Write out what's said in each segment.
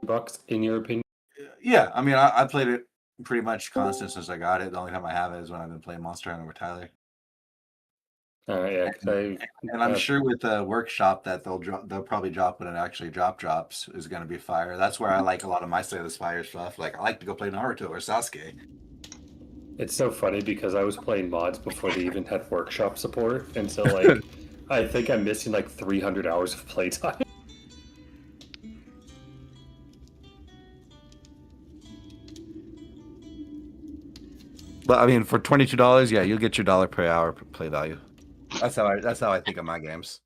bucks in your opinion? Yeah, I mean, I played it pretty much constant since I got it. The only time I have it is when I've been playing Monster Hunter with Tyler. All right, yeah, And, because and I'm I sure with the workshop that they'll probably drop when it actually drops is gonna be fire. That's where I like a lot of my Slay the Spire stuff. Like I like to go play Naruto or Sasuke. it's so funny because I was playing mods before they even had workshop support, and so like I think I'm missing like 300 hours of playtime. But I mean, for $22, yeah, you'll get your dollar per hour play value. That's how I think of my games.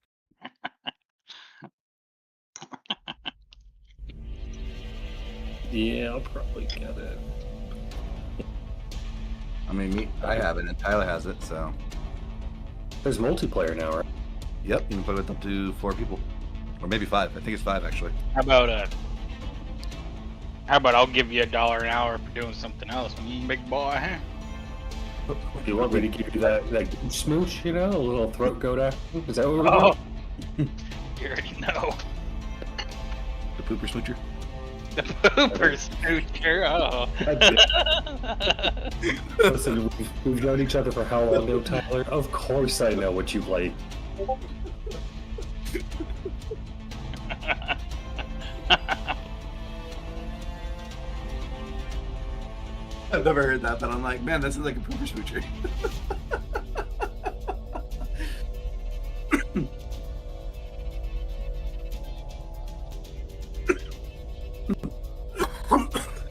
Yeah, I'll probably get it. I mean, I have it, and Tyler has it, so. There's multiplayer now, right? Yep, you can play with up to 4 people, or maybe 5. I think it's 5 actually. How about I'll give you $1 an hour for doing something else, big boy? Huh? You want me to give you that smooch, a little throat goat action? Is that what we're Oh, doing? you already know. The pooper smoocher. The pooper scooter. Oh. Listen, we've known each other for how long now, Tyler? Of course I know what you like. I've never heard that, but I'm like, man, this is like a pooper smoocher.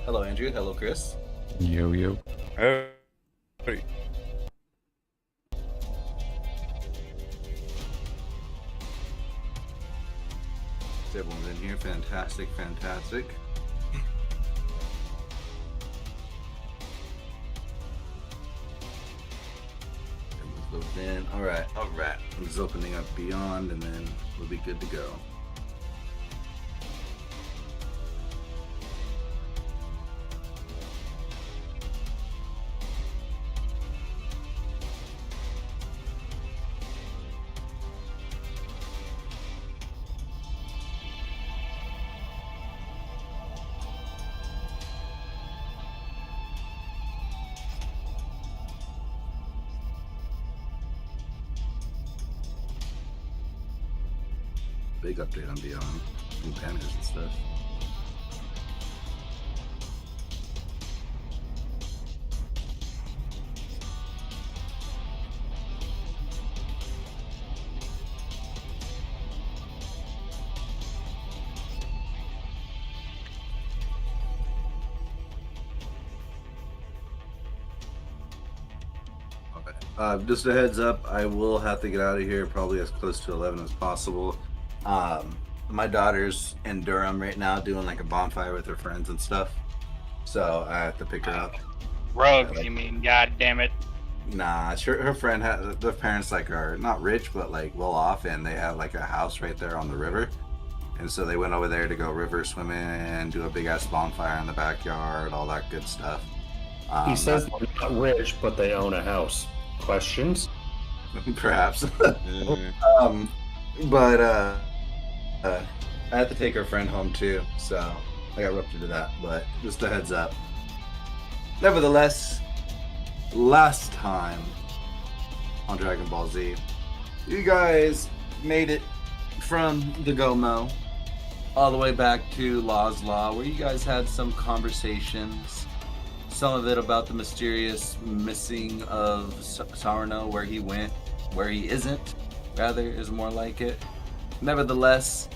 Hello, Andrew. Hello, Chris. Yo. Hey. Everyone's in here. Fantastic. Everyone's loaded in. All right. I'm just opening up Beyond, and then we'll be good to go. Big update on Beyond. New banners and stuff. Just a heads up, I will have to get out of here probably as close to 11 as possible. My daughter's in Durham right now doing like a bonfire with her friends and stuff, so I have to pick her up. Rugs, you mean? God damn it! Nah, her friend has, their parents like are not rich but like well off, and they have like a house right there on the river, and so they went over there to go river swimming and do a big ass bonfire in the backyard, all that good stuff. He says they're not rich, but they own a house. Questions? Perhaps. But I have to take her friend home too, so I got roped into that, but just a heads up. Nevertheless, last time on Dragon Ball Z, you guys made it from the Gomo all the way back to Law's Law, where you guys had some conversations, some of it about the mysterious missing of Sarno, where he went, where he isn't, rather, is more like it. Nevertheless,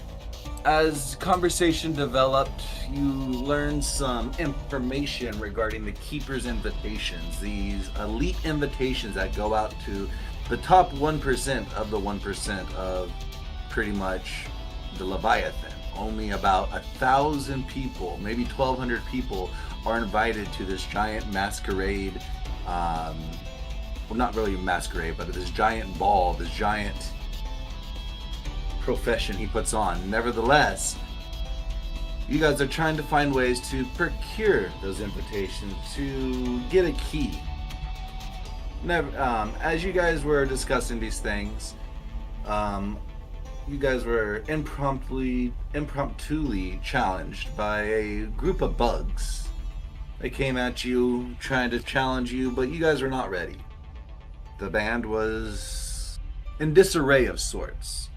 as conversation developed, you learned some information regarding the Keeper's invitations, these elite invitations that go out to the top 1% of the 1% of pretty much the Leviathan. Only about 1,000 people, maybe 1,200 people, are invited to this giant masquerade. Well, not really masquerade, but this giant ball, this giant profession he puts on. Nevertheless, you guys are trying to find ways to procure those invitations to get a key. As you guys were discussing these things, you guys were impromptuly challenged by a group of bugs. They came at you trying to challenge you, but you guys were not ready. The band was in disarray of sorts.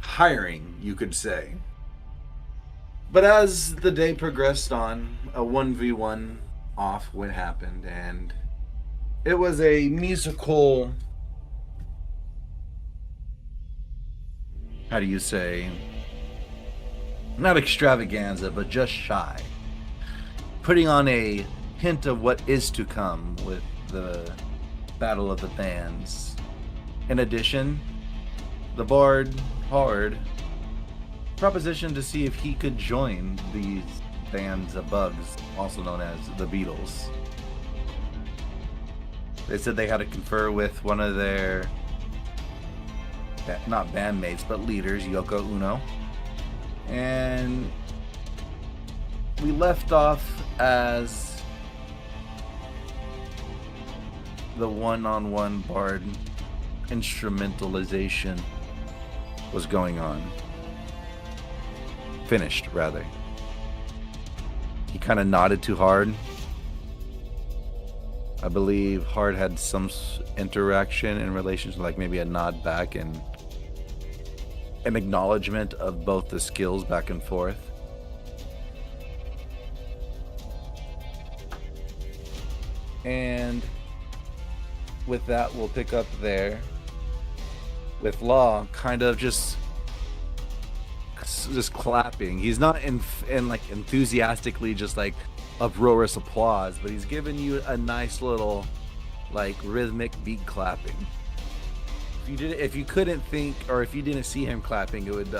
Hiring, you could say. But as the day progressed on, a 1v1 off would happen, and it was a musical, how do you say, not extravaganza, but just shy. Putting on a hint of what is to come with the Battle of the Bands. In addition, the Bard Hard propositioned to see if he could join these bands of bugs, also known as the Beatles. They said they had to confer with one of their, not bandmates, but leaders, Yoko Ono. And we left off as the one-on-one Bard instrumentalization was going on. Finished, rather. He kind of nodded to Hard. I believe Hard had some interaction in relation to like maybe a nod back and an acknowledgement of both the skills back and forth. And with that, we'll pick up there with Law kind of just clapping. He's not in like enthusiastically just like uproarious applause, but he's giving you a nice little like rhythmic beat clapping. If you couldn't think, or if you didn't see him clapping, it would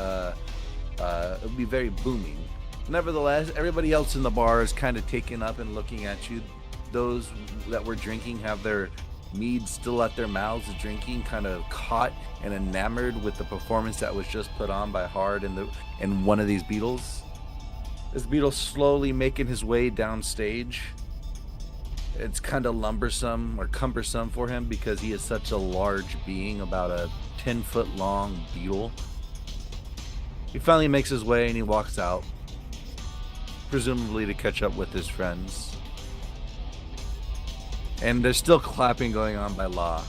be very booming. Nevertheless, everybody else in the bar is kind of taken up and looking at you. Those that were drinking have their mead still at their mouths, drinking, kind of caught and enamored with the performance that was just put on by Hard and one of these Beatles. This Beatle slowly making his way downstage. It's kind of cumbersome for him because he is such a large being, about a 10-foot long Beatle. He finally makes his way and he walks out, presumably to catch up with his friends. And there's still clapping going on by Law.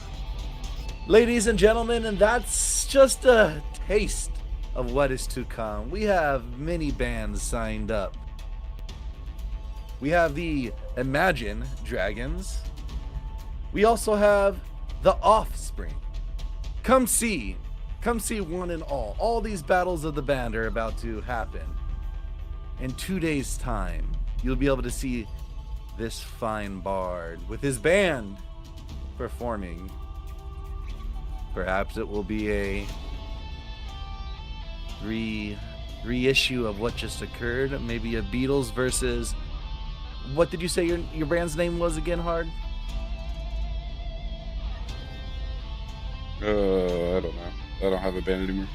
Ladies and gentlemen, and that's just a taste of what is to come. We have many bands signed up. We have the Imagine Dragons. We also have the Offspring. Come see one and all. All these battles of the band are about to happen. In 2 days' time, you'll be able to see this fine bard with his band performing. Perhaps it will be a reissue of what just occurred. Maybe a Beatles versus, what did you say your band's name was again, Hard? I don't know. I don't have a band anymore.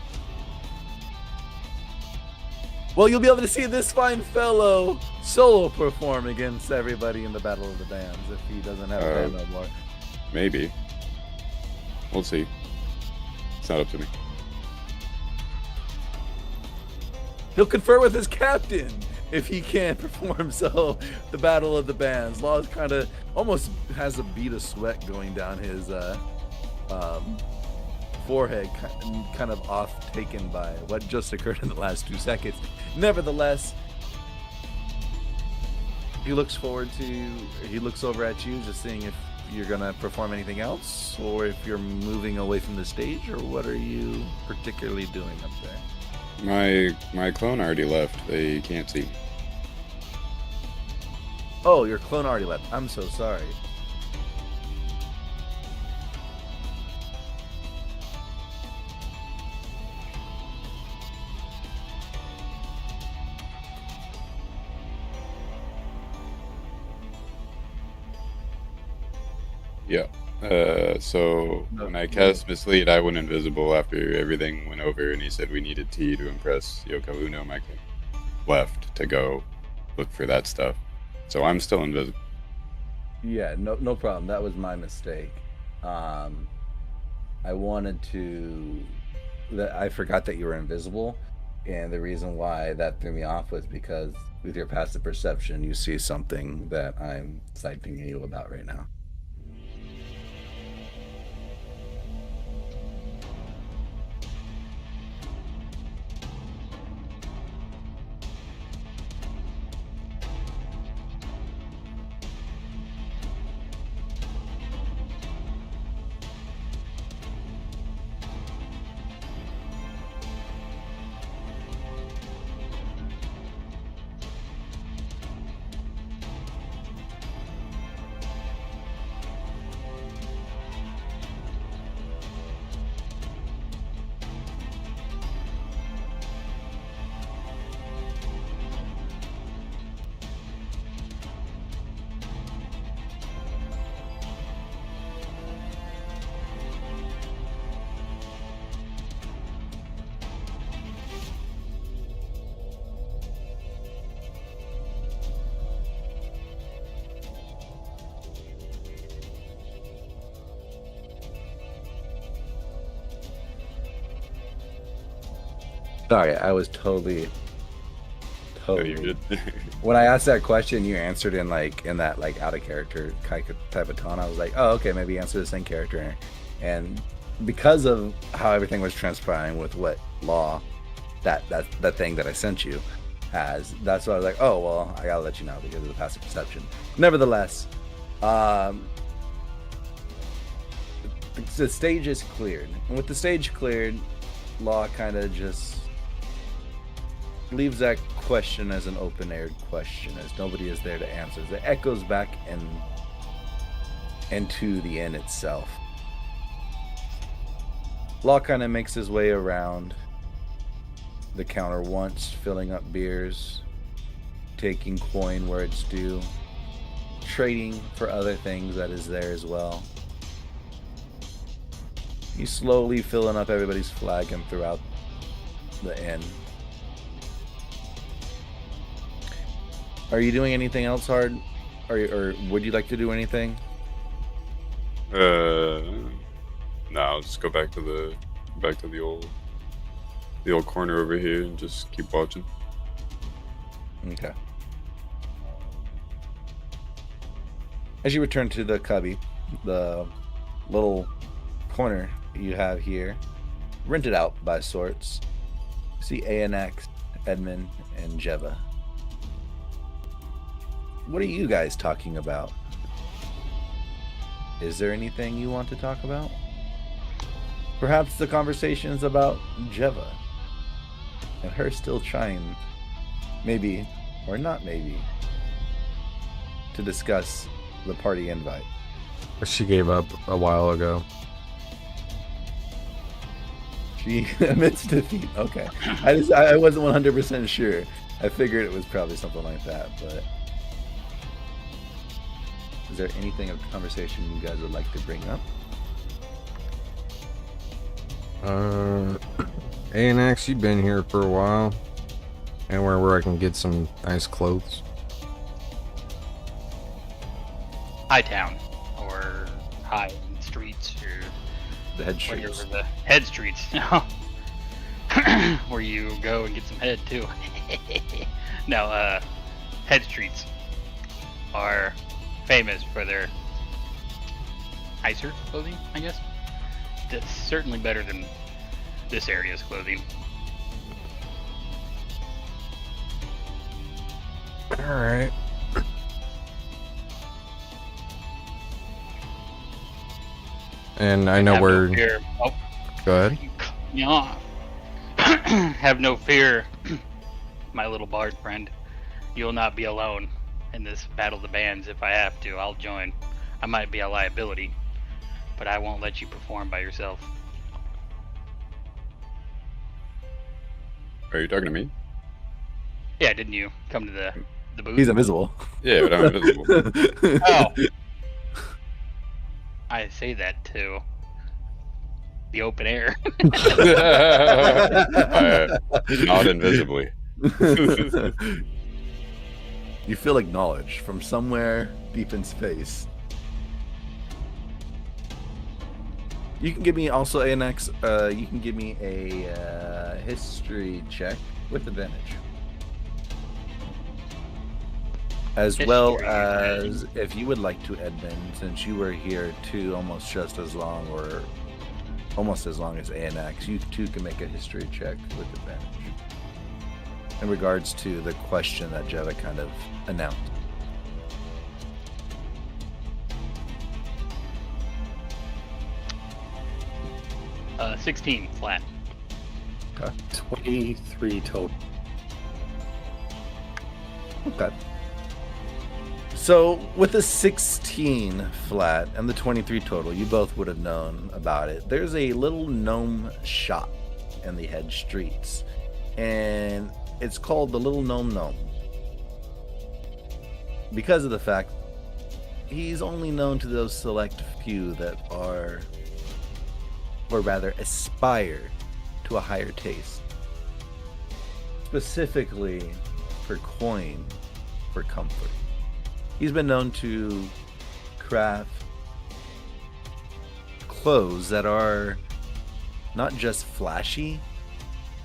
Well, you'll be able to see this fine fellow solo perform against everybody in the Battle of the Bands if he doesn't have a band no more. Maybe. We'll see. It's not up to me. He'll confer with his captain if he can't perform. So the Battle of the Bands. Law kind of almost has a bead of sweat going down his forehead, kind of off taken by what just occurred in the last 2 seconds. Nevertheless, he looks over at you, just seeing if you're gonna perform anything else, or if you're moving away from the stage, or what are you particularly doing up there? My clone already left. They can't see. Oh, your clone already left. I'm so sorry. Yeah. So when I cast Mislead, I went invisible after everything went over, and he said we needed tea to impress Yoko Uno. My clone left to go look for that stuff. So I'm still invisible. Yeah, no problem. That was my mistake. I wanted to that I forgot that you were invisible, and the reason why that threw me off was because with your passive perception, you see something that I'm side pinging you about right now. Sorry, I was totally. No, you did. When I asked that question, you answered in that out of character type of tone. I was like, oh, okay, maybe answer the same character. And because of how everything was transpiring with what law that thing that I sent you has, that's why I was like, oh well, I gotta let you know because of the passive perception. Nevertheless, the stage is cleared, and with the stage cleared, law kind of just leaves that question as an open-aired question, as nobody is there to answer. It echoes back into the inn itself. Law kind of makes his way around the counter once, filling up beers, taking coin where it's due, trading for other things that is there as well. He's slowly filling up everybody's flagon throughout the inn. Are you doing anything else hard? Or would you like to do anything? No, I'll just go back to the old corner over here and just keep watching. Okay. As you return to the cubby, the little corner you have here, rented out by sorts, you see ANX, Edmund, and Jeva. What are you guys talking about? Is there anything you want to talk about? Perhaps the conversation is about Jeva and her still trying, maybe, or not maybe, to discuss the party invite. She gave up a while ago. She admits defeat. Okay. I wasn't 100% sure. I figured it was probably something like that, but is there anything of conversation you guys would like to bring up? ANX, you've been here for a while. Anywhere where I can get some nice clothes. High Town or High Streets or The head whatever streets. the head streets, where you go and get some head too. No, head streets are famous for their nicer clothing, I guess. That's certainly better than this area's clothing. Alright. And I know Have where. no fear. Oh, Go ahead. you cut me off. Have no fear, my little bard friend. You'll not be alone in this battle of the bands. If I have to, I'll join. I might be a liability, but I won't let you perform by yourself. Are you talking to me? Yeah, didn't you come to the booth? He's invisible. Yeah, but I'm invisible. Oh. I say that to the open air. Not invisibly. You feel acknowledged from somewhere deep in space. You can give me also ANX. You can give me a history check with advantage, as well History, as if you would like to, Edmund, since you were here too, almost just as long, or almost as long as ANX. You too can make a history check with advantage in regards to the question that Jeva kind of announced. 16 flat. 23 total. Okay. So with the 16 flat and the 23 total, you both would have known about it. There's a little gnome shop in the head streets, and it's called the Little Gnome because of the fact he's only known to those select few that are, or rather aspire to a higher taste, specifically for coin, for comfort. He's been known to craft clothes that are not just flashy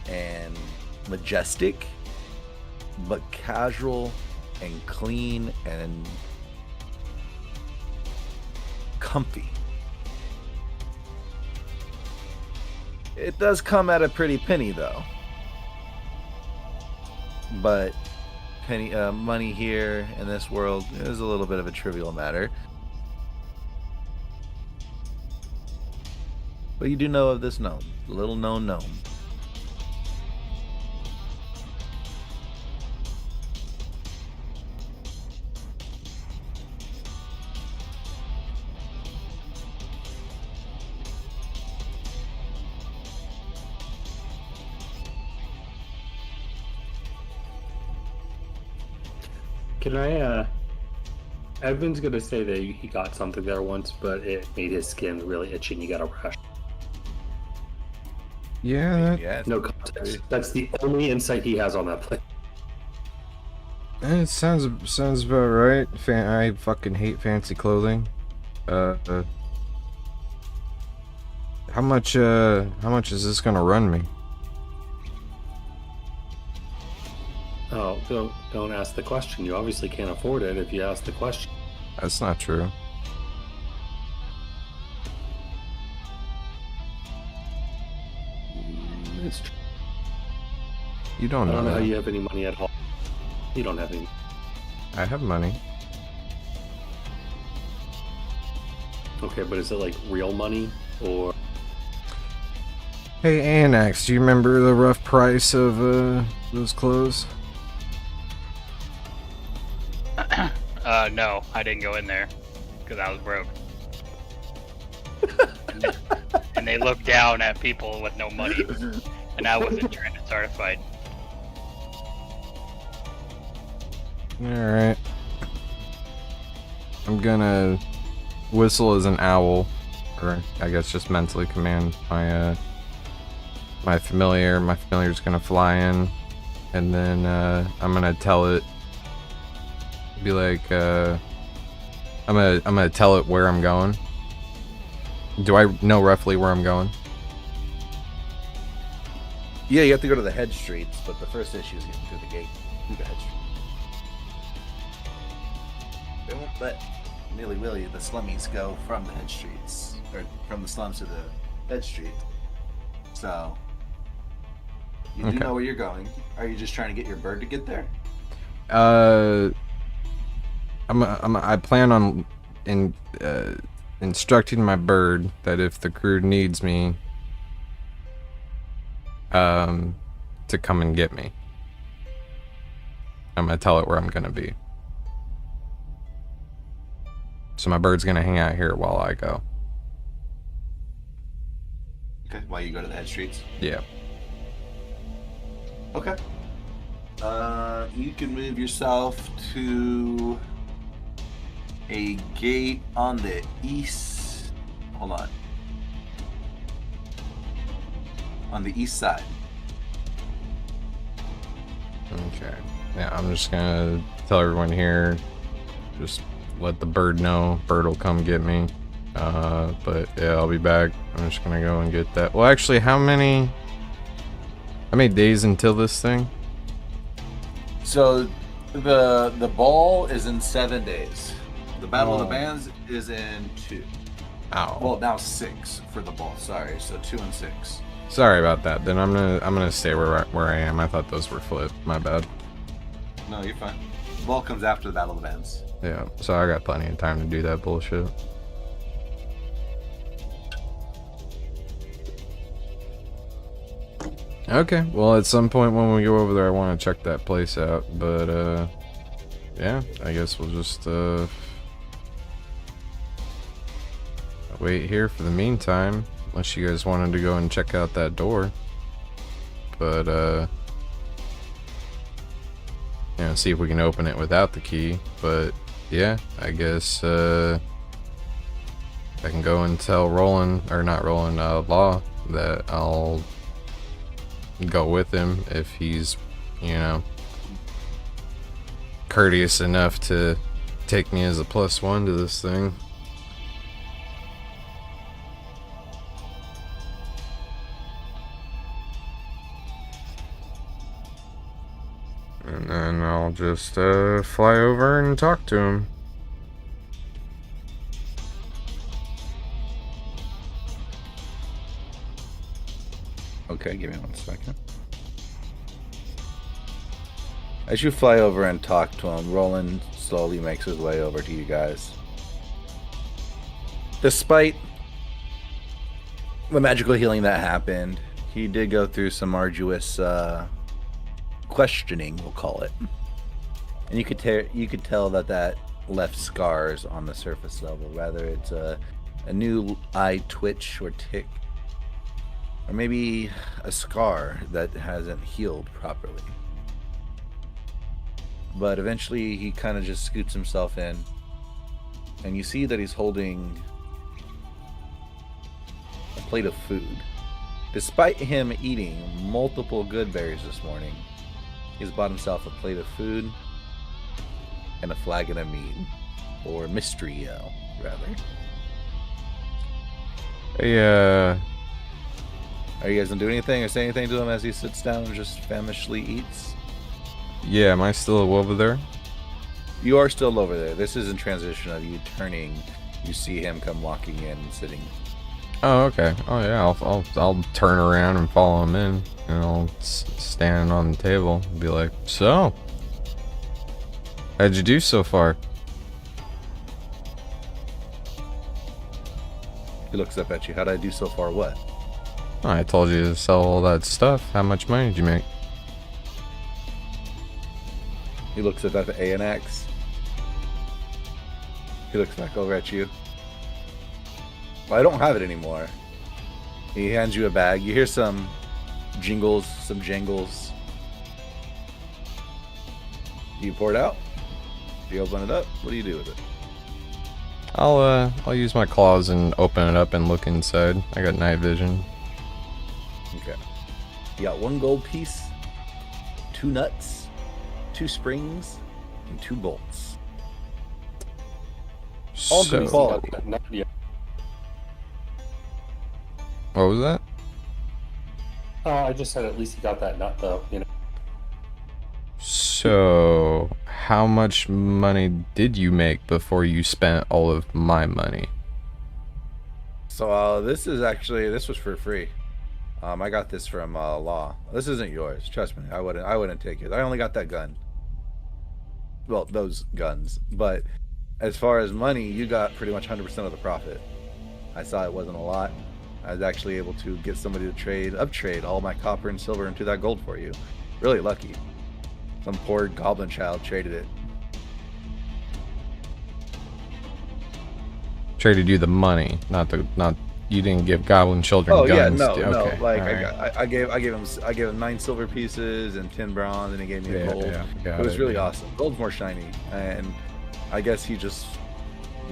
and majestic, but casual and clean and comfy. It does come at a pretty penny, though. But money here in this world is a little bit of a trivial matter. But you do know of this gnome, the little known gnome. Can I, Edmund's gonna say that he got something there once, but it made his skin really itchy and he got a rash. Yeah, Yeah, No context. That's the only insight he has on that place. it sounds about right. I fucking hate fancy clothing. How much is this gonna run me? Oh, don't ask the question. You obviously can't afford it if you ask the question. That's not true. It's true. You don't I know don't know how that. you have any money at all. You don't have any. I have money. Okay, but is it like real money or? Hey, Annex, do you remember the rough price of those clothes? No, I didn't go in there because I was broke. And they look down at people with no money, and I wasn't trying to start a fight. Alright. I'm gonna whistle as an owl, or I guess just mentally command my my familiar. My familiar's gonna fly in, and then I'm gonna tell it, be like, I'm gonna tell it where I'm going. Do I know roughly where I'm going? Yeah, you have to go to the head streets, but the first issue is getting through the gate, through the head street. They won't let nilly-willy the slummies go from the head streets, or from the slums to the head street. So, you do Okay. know where you're going. Are you just trying to get your bird to get there? I plan on instructing my bird that if the crew needs me, to come and get me. I'm gonna tell it where I'm gonna be. So my bird's gonna hang out here while I go. Okay, while you go to the head streets. Yeah. Okay. You can move yourself to a gate on the east. Hold on. On the east side. Okay. Yeah, I'm just gonna tell everyone here, just let the bird know. Bird will come get me. But yeah, I'll be back. I'm just gonna go and get that. Well, actually, how many days until this thing? So the ball is in 7 days. The Battle of the Bands is in 2. Ow. Well, now 6 for the ball. Sorry, so 2 and 6. Sorry about that. Then I'm gonna stay where I am. I thought those were flipped. My bad. No, you're fine. The ball comes after the Battle of the Bands. Yeah. So I got plenty of time to do that bullshit. Okay. Well, at some point when we go over there, I want to check that place out. But yeah, I guess we'll just wait here for the meantime. Unless you guys wanted to go and check out that door. But you know, see if we can open it without the key. But yeah, I guess I can go and tell Roland, or not Roland, Law, that I'll go with him if he's, you know, courteous enough to take me as a +1 to this thing. And then I'll just fly over and talk to him. Okay, give me 1 second. As you fly over and talk to him, Roland slowly makes his way over to you guys. Despite the magical healing that happened, he did go through some arduous questioning, we'll call it. And you could tell that left scars on the surface level, whether it's a new eye twitch or tick, or maybe a scar that hasn't healed properly. But eventually he kind of just scoots himself in, and you see that he's holding a plate of food. Despite him eating multiple good berries this morning, he's bought himself a plate of food and a flagon of mead, or mystery ale, rather. Hey, Are you guys gonna do anything or say anything to him as he sits down and just famishly eats? yeah, am I still over there? You are still over there. This is in transition of you turning. You see him come walking in and sitting. Oh, okay. Oh, yeah. I'll turn around and follow him in, and I'll stand on the table and be like, "So, how'd you do so far?" He looks up at you. How'd I do so far? What? Oh, I told you to sell all that stuff. How much money did you make? He looks up at the A and X. He looks back over at you. Well, I don't have it anymore. He hands you a bag. You hear some jingles, some jingles. Do you pour it out? Do you open it up? What do you do with it? I'll use my claws and open it up and look inside. I got night vision. Okay. You got 1 gold piece, 2 nuts, 2 springs, and 2 bolts. All good quality. What was that? I just said at least you got that nut though, you know. So, how much money did you make before you spent all of my money? So this was for free. I got this from Law. This isn't yours. Trust me. I wouldn't take it. I only got that gun. Well, those guns. But as far as money, you got pretty much 100% of the profit. I saw it wasn't a lot. I was actually able to get somebody to uptrade all my copper and silver into that gold for you. Really lucky. Some poor goblin child traded it. Traded you the money, not you didn't give goblin children Oh guns. yeah, Okay, no. Like alright. I gave him 9 silver pieces and 10 bronze, and he gave me a gold. Got It was really yeah. awesome. Gold's more shiny, and I guess he just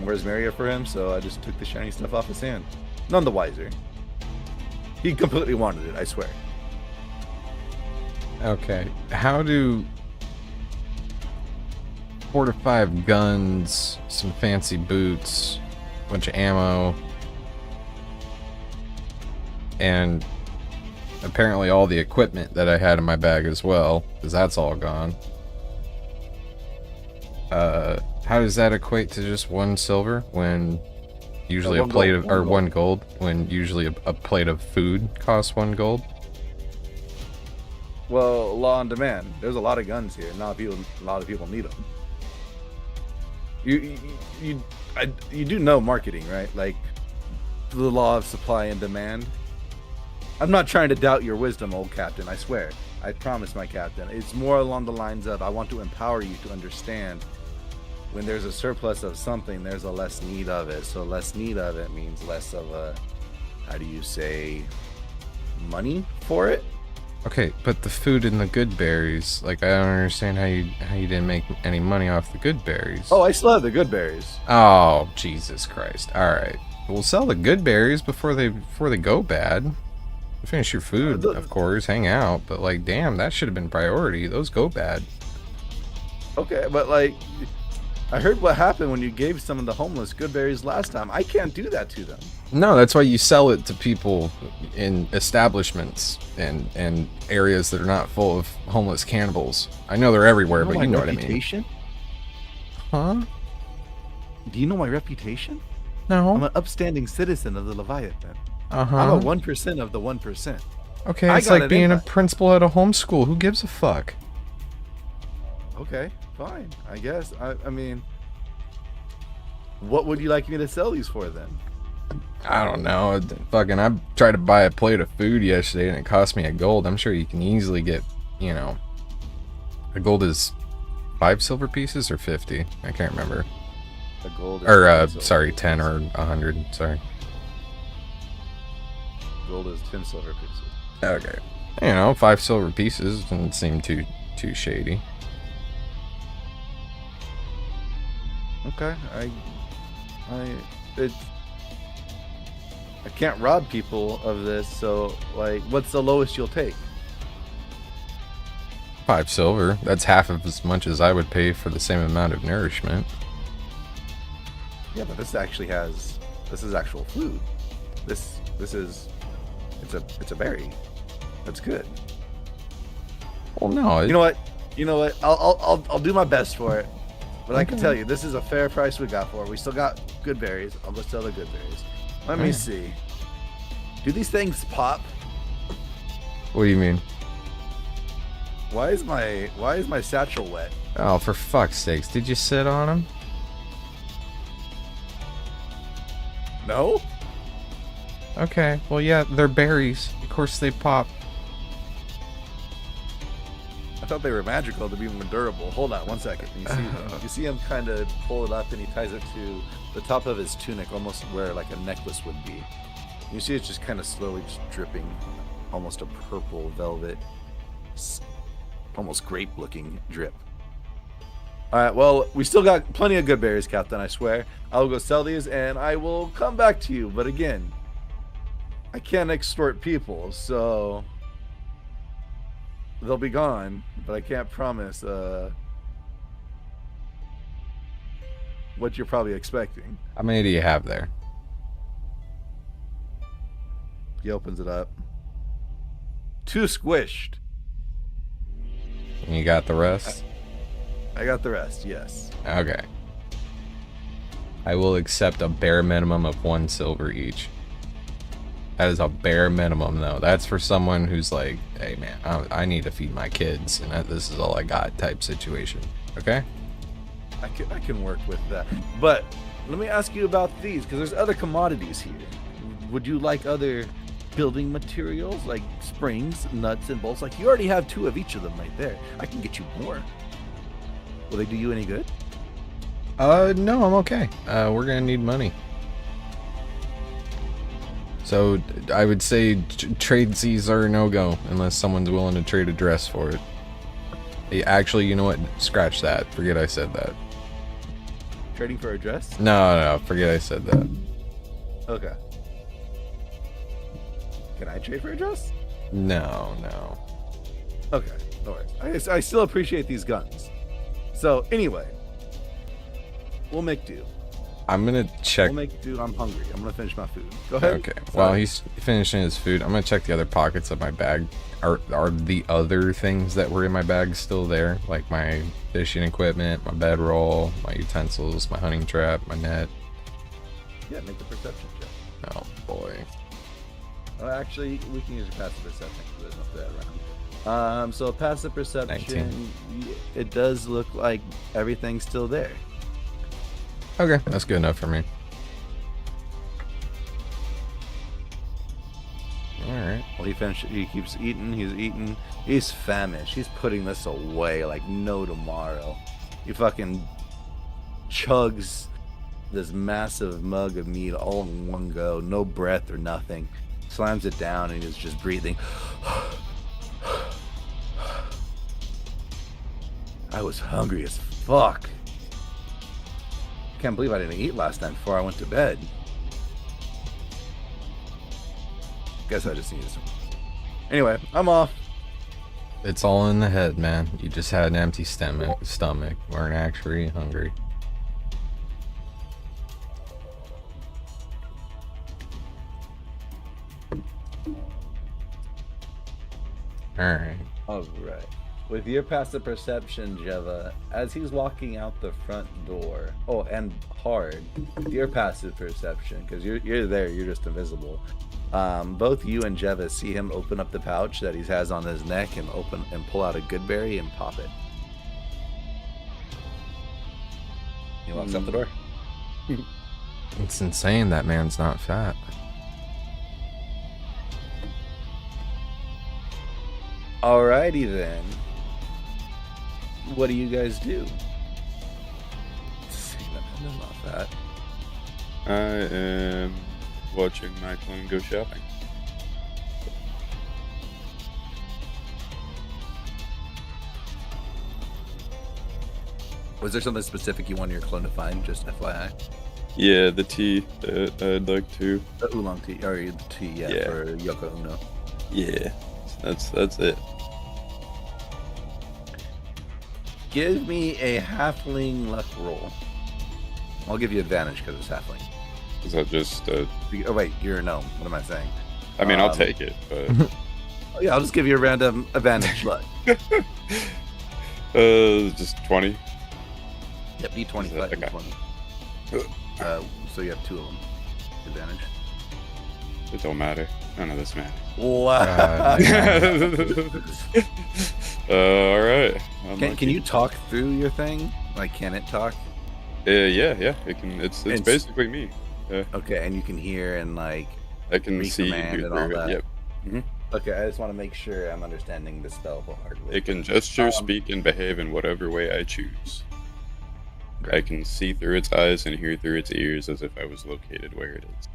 where's Maria for him, so I just took the shiny stuff off his hand. None the wiser. He completely wanted it, I swear. Okay, how do 4 to 5 guns, some fancy boots, bunch of ammo, and apparently all the equipment that I had in my bag as well, because that's all gone. How does that equate to just 1 silver when usually a plate of, or 1 gold when usually a plate of food costs 1 gold? Well, law on demand. There's a lot of guns here. A lot of people need them. You do know marketing, right? Like the law of supply and demand. I'm not trying to doubt your wisdom, old captain. I swear. I promise, my captain. It's more along the lines of I want to empower you to understand when there's a surplus of something, there's a less need of it. So less need of it means less of a, how do you say, money for it? Okay, but the food and the good berries, like I don't understand how you didn't make any money off the good berries. Oh, I still have the good berries. Oh, Jesus Christ. All right. We'll sell the good berries before they go bad. Finish your food, of course, hang out, but like damn, that should have been priority. Those go bad. Okay, but like I heard what happened when you gave some of the homeless good berries last time. I can't do that to them. No, that's why you sell it to people in establishments and areas that are not full of homeless cannibals. I know they're everywhere, but you know what I mean. Huh? Do you know my reputation? No. I'm an upstanding citizen of the Leviathan. Uh-huh. I'm a 1% of the 1%. Okay, it's like being a principal at a homeschool. Who gives a fuck? Okay, fine. I guess. I mean, what would you like me to sell these for then? I don't know. I tried to buy a plate of food yesterday and it cost me 1 gold. I'm sure you can easily get, you know, a gold is 5 silver pieces or 50. I can't remember. A gold. Or sorry, 10 or 100. Sorry. Gold is 10 silver pieces. Okay. You know, 5 silver pieces doesn't seem too shady. Okay. I can't rob people of this, so like, what's the lowest you'll take? 5 silver. That's half of as much as I would pay for the same amount of nourishment. Yeah, but this is actual food. It's a berry. That's good. Well, no. You know what? I'll do my best for it. But I can tell you, this is a fair price we got for it. We still got good berries. I'll just sell the good berries. Let me see. Do these things pop? What do you mean? Why is my satchel wet? Oh, for fuck's sakes. Did you sit on them? No? Okay. Well, yeah, they're berries. Of course they pop. I thought they were magical to be more durable. Hold on one second. You see him kind of pull it up and he ties it to the top of his tunic, almost where like a necklace would be. You see it's just kind of slowly just dripping, almost a purple velvet, almost grape looking drip. All right, well, we still got plenty of good berries, Captain, I swear. I'll go sell these and I will come back to you. But again, I can't extort people, so they'll be gone, but I can't promise what you're probably expecting. How many do you have there? He opens it up. 2 squished. And you got the rest? I got the rest, yes. Okay. I will accept a bare minimum of 1 silver each. That is a bare minimum, though. That's for someone who's like, hey, man, I need to feed my kids, and this is all I got type situation. Okay? I can work with that. But let me ask you about these, because there's other commodities here. Would you like other building materials, like springs, nuts, and bolts? Like, you already have 2 of each of them right there. I can get you more. Will they do you any good? No, I'm okay. We're gonna need money. So I would say trade C's are a no-go unless someone's willing to trade a dress for it. Hey, actually, you know what? Scratch that. Forget I said that. Trading for a dress? No, forget I said that. Okay. Can I trade for a dress? No. Okay, no worries. I still appreciate these guns. So anyway, we'll make do. I'm gonna check. Dude, I'm hungry. I'm gonna finish my food. Go ahead. Okay. Sorry. While he's finishing his food, I'm gonna check the other pockets of my bag. Are the other things that were in my bag still there? Like my fishing equipment, my bedroll, my utensils, my hunting trap, my net. Yeah, make the perception check. Oh boy. Well, actually, we can use a passive perception because there's no that around. So passive perception, it does look like everything's still there. Okay, that's good enough for me. Alright. Well, he keeps eating, he's famished. He's putting this away like no tomorrow. He fucking chugs this massive mug of meat all in one go, no breath or nothing. Slams it down and he's just breathing. I was hungry as fuck. Can't believe I didn't eat last night before I went to bed. Guess I just needed some. Anyway, I'm off. It's all in the head, man. You just had an empty stomach. Weren't actually hungry. Alright. Alright. With your passive perception, Jeva, as he's walking out the front door, and hard, with your passive perception, because you're there, you're just invisible. Both you and Jeva see him open up the pouch that he has on his neck and pull out a good berry and pop it. He walks out the door. It's insane that man's not fat. Alrighty then. What do you guys do? See, that man's not fat. I am watching my clone go shopping. Was there something specific you wanted your clone to find? Just FYI. Yeah, the tea that I'd like to. The oolong tea, or the tea, yeah. For Yoko Uno. Yeah, that's it. Give me a halfling luck roll. I'll give you advantage because it's halfling. Is that just? Oh wait, you're a gnome. What am I saying? I mean, I'll take it, but. Yeah, I'll just give you a random advantage luck. Just 20. Yep, D20 flat Okay. D20. So you have two of them. Advantage. It don't matter. None of this matters. Wow. All right. Can you talk through your thing? Like, can it talk? Yeah. It can. It's basically me. Okay, and you can hear and like. I can see you command and through all it. that. Yep. Mm-hmm. Okay, I just want to make sure I'm understanding the spell wholeheartedly. It can gesture, speak, and behave in whatever way I choose. Great. I can see through its eyes and hear through its ears as if I was located where it is.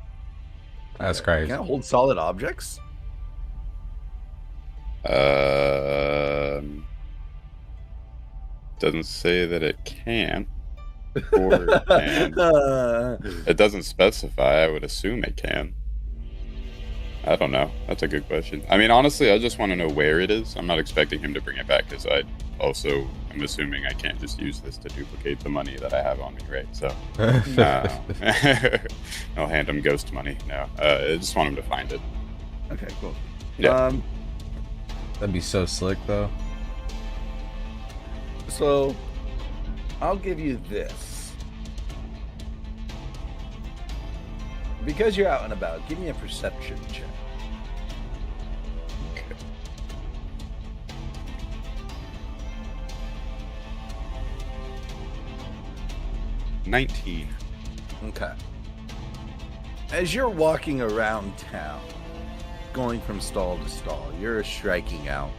That's crazy. Can it hold solid objects? Doesn't say that it can. Or it can. It doesn't specify. I would assume it can. I don't know. That's a good question. I mean, honestly, I just want to know where it is. I'm not expecting him to bring it back because I'm assuming I can't just use this to duplicate the money that I have on me, right? So, I'll hand him ghost money. No, I just want him to find it. Okay, cool. Yeah. That'd be so slick, though. So, I'll give you this. Because you're out and about, give me a perception check. Okay. $19. Okay. As you're walking around town, going from stall to stall, you're striking out.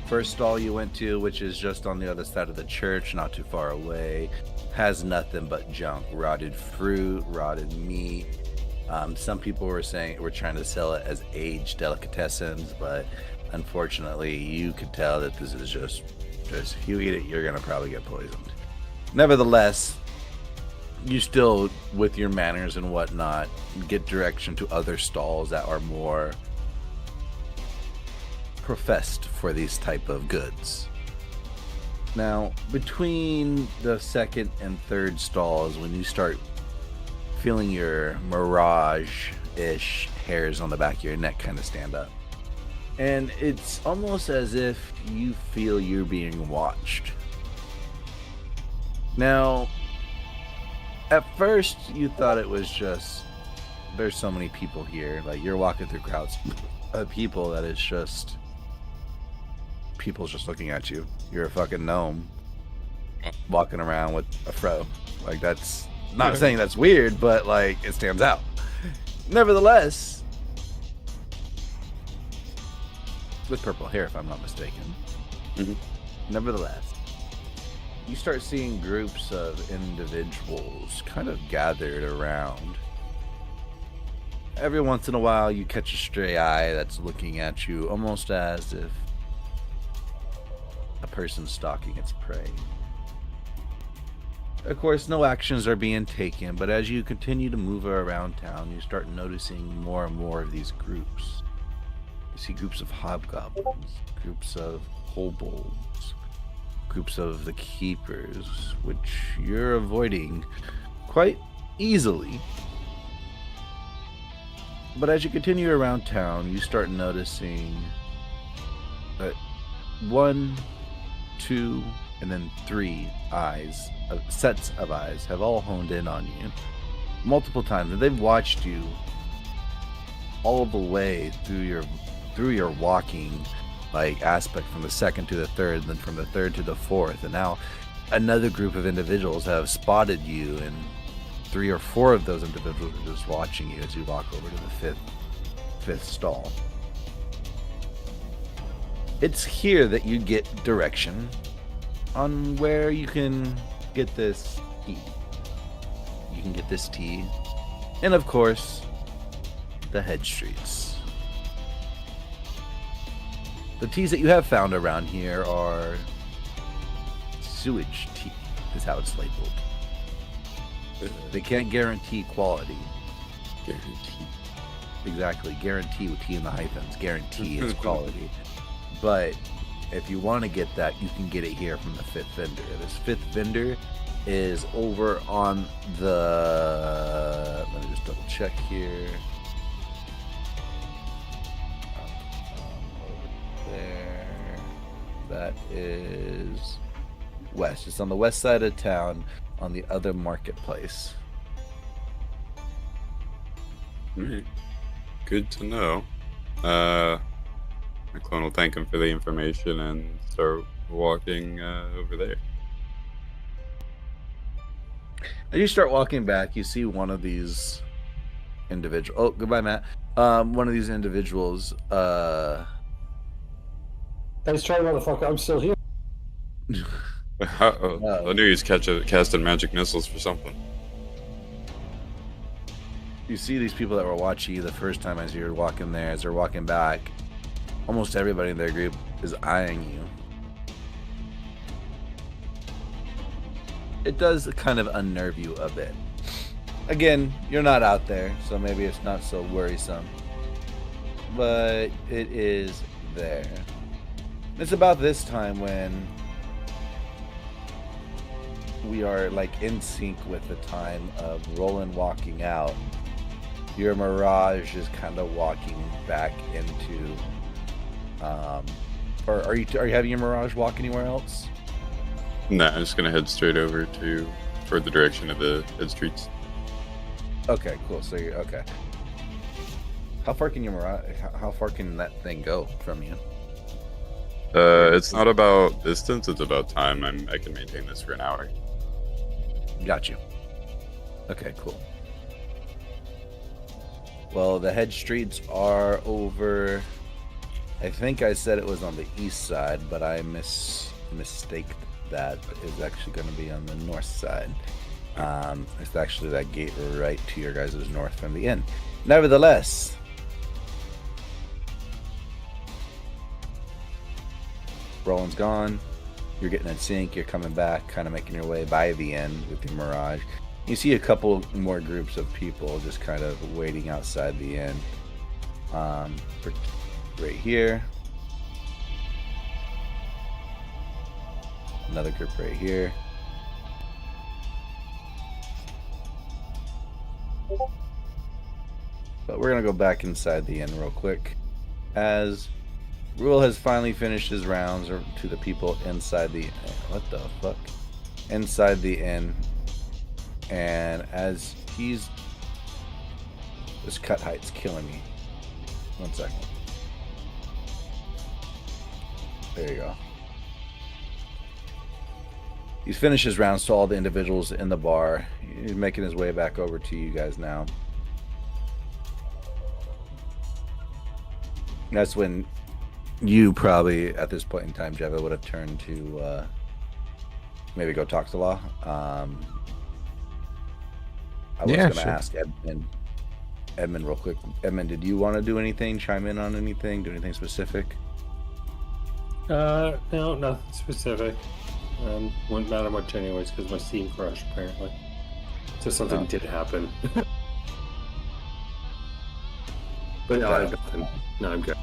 First stall you went to, which is just on the other side of the church, not too far away, has nothing but junk, rotted fruit, rotted meat. Some people were trying to sell it as aged delicatessens, but unfortunately you could tell that this is just if you eat it, you're gonna probably get poisoned. Nevertheless, you still, with your manners and whatnot, get direction to other stalls that are more professed for these type of goods. Now, between the second and third stalls, when you start feeling your mirage-ish hairs on the back of your neck kind of stand up. And it's almost as if you feel you're being watched. Now, at first you thought it was just, there's so many people here, like you're walking through crowds of people that it's just, people's just looking at you. You're a fucking gnome walking around with a fro. Like, that's, not saying that's weird, but like, it stands out. Nevertheless, with purple hair, if I'm not mistaken. Nevertheless, you start seeing groups of individuals kind of gathered around. Every once in a while, you catch a stray eye that's looking at you, almost as if a person stalking its prey. Of course, no actions are being taken, but as you continue to move around town, you start noticing more and more of these groups. You see groups of hobgoblins, groups of kobolds, groups of the keepers, which you're avoiding quite easily. But as you continue around town, you start noticing that 1, 2, and then 3 eyes, sets of eyes, have all honed in on you multiple times, and they've watched you all the way through your walking like aspect, from the second to the third, and then from the third to the fourth, and now another group of individuals have spotted you, and 3 or 4 of those individuals are just watching you as you walk over to the fifth stall. It's here that you get direction on where you can get this tea. You can get this tea, and of course, the head streets. The teas that you have found around here are sewage tea, is how it's labeled. They can't guarantee quality. Guarantee. Exactly, guarantee with T in the hyphens. Guarantee is quality. But if you want to get that, you can get it here from the 5th vendor. This 5th vendor is over on the... Let me just double check here. Over there. That is west. It's on the west side of town, on the other marketplace. Alright. Good to know. My clone will thank him for the information and start walking over there. As you start walking back, you see one of these individuals. Oh, goodbye, Matt. One of these individuals. Thanks, try, motherfucker. I'm still here. I knew he was casting magic missiles for something. You see these people that were watching you the first time as you were walking there. As they're walking back, almost everybody in their group is eyeing you. It does kind of unnerve you a bit. Again, you're not out there, so maybe it's not so worrisome. But it is there. It's about this time when we are like in sync with the time of Roland walking out. Your mirage is kind of walking back into or are you having your mirage walk anywhere else? Nah, I'm just gonna head straight over toward the direction of the head streets. Okay, cool. So you're okay. How far can your mirage? How far can that thing go from you? It's not about distance; it's about time. I can maintain this for an hour. Got you. Okay, cool. Well, the head streets are over. I think I said it was on the east side, but I mistaked that. It's actually going to be on the north side. It's actually that gate right to your guys' north from the inn. Nevertheless, Roland's gone. You're getting in sync. You're coming back, kind of making your way by the inn with your mirage. You see a couple more groups of people just kind of waiting outside the inn. Right here. another group right here. But we're gonna go back inside the inn real quick, as Rule has finally finished his rounds to the people inside the inn. What the fuck? Inside the inn, and as he's this cut height's killing me. 1 second. There you go. He's finished his rounds to all the individuals in the bar. He's making his way back over to you guys now. That's when you probably, at this point in time, Jeva, would have turned to maybe go talk to Law. I was going to ask Edmund real quick. Edmund, did you want to do anything, chime in on anything, do anything specific? No, nothing specific. Wouldn't matter much anyways because my Steam crashed apparently. So something did happen. But no, I have nothing. No, I'm good.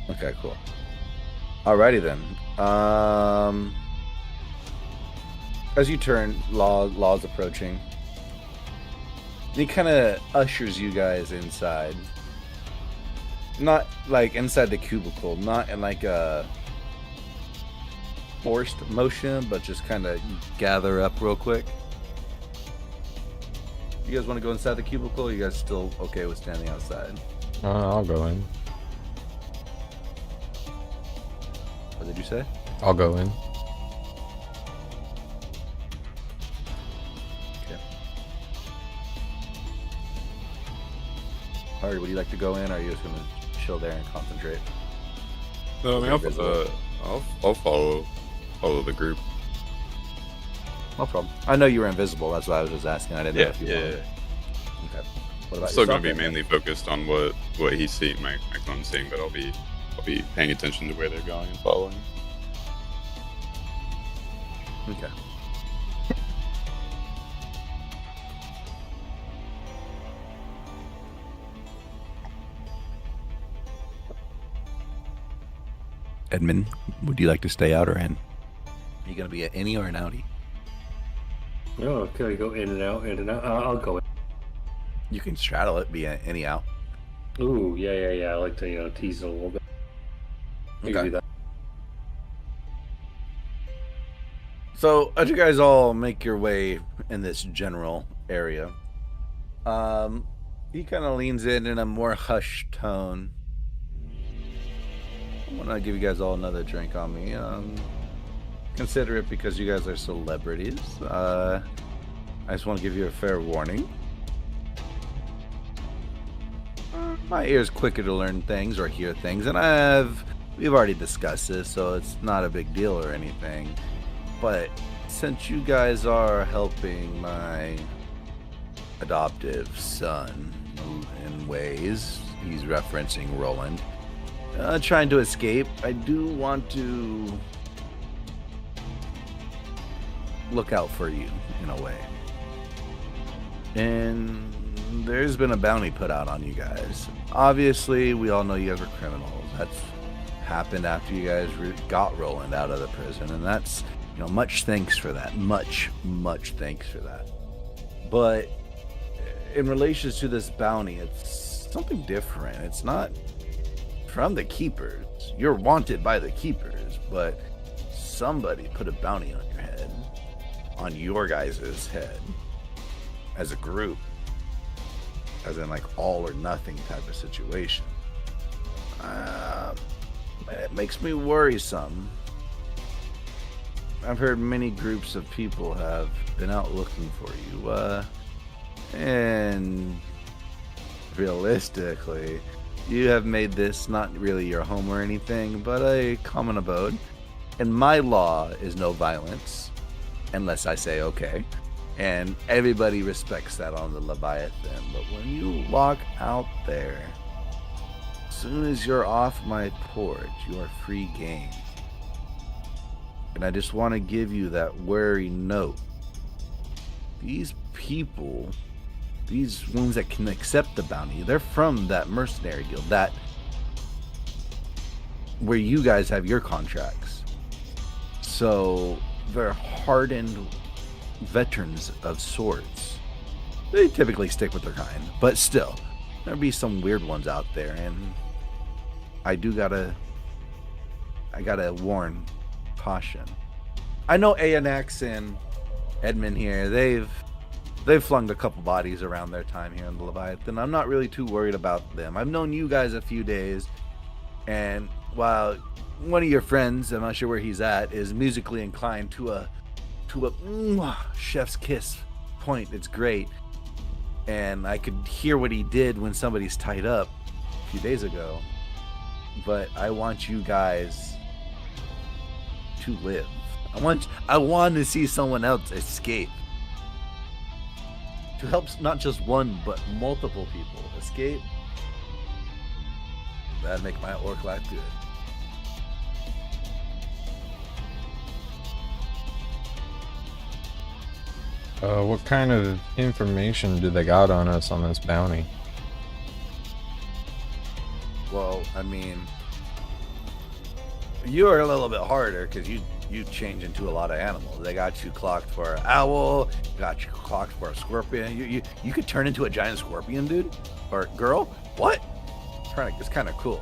Okay, cool. Alrighty then. As you turn, Law's approaching. He kind of ushers you guys inside. Not like inside the cubicle, not in like a forced motion, but just kind of gather up real quick. You guys want to go inside the cubicle, or you guys still okay with standing outside? I'll go in. What did you say? I'll go in. Okay. Harry, would you like to go in, or are you just going to chill there and concentrate? No, I mean, I'll follow the group. No problem. I know you were invisible. That's why I was just asking. I didn't know if you wanted. Okay. What about Still yourself, going to be Edmund? mainly phoused on what he's seeing, my clone's seeing, but I'll be paying attention to where they're going and following. Okay. Edmund, would you like to stay out or in? Are you going to be an innie or an outie? Oh, can I go in and out, in and out? I'll go in. You can straddle it, be an innie out. Ooh, yeah. I like to, tease it a little bit. You can do that. So, as you guys all make your way in this general area, he kind of leans in a more hushed tone. I want to give you guys all another drink on me. Consider it because you guys are celebrities. I just want to give you a fair warning. My ear's quicker to learn things or hear things, and we've already discussed this, so it's not a big deal or anything. But since you guys are helping my adoptive son in ways, he's referencing Roland, trying to escape, I do want to look out for you in a way. And there's been a bounty put out on you guys. Obviously, we all know you guys are criminals. That's happened after you guys got Roland out of the prison, and that's, much thanks for that. Much thanks for that. But in relation to this bounty, it's something different. It's not from the Keepers. You're wanted by the Keepers, but somebody put a bounty on your head. On your guys' head. As a group. As in like all or nothing type of situation. It makes me worrisome. I've heard many groups of people have been out looking for you, and realistically, you have made this not really your home or anything, but a common abode. And my law is no violence, unless I say okay. And everybody respects that on the Leviathan. But when you walk out there, as soon as you're off my porch, you are free game. And I just want to give you that wary note. These people, these ones that can accept the bounty, they're from that mercenary guild, that where you guys have your contracts. So they're hardened veterans of sorts. They typically stick with their kind, but still, there'll be some weird ones out there, and I gotta warn caution. I know ANX and Edmund here, they've flung a couple bodies around their time here in the Leviathan. I'm not really too worried about them. I've known you guys a few days, and while one of your friends, I'm not sure where he's at, is musically inclined to a chef's kiss point, it's great. And I could hear what he did when somebody's tied up a few days ago. But I want you guys to live. I want to see someone else escape. To help not just one, but multiple people escape. That'd make my orc life good. What kind of information do they got on us on this bounty? Well, I mean, you are a little bit harder because you change into a lot of animals. They got you clocked for an owl, got you clocked for a scorpion. You could turn into a giant scorpion, dude, or girl. What? It's kind of cool.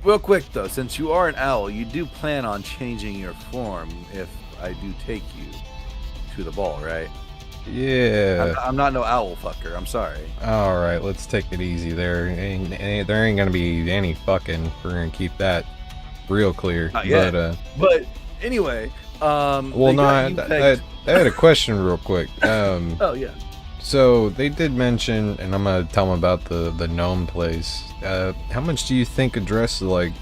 Real quick though, since you are an owl, you do plan on changing your form if I do take you to the ball, right? Yeah. I'm not no owl fucker. I'm sorry. All right, let's take it easy. There ain't gonna be any fucking. We're gonna keep that real clear. Not yet. But anyway, well, no, I had a question real quick. Oh yeah. So they did mention, and I'm gonna tell them about the gnome place. How much do you think a dress, like,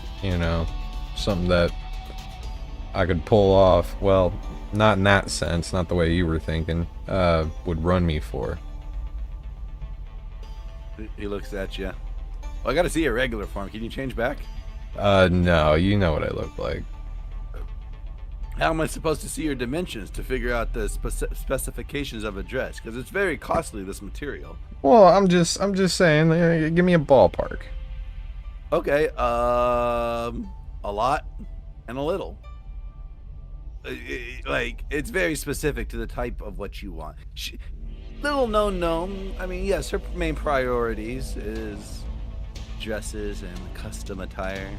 something that I could pull off? Well, not in that sense, not the way you were thinking. Would run me for? He looks at you. Well, I got to see your regular form. Can you change back? No, you know what I look like. How am I supposed to see your dimensions to figure out the specifications of a dress? Because it's very costly, this material. Well, I'm just saying. Give me a ballpark. Okay. A lot and a little. Like, it's very specific to the type of what you want. Little known gnome. I mean, yes, her main priorities is dresses and custom attire.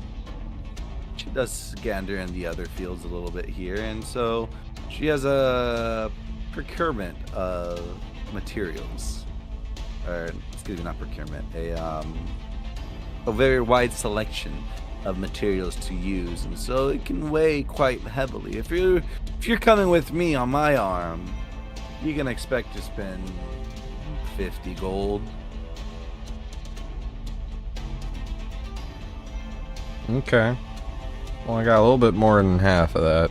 She does gander in the other fields a little bit here, and so she has a procurement of materials, or excuse me, not procurement, a very wide selection of materials to use, and so it can weigh quite heavily. If you're coming with me on my arm, you can expect to spend 50 gold. Okay. Well, I got a little bit more than half of that,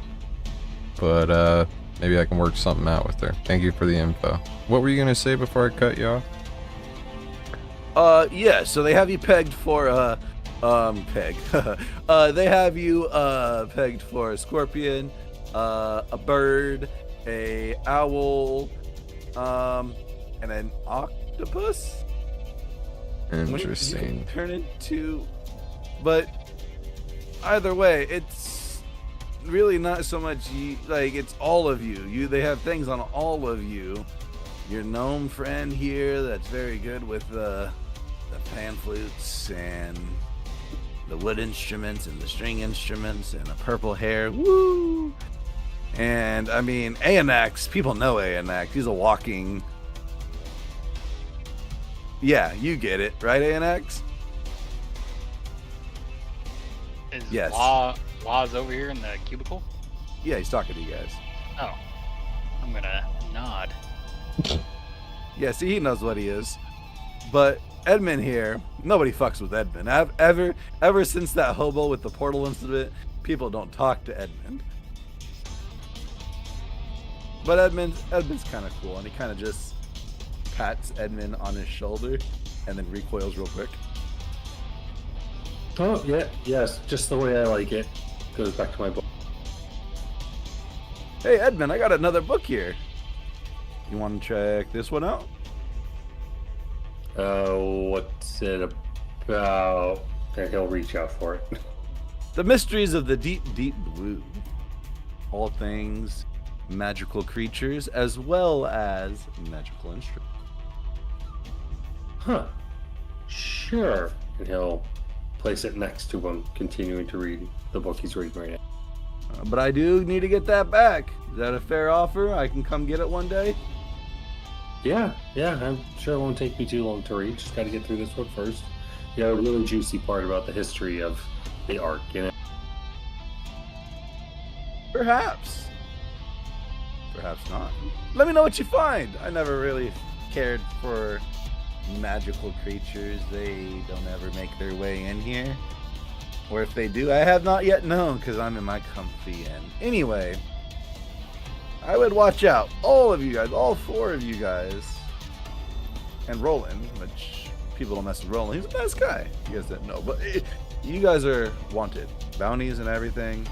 but maybe I can work something out with her. Thank you for the info. What were you gonna say before I cut you off? Yeah. So they have you pegged for they have you pegged for a scorpion, a bird, a owl, and an octopus. Interesting. Turn into, but either way, it's really not so much like it's all of you. They have things on all of you. Your gnome friend here that's very good with the pan flutes and the wood instruments and the string instruments and the purple hair. Woo! And I mean, Anax, people know Anax. He's a walking. Yeah, you get it, right, Anax? Is Yes. Law's over here in the cubicle? Yeah, he's talking to you guys. Oh. I'm gonna nod. Yeah, see, he knows what he is. But Edmund here, nobody fucks with Edmund. Ever since that hobo with the portal incident, people don't talk to Edmund. But Edmund's kind of cool, and he kind of just pats Edmund on his shoulder and then recoils real quick. Oh, yeah, yes, just the way I like it. Goes back to my book. Hey, Edmund, I got another book here. You want to check this one out? What's it about? Okay, he'll reach out for it. The Mysteries of the Deep, Deep Blue. all things magical creatures as well as magical instruments. Huh. Sure. And he'll place it next to him, continuing to read the book he's reading right now. But I do need to get that back. Is that a fair offer? I can come get it one day? Yeah, I'm sure it won't take me too long to read. Just got to get through this book first. You have a really juicy part about the history of the Ark in it. Perhaps. Perhaps not. Let me know what you find. I never really cared for magical creatures. They don't ever make their way in here. Or if they do, I have not yet known because I'm in my comfy inn. Anyway, I would watch out. All of you guys, all 4 of you guys, and Roland, which people don't mess with Roland. He's a nice guy. You guys didn't know. But you guys are wanted. Bounties and everything.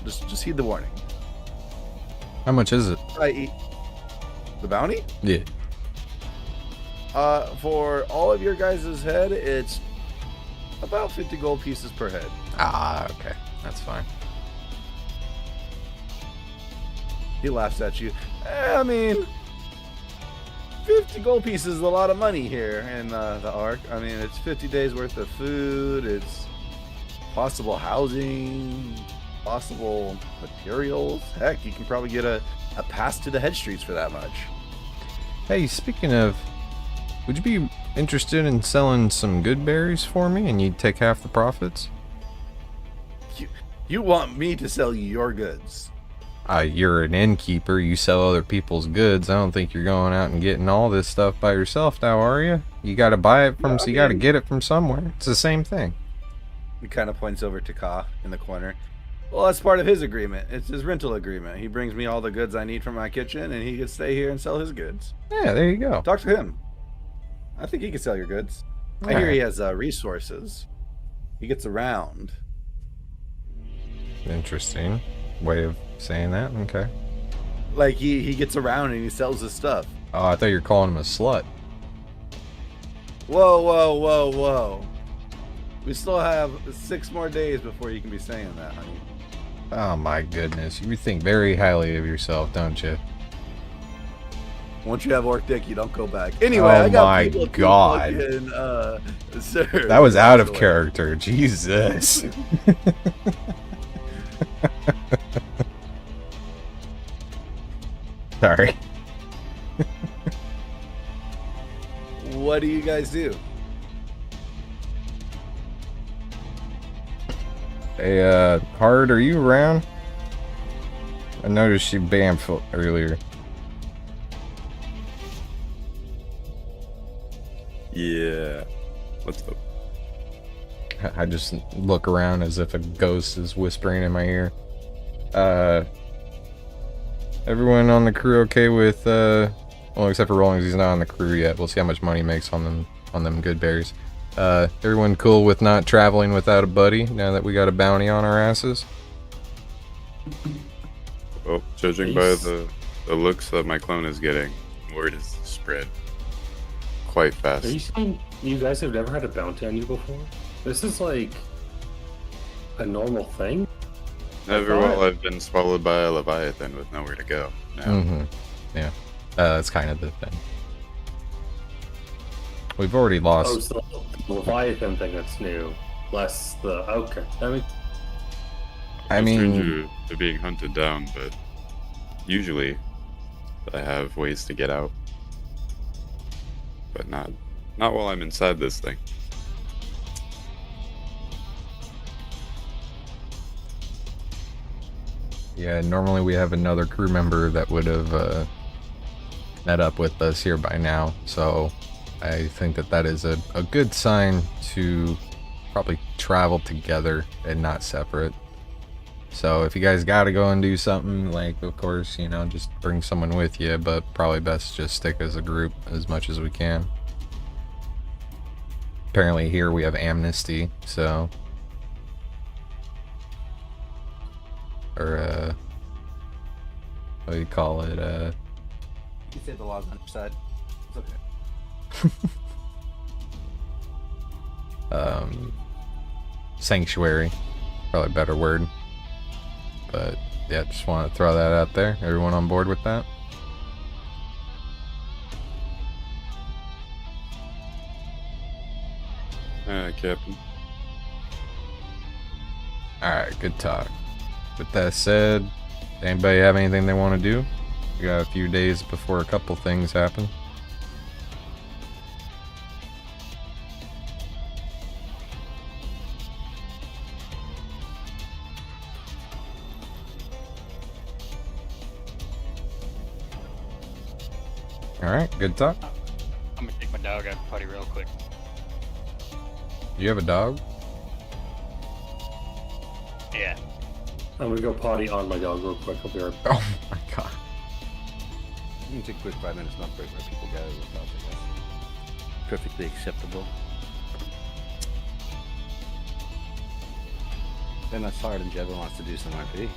Just heed the warning. How much is it? The bounty? Yeah. For all of your guys' head, it's about 50 gold pieces per head. Ah, okay. That's fine. He laughs at you. I mean, 50 gold pieces is a lot of money here in the Ark. I mean, it's 50 days worth of food. It's possible housing, possible materials. Heck, you can probably get a pass to the head streets for that much. Hey, speaking of, would you be interested in selling some good berries for me and you'd take half the profits? You want me to sell you your goods? You're an innkeeper. You sell other people's goods. I don't think you're going out and getting all this stuff by yourself now, are you? You got to buy it from, so you got to get it from somewhere. It's the same thing. He kind of points over to Ka in the corner. Well, that's part of his agreement. It's his rental agreement. He brings me all the goods I need from my kitchen, and he can stay here and sell his goods. Yeah, there you go. Talk to him. I think he can sell your goods. I hear he has resources. He gets around. Interesting way of saying that. Okay. Like he gets around and he sells his stuff. Oh, I thought you were calling him a slut. Whoa. We still have 6 more days before you can be saying that, honey. Oh my goodness. You think very highly of yourself, don't you? Once you have orc dick, you don't go back. Anyway, I got my people God. fucking, sir. That was out of character. Jesus. Sorry. What do you guys do? Hey, Hard, are you around? I noticed you bamfed earlier. Yeah. What's up? I just look around as if a ghost is whispering in my ear. Everyone on the crew okay with, well, except for Rollins, he's not on the crew yet. We'll see how much money he makes on them good berries. Everyone cool with not traveling without a buddy now that we got a bounty on our asses? Well, judging by the looks that my clone is getting, word is spread quite fast. Are you saying you guys have never had a bounty on you before? This is like a normal thing? Never while I've been swallowed by a leviathan with nowhere to go. No. Mm-hmm. Yeah. That's kind of the thing. We've already lost. Oh, so the Leviathan thing that's new. Less the... Okay. I mean... stranger to being hunted down, but usually I have ways to get out. But not while I'm inside this thing. Yeah, normally we have another crew member that would have met up with us here by now, so I think that is a good sign to probably travel together and not separate. So if you guys gotta go and do something, like, of course, you know, just bring someone with you, but probably best just stick as a group as much as we can. Apparently here we have amnesty, so... Or, what do you call it, You say the law's on your side. It's okay. sanctuary, probably a better word. But yeah, just want to throw that out there. Everyone on board with that? Captain. Alright, good talk. With that said, anybody have anything they want to do? We got a few days before a couple things happen. Alright, good talk. I'm gonna take my dog out potty real quick. You have a dog? Yeah. I'm gonna go potty on my dog real quick. I'll be right back. Oh my god. You can take a quick 5 minutes smoke break where people gather with us, I guess. Perfectly acceptable. Then that's hard and Jeva wants to do some RP.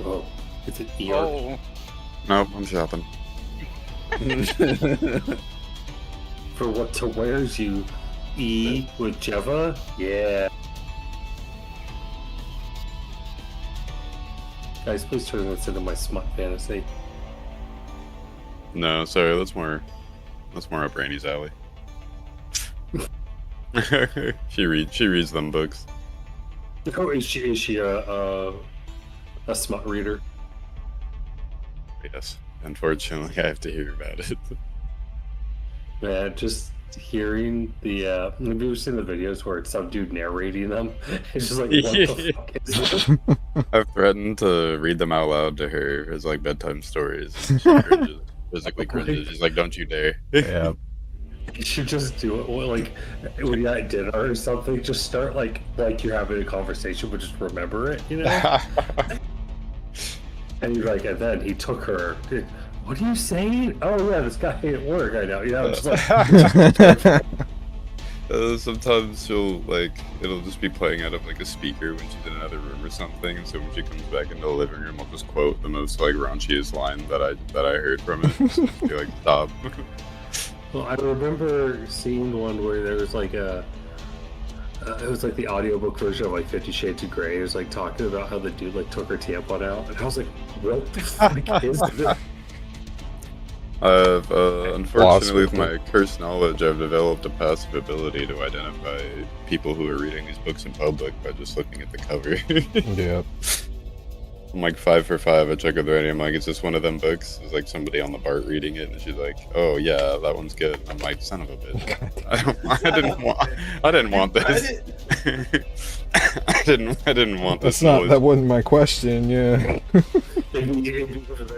Oh, it's an ER. Oh, Nope, I'm shopping. For what to wears you E with Jeva? Yeah. Guys, please turn this into my smut fantasy. No, sorry, that's more up Rainey's alley. she reads them books. Oh, is she a smut reader? Yes. Unfortunately, I have to hear about it. Yeah, just hearing the have you ever seen the videos where it's some dude narrating them? It's just like, what the fuck is this? I've threatened to read them out loud to her as like bedtime stories. She cringes, physically cringes. She's like, "Don't you dare!" Yeah. You should just do it like when you're at dinner or something. Just start like you're having a conversation, but just remember it, you know. And you're like, and then he took her. What are you saying? Oh yeah, this guy at work. I know. Yeah, I'm just like. Sometimes it'll just be playing out of like a speaker when she's in another room or something. And so when she comes back into the living room, I'll just quote the most like raunchiest line that I heard from it. Just be like, stop. Well, I remember seeing one where there was like it was like the audiobook version of like 50 Shades of Grey. It was like talking about how the dude like took her tampon out, and I was like, what the fuck is this? I've unfortunately, with my cursed knowledge, I've developed a passive ability to identify people who are reading these books in public by just looking at the cover. Yeah. I'm like 5 for 5. I check with her and I'm like, is this one of them books? There's like somebody on the BART reading it, and she's like, oh yeah, that one's good. I'm like, son of a bitch. I didn't want this. I didn't want this. That wasn't my question. Yeah.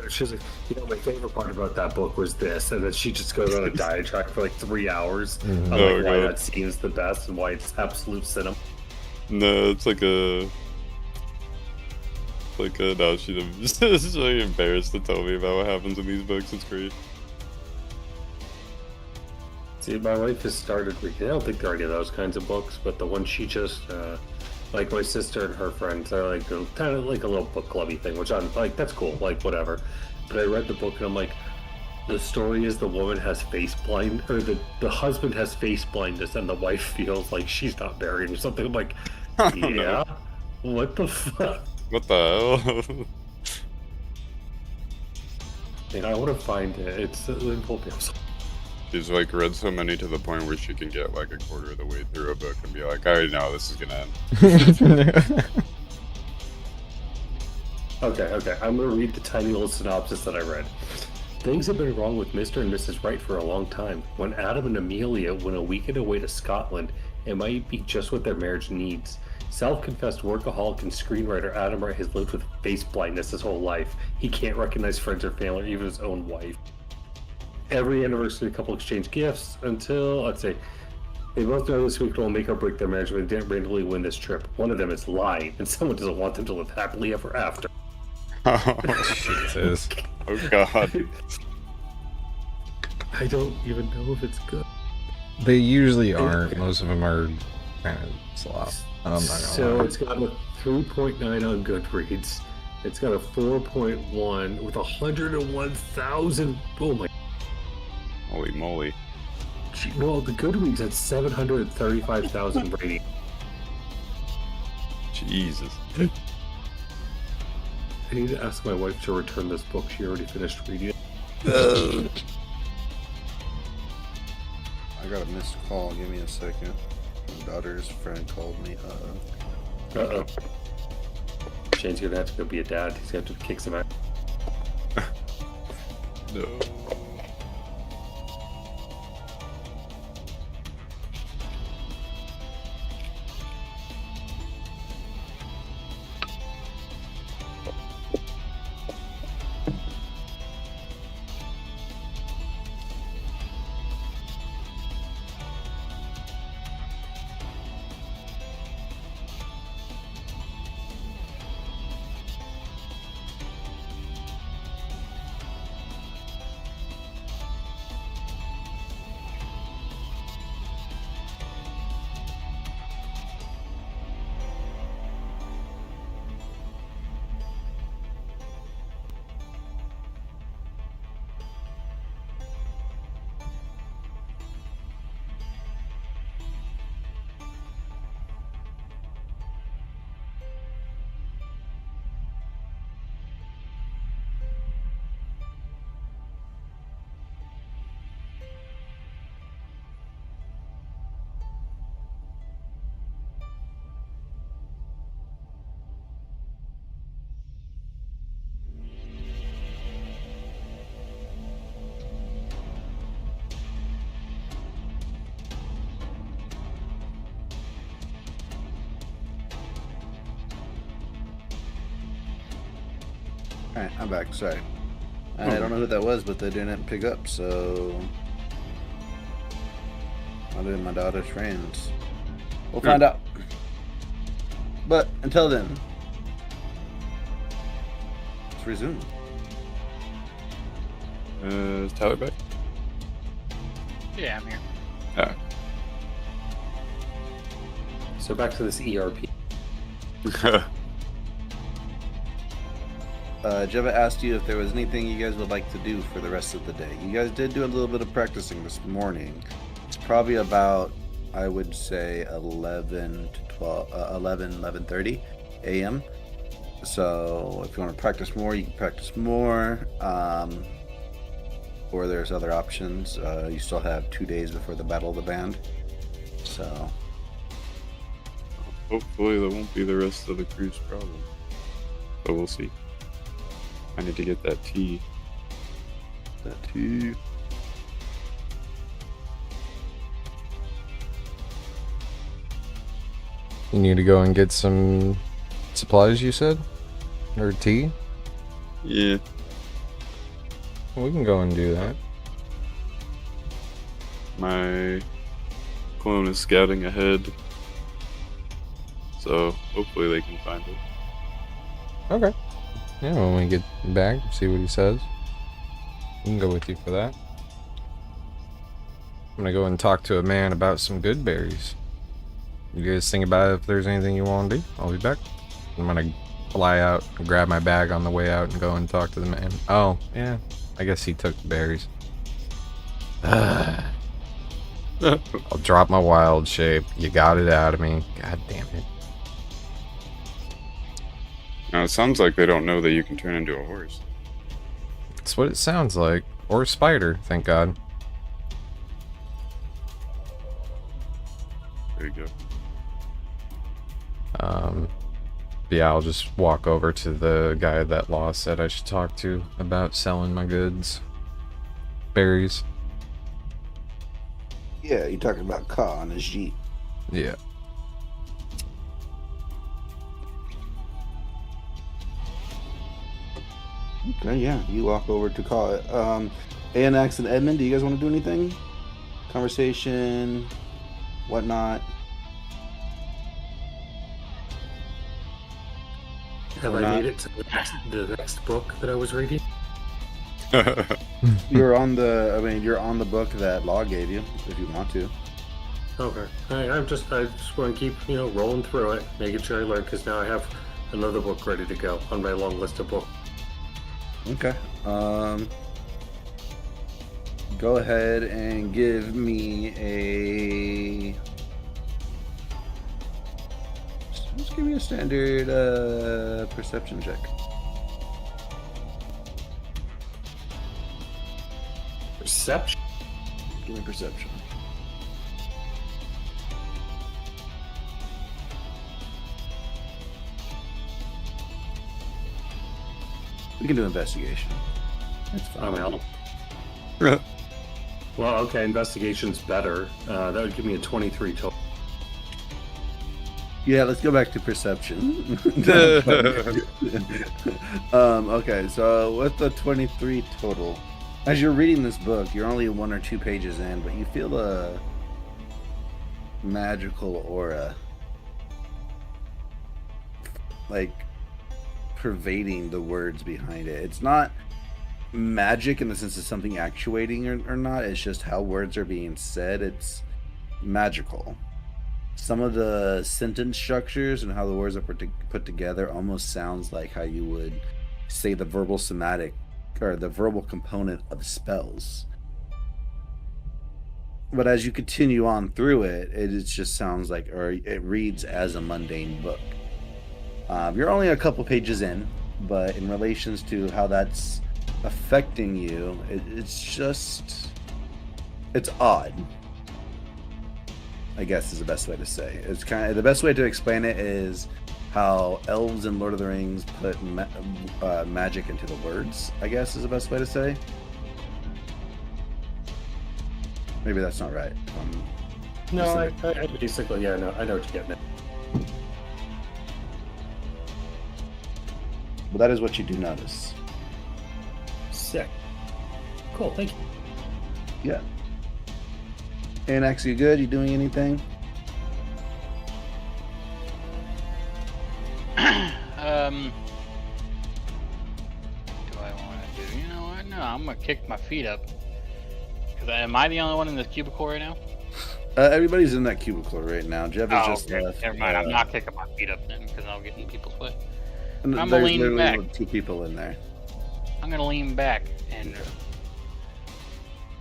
She's like, my favorite part about that book was this, and then she just goes on a diatribe for like 3 hours on like why that scene is the best and why it's absolute cinema. No, it's like a. Now she's just really embarrassed to tell me about what happens in these books. It's great. See, my wife has started reading. I don't think there are any of those kinds of books, but the one she just, like my sister and her friends, are like kind of like a little book clubby thing, which I'm like, that's cool, like whatever. But I read the book and I'm like, the story is the woman has face blind, or the husband has face blindness, and the wife feels like she's not married or something. I'm like, yeah, no. What the fuck? What the hell? And I want to find it. It's She's like read so many to the point where she can get like a quarter of the way through a book and be like, I already know how this is gonna end. Okay. I'm gonna read the tiny little synopsis that I read. Things have been wrong with Mr. and Mrs. Wright for a long time. When Adam and Amelia went a weekend away to Scotland, it might be just what their marriage needs. Self-confessed workaholic and screenwriter Adam Wright has lived with face blindness his whole life. He can't recognize friends or family or even his own wife. Every anniversary, the couple exchange gifts until, let's say, they both know this week will make or break their marriage when they didn't randomly win this trip. One of them is lying, and someone doesn't want them to live happily ever after. Oh, Jesus. Oh god. I don't even know if it's good. They usually aren't. Most of them are kind of slop. So it's got a 3.9 on Goodreads. It's got a 4.1 with 101,000. Oh my. Holy moly. Well, the Goodreads had 735,000 ratings. Jesus. I need to ask my wife to return this book. She already finished reading it. I got a missed call. Give me a second. My daughter's friend called me. Uh-oh. Shane's gonna have to go be a dad. He's gonna have to kick some ass. No. Alright, I'm back. Sorry. I don't know who that was, but they didn't pick up, so. I'll do my daughter's friends. We'll find out. But until then, let's resume. Is Tyler back? Yeah, I'm here. Ah. So back to this ERP. Jeva asked you if there was anything you guys would like to do for the rest of the day. You guys did do a little bit of practicing this morning. It's probably about, I would say, 11 to 12, 11:30 a.m. So if you want to practice more, you can practice more. Or there's other options. You still have 2 days before the Battle of the Band. So Hopefully that won't be the rest of the crew's problem. But we'll see. I need to get that tea. that too. You need to go and get some supplies, you said? Or tea? Yeah. We can go and do that. My clone is scouting ahead. So hopefully they can find it. Okay. Yeah, when we get back, see what he says. We can go with you for that. I'm gonna go and talk to a man about some good berries. You guys think about if there's anything you want to do. I'll be back. I'm gonna fly out, grab my bag on the way out, and go and talk to the man. Oh, yeah. I guess he took the berries. I'll drop my wild shape. You got it out of me. God damn it. Now it sounds like they don't know that you can turn into a horse. That's what it sounds like. Or a spider, thank God. There you go. Yeah, I'll just walk over to the guy that Law said I should talk to about selling my goods. Berries. Yeah, you're talking about Ka on his Jeep. Yeah. Okay, yeah, you walk over to Ka. ANX and Edmund, do you guys want to do anything? Conversation, whatnot? Have Or I not? made it to the next book that I was reading? You're on the. I mean, you're on the book that Law gave you, if you want to. Okay. I just want to keep, rolling through it, making sure I learn, because now I have another book ready to go on my long list of books. Okay. Go ahead and give me a. Just give me a standard perception check. Perception. Give me perception. We can do investigation. That's fine. I'm out. Well, okay, investigation's better. That would give me a 23 total. Yeah, let's go back to perception. Okay, so with the 23 total, as you're reading this book, you're only 1 or 2 pages in, but you feel a magical aura, like, pervading the words behind it. It's not magic in the sense of something actuating or not. It's just how words are being said. It's magical. Some of the sentence structures and how the words are put together almost sounds like how you would say the verbal somatic or the verbal component of spells. But as you continue on through it, it just sounds like, or it reads as a mundane book. You're only a couple pages in, but in relations to how that's affecting you, it's odd, I guess is the best way to say. It's kind of the best way to explain it is how elves in Lord of the Rings put magic into the words, I guess is the best way to say. Maybe that's not right. No, I basically, yeah, no, I know what you're getting at. But that is what you do notice. Sick. Cool, thank you. Yeah. Anax, you good? You doing anything? Do I want to do? You know what? No, I'm gonna kick my feet up. Cause am I the only one in this cubicle right now? Everybody's in that cubicle right now. Jeff is just okay. left. Never mind. I'm not kicking my feet up then, because I'll get in people's way. And I'm there's leaning literally back. 2 people in there. I'm gonna lean back and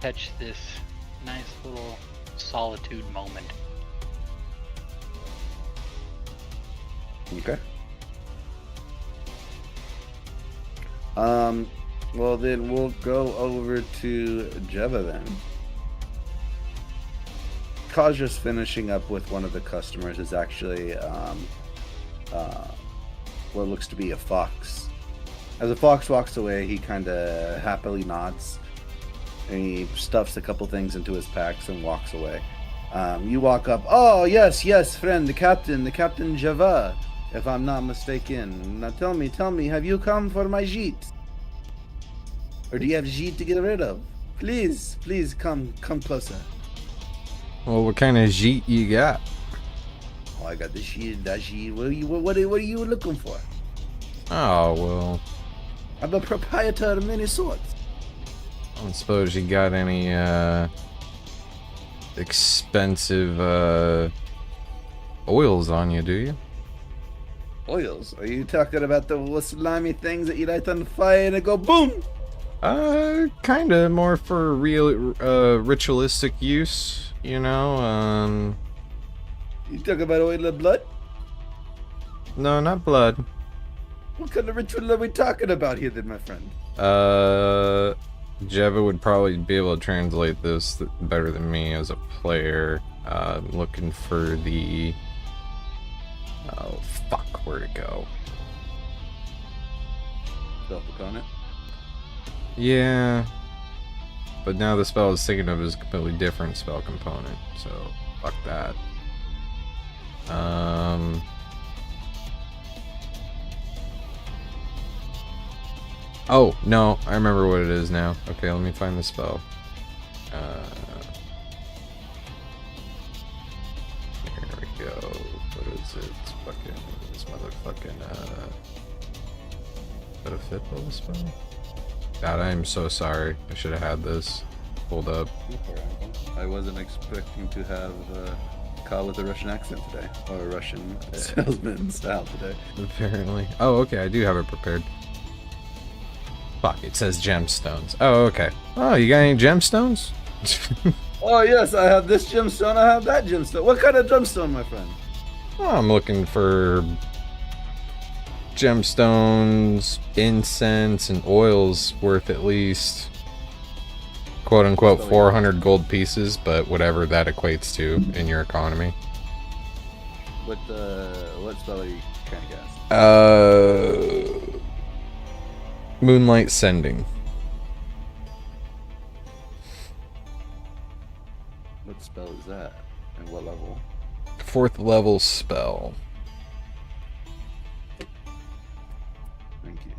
catch this nice little solitude moment. Okay. Well then we'll go over to Jeva then. Kaja's finishing up with one of the customers is actually what looks to be a fox. As the fox walks away, he kind of happily nods and he stuffs a couple things into his packs and walks away. You walk up. Oh yes, friend, the captain Java, if I'm not mistaken. Now tell me, have you come for my jeet? Or do you have jeet to get rid of? Please, come closer. Well, what kind of jeet you got? Oh, I got the jeet, that jeet. What are you looking for? Oh, well, I'm a proprietor of many sorts. I don't suppose you got any, expensive, oils on you, do you? Oils? Are you talking about the slimy things that you light on fire and it go boom? Kinda more for real, ritualistic use, you know, You talk about oil of blood? No, not blood. What kind of ritual are we talking about here then, my friend? Jeva would probably be able to translate this better than me as a player. Looking for the... Oh, fuck, where'd it go? Self-opponent? Yeah. But now the spell I was thinking of is a completely different spell component, so fuck that. Oh, no, I remember what it is now. Okay, let me find the spell. Here we go. What is it? It's fucking, this motherfucking, is that a fitful spell? God, I am so sorry. I should have had this pulled up. I wasn't expecting to have a call with a Russian accent today, or a Russian salesman style today. Apparently. Oh, okay, I do have it prepared. Fuck, it says gemstones. Oh, okay. Oh, you got any gemstones? Oh yes, I have this gemstone, I have that gemstone. What kind of gemstone, my friend? Well, I'm looking for gemstones, incense, and oils worth at least quote unquote 400 gold pieces, but whatever that equates to in your economy. What spell are you trying to cast? Moonlight Sending. What spell is that? And what level? 4th level spell. Thank you.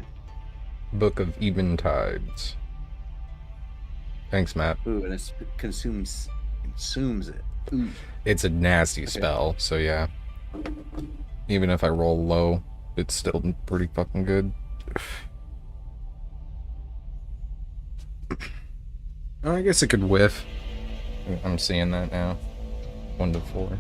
Book of Eventides. Thanks, Matt. Ooh, and it consumes it. Ooh. It's a nasty spell, so yeah. Even if I roll low, it's still pretty fucking good. I guess it could whiff. I'm seeing that now. 1 to 4.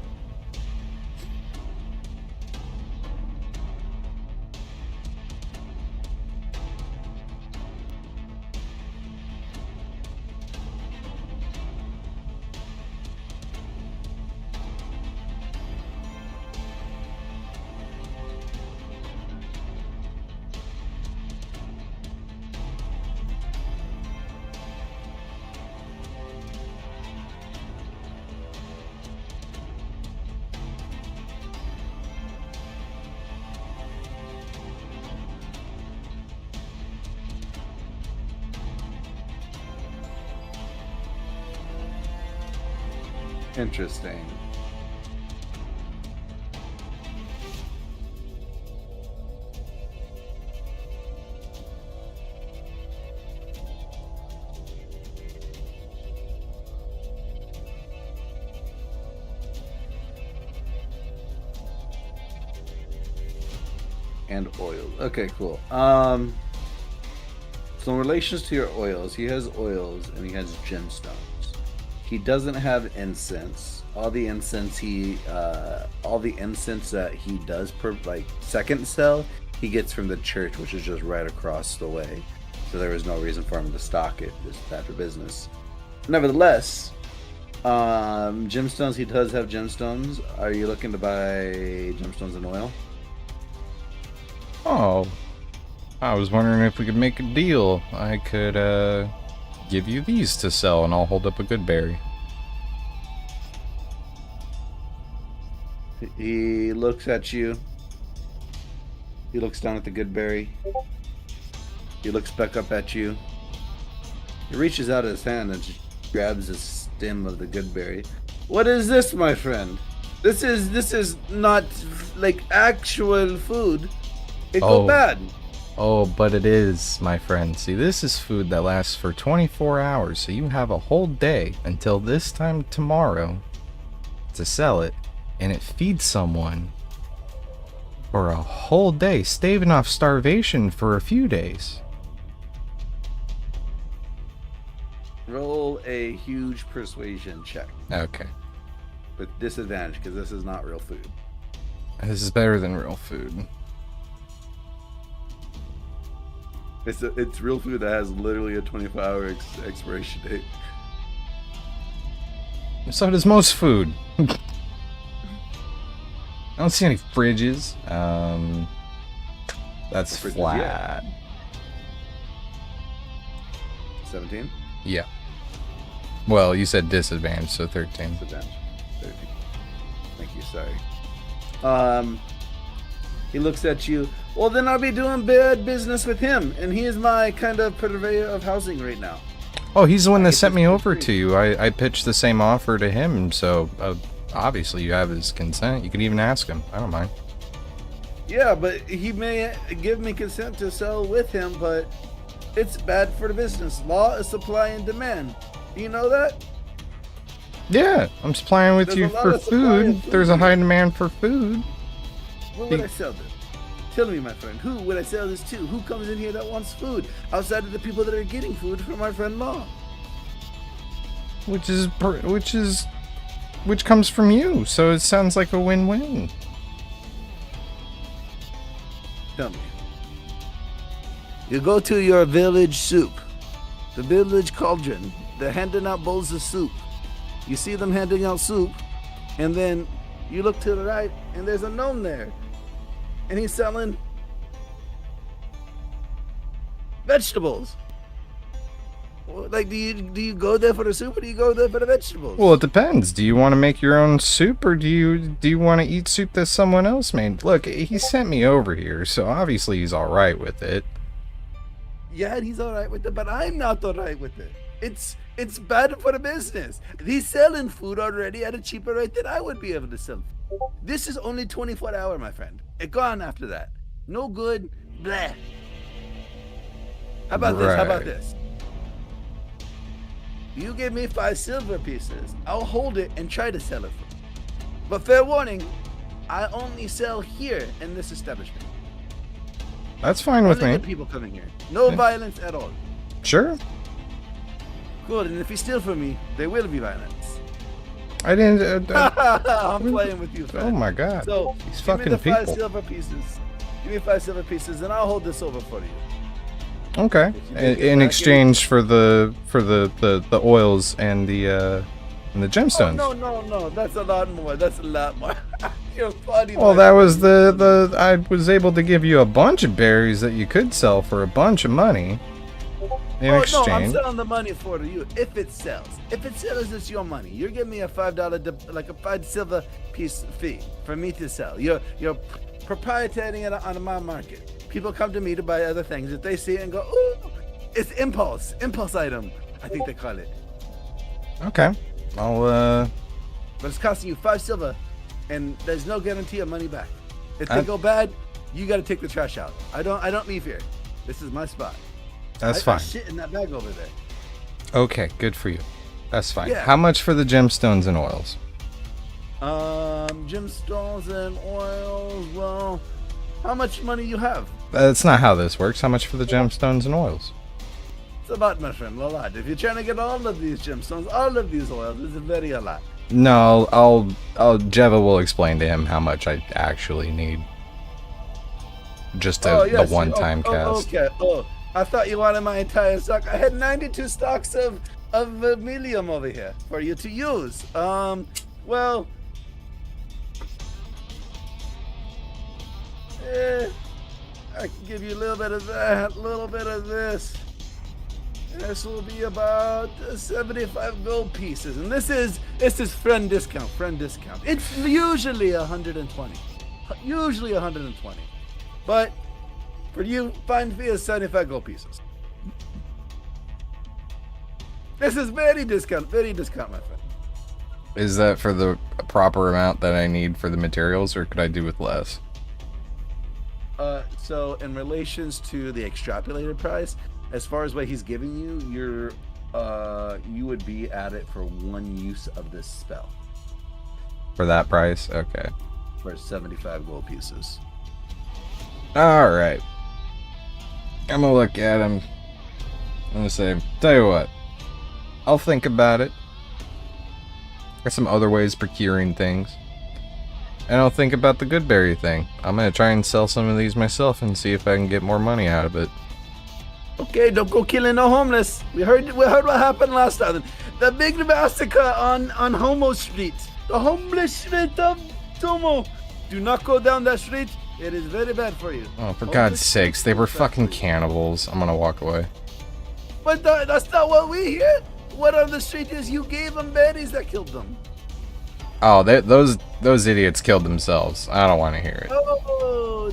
Interesting. And oil. Okay, cool. So in relations to your oils, he has oils and he has gemstones. He doesn't have incense. All the incense that he does per second sell, he gets from the church, which is just right across the way. So there was no reason for him to stock it. Just bad for business. Nevertheless, gemstones. He does have gemstones. Are you looking to buy gemstones and oil? Oh, I was wondering if we could make a deal. I could give you these to sell, and I'll hold up a good berry. He looks at you. He looks down at the good berry. He looks back up at you. He reaches out his hand and just grabs the stem of the good berry. What is this, my friend? This is not like actual food. It go bad. Oh, but it is, my friend. See, this is food that lasts for 24 hours, so you have a whole day until this time tomorrow to sell it, and it feeds someone for a whole day, staving off starvation for a few days. Roll a huge persuasion check Okay. with disadvantage because this is not real food. This is better than real food. It's real food that has literally a 24-hour expiration date. So does most food. I don't see any fridges. That's Fridges, flat. 17? Yeah. Well, you said disadvantage, so 13. Disadvantage. 13. Thank you, sorry. He looks at you. Well, then I'll be doing bad business with him, and he is my kind of purveyor of housing right now. Oh, he's the one that get sent this me for over free. to you. I pitched the same offer to him, so obviously you have his consent. You can even ask him. I don't mind. Yeah, but he may give me consent to sell with him, but it's bad for the business. Law is supply and demand. Do you know that? Yeah, I'm supplying with There's you a lot for of supply of food. There's a food. high demand for food. Who would I sell this? Tell me, my friend, who would I sell this to? Who comes in here that wants food outside of the people that are getting food from my friend Law? Which comes from you, so it sounds like a win-win. Tell me. You go to your village soup, the village cauldron. They're handing out bowls of soup. You see them handing out soup, and then you look to the right, and there's a gnome there, and he's selling vegetables. Like, do you go there for the soup or do you go there for the vegetables? Well, it depends. Do you want to make your own soup, or do you want to eat soup that someone else made? Look, he sent me over here, so obviously he's all right with it. Yeah, he's all right with it, but I'm not all right with it. It's bad for the business. He's selling food already at a cheaper rate than I would be able to sell. This is only 24 hour, my friend. It gone after that. No good. Blah. How about this? How about this? You give me 5 silver pieces. I'll hold it and try to sell it for you. But fair warning, I only sell here in this establishment. That's fine with Only me. good people coming here. No violence at all. Sure. Good, and if you steal from me, there will be violence. I didn't. I'm playing with you, friend. Oh my god. So, These give me fucking the 5 people. silver pieces. Give me 5 silver pieces, and I'll hold this over for you. Okay. If you take it In back, exchange for the oils and the gemstones. Oh, no. That's a lot more. That's a lot more. You're funny. Well, my that was friend. I was able to give you a bunch of berries that you could sell for a bunch of money in No, I'm exchange. selling the money for you if it sells. If it sells, it's your money. You're giving me a $5, like a 5 silver piece fee for me to sell. You're proprietary on my market. People come to me to buy other things. If they see it and go, ooh, it's impulse item, I think they call it. Okay. I'll But it's costing you 5 silver, and there's no guarantee of money back. If they I- go bad, you got to take the trash out. I don't leave here. This is my spot. that's I fine. shit in that bag over there. Okay, good for you. That's fine. Yeah. How much for the gemstones and oils? Gemstones and oils. Well, how much money you have? That's not how this works. How much for the gemstones and oils? It's about, my friend, a lot. If you're trying to get all of these gemstones, all of these oils, it's very a lot. No, Jeva will explain to him how much I actually need. Just the one-time cast. Okay. Oh, I thought you wanted my entire stock. I had 92 stocks of vermilion over here for you to use. Well, I can give you a little bit of that, a little bit of this. This will be about 75 gold pieces, and this is friend discount. It's usually 120, but for you, fine fee is 75 gold pieces. This is very discount, my friend. Is that for the proper amount that I need for the materials, or could I do with less? So in relations to the extrapolated price, as far as what he's giving you, you would be at it for 1 use of this spell For that price? Okay. for 75 gold pieces. Alright. I'm gonna look at him. I'm gonna say, tell you what. I'll think about it. There's some other ways procuring things. And I'll think about the Goodberry thing. I'm gonna try and sell some of these myself and see if I can get more money out of it. Okay, don't go killing no homeless. We heard what happened last time. The big massacre on Homo Street. The homeless street of Tomo. Do not go down that street. It is very bad for you. Oh, for Homeless God's street sakes, they is were bad fucking for you. cannibals. I'm gonna walk away. But that's not what we hear. What on the street is you gave them berries that killed them. Oh, those idiots killed themselves. I don't want to hear it. Oh,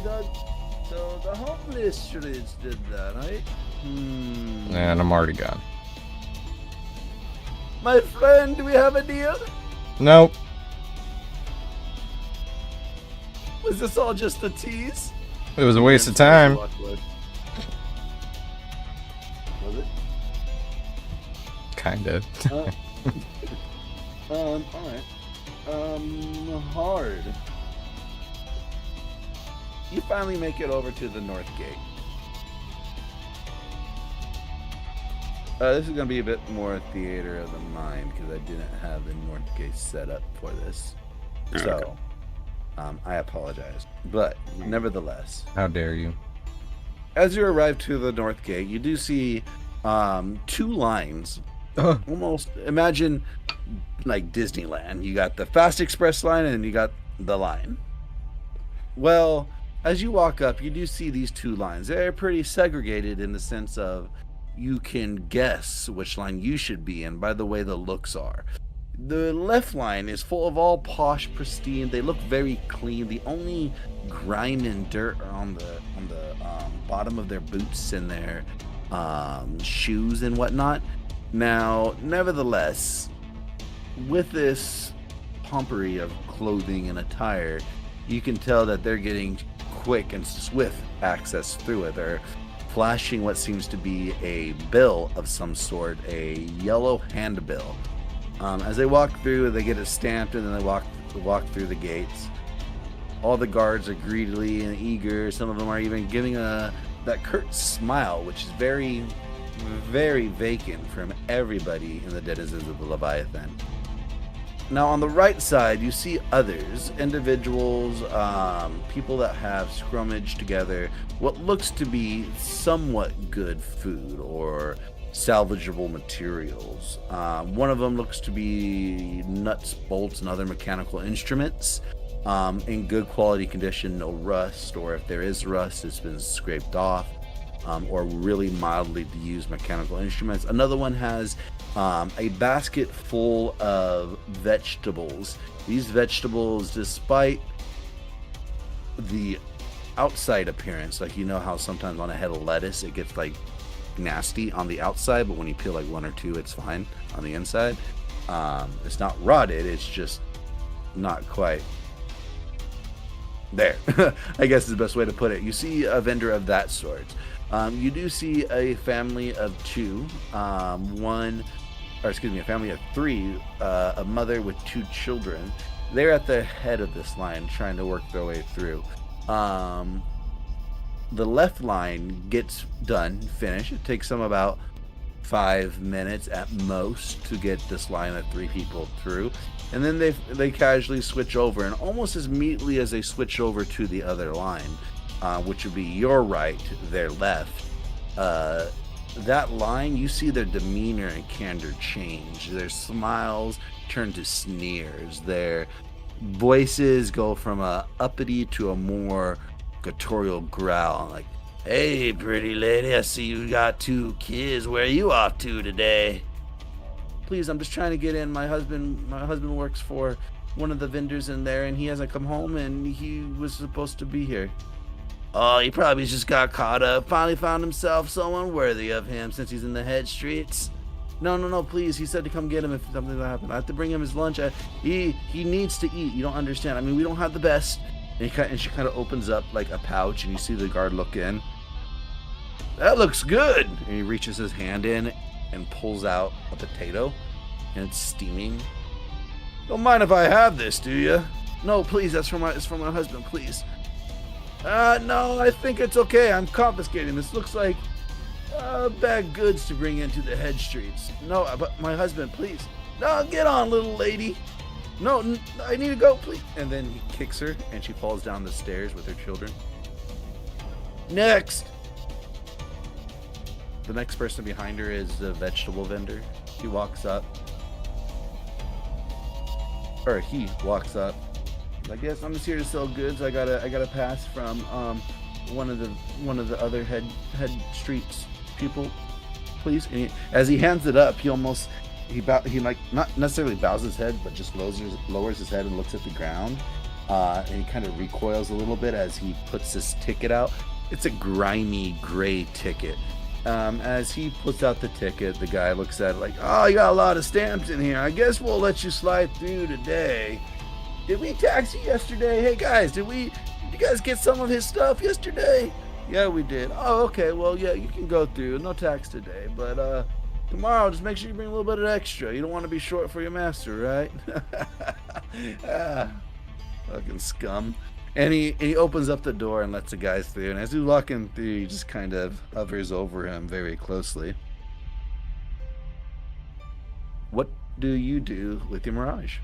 so the homeless streets did that, right? And I'm already gone. My friend, do we have a deal? Nope. Was this all just a tease? It was a waste of time. Was it? Kinda. Alright. Hard. You finally make it over to the North Gate. This is going to be a bit more theater of the mind because I didn't have the North Gate set up for this. So, I apologize. But, nevertheless, How dare you? as you arrive to the North Gate, you do see 2 lines. Almost imagine like Disneyland. You got the Fast Express line and you got the line. Well, as you walk up, you do see these 2 lines. They're pretty segregated in the sense of you can guess which line you should be in by the way the looks are. The left line is full of all posh, pristine. They look very clean. The only grime and dirt are on the bottom of their boots and their shoes and whatnot. Now, nevertheless, with this pompery of clothing and attire, you can tell that they're getting quick and swift access through it. They're flashing what seems to be a bill of some sort, a yellow handbill. As they walk through, they get it stamped, and then they walk through the gates. All the guards are greedily and eager. Some of them are even giving that curt smile, which is very, very vacant from everybody in the denizens of the Leviathan. Now, on the right side, you see others, individuals, people that have scrummaged together what looks to be somewhat good food or salvageable materials. One of them looks to be nuts, bolts, and other mechanical instruments in good quality condition, no rust, or if there is rust, it's been scraped off, or really mildly used mechanical instruments. Another one has a basket full of vegetables. These vegetables, despite the outside appearance, like you know how sometimes on a head of lettuce it gets like nasty on the outside, but when you peel like one or two, it's fine on the inside. It's not rotted, it's just not quite there. I guess is the best way to put it. You see a vendor of that sort. You do see a family of two, a family of three, a mother with two children. They're at the head of this line trying to work their way through. The left line gets finished. It takes them about 5 minutes at most to get this line of three people through. And then they casually switch over, and almost as immediately as they switch over to the other line, which would be your right, their left, that line, you see their demeanor and candor change. Their smiles turn to sneers. Their voices go from a uppity to a more guttural growl, like, "Hey, pretty lady, I see you got 2 kids. Where are you off to today?" "Please, I'm just trying to get in. My husband works for one of the vendors in there, and he hasn't come home, and he was supposed to be here." "Oh, he probably just got caught up. Finally found himself someone worthy of him since he's in the head streets." No, please. He said to come get him if something happened. I have to bring him his lunch. He needs to eat. You don't understand. I mean, we don't have the best. And she kind of opens up like a pouch, and you see the guard look in. "That looks good." And he reaches his hand in and pulls out a potato, and it's steaming. "Don't mind if I have this, do you?" "No, please. It's for my husband, please." No, I think it's okay. I'm confiscating this. Looks like bad goods to bring into the head streets. No, but my husband, please." "No, get on, little lady." "No, I need to go, please." And then he kicks her, and she falls down the stairs with her children. "Next." The next person behind her is the vegetable vendor. He walks up. Like, "Yes, I'm just here to sell goods. I got a pass from one of the other head streets people, please." And as he hands it up, he like not necessarily bows his head, but just lowers his head and looks at the ground. And he kind of recoils a little bit as he puts this ticket out. It's a grimy gray ticket. As he puts out the ticket, the guy looks at it like, "Oh, you got a lot of stamps in here. I guess we'll let you slide through today. Did we tax you yesterday? Hey guys, did you guys get some of his stuff yesterday?" "Yeah, we did." "Oh, okay. Well, yeah, you can go through. No tax today, but tomorrow, just make sure you bring a little bit of extra. You don't want to be short for your master, right?" Fucking scum. And he opens up the door and lets the guys through. And as he's walking through, he just kind of hovers over him very closely. What do you do with your Mirage?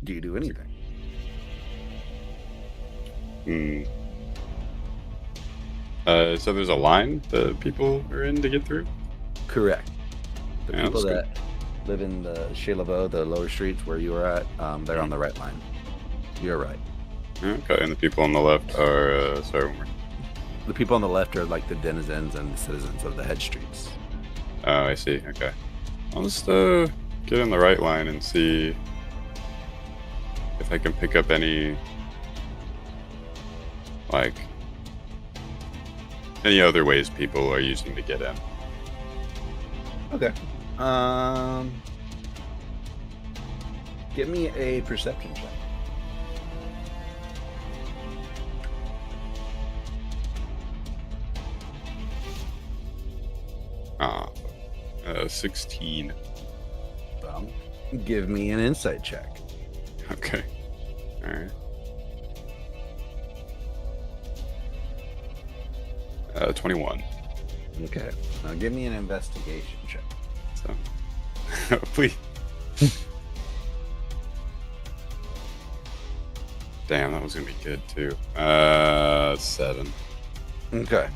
Do you do anything? So there's a line that people are in to get through? Correct. The Yeah, people that's that live in the Chez Laveau, the lower streets where you are at. They're on the right line. You're right. Okay, and the people on the left are, sorry, one more. The people on the left are like the denizens and the citizens of the head streets. Oh, I see. Okay. I'll just get in the right line and see if I can pick up any, like, any other ways people are using to get in. Okay. Give me a perception check. Ah, 16. Give me an insight check. Okay. Alright. 21. Okay. Now give me an investigation check. So, please. Damn, that was gonna be good too. 7. Okay.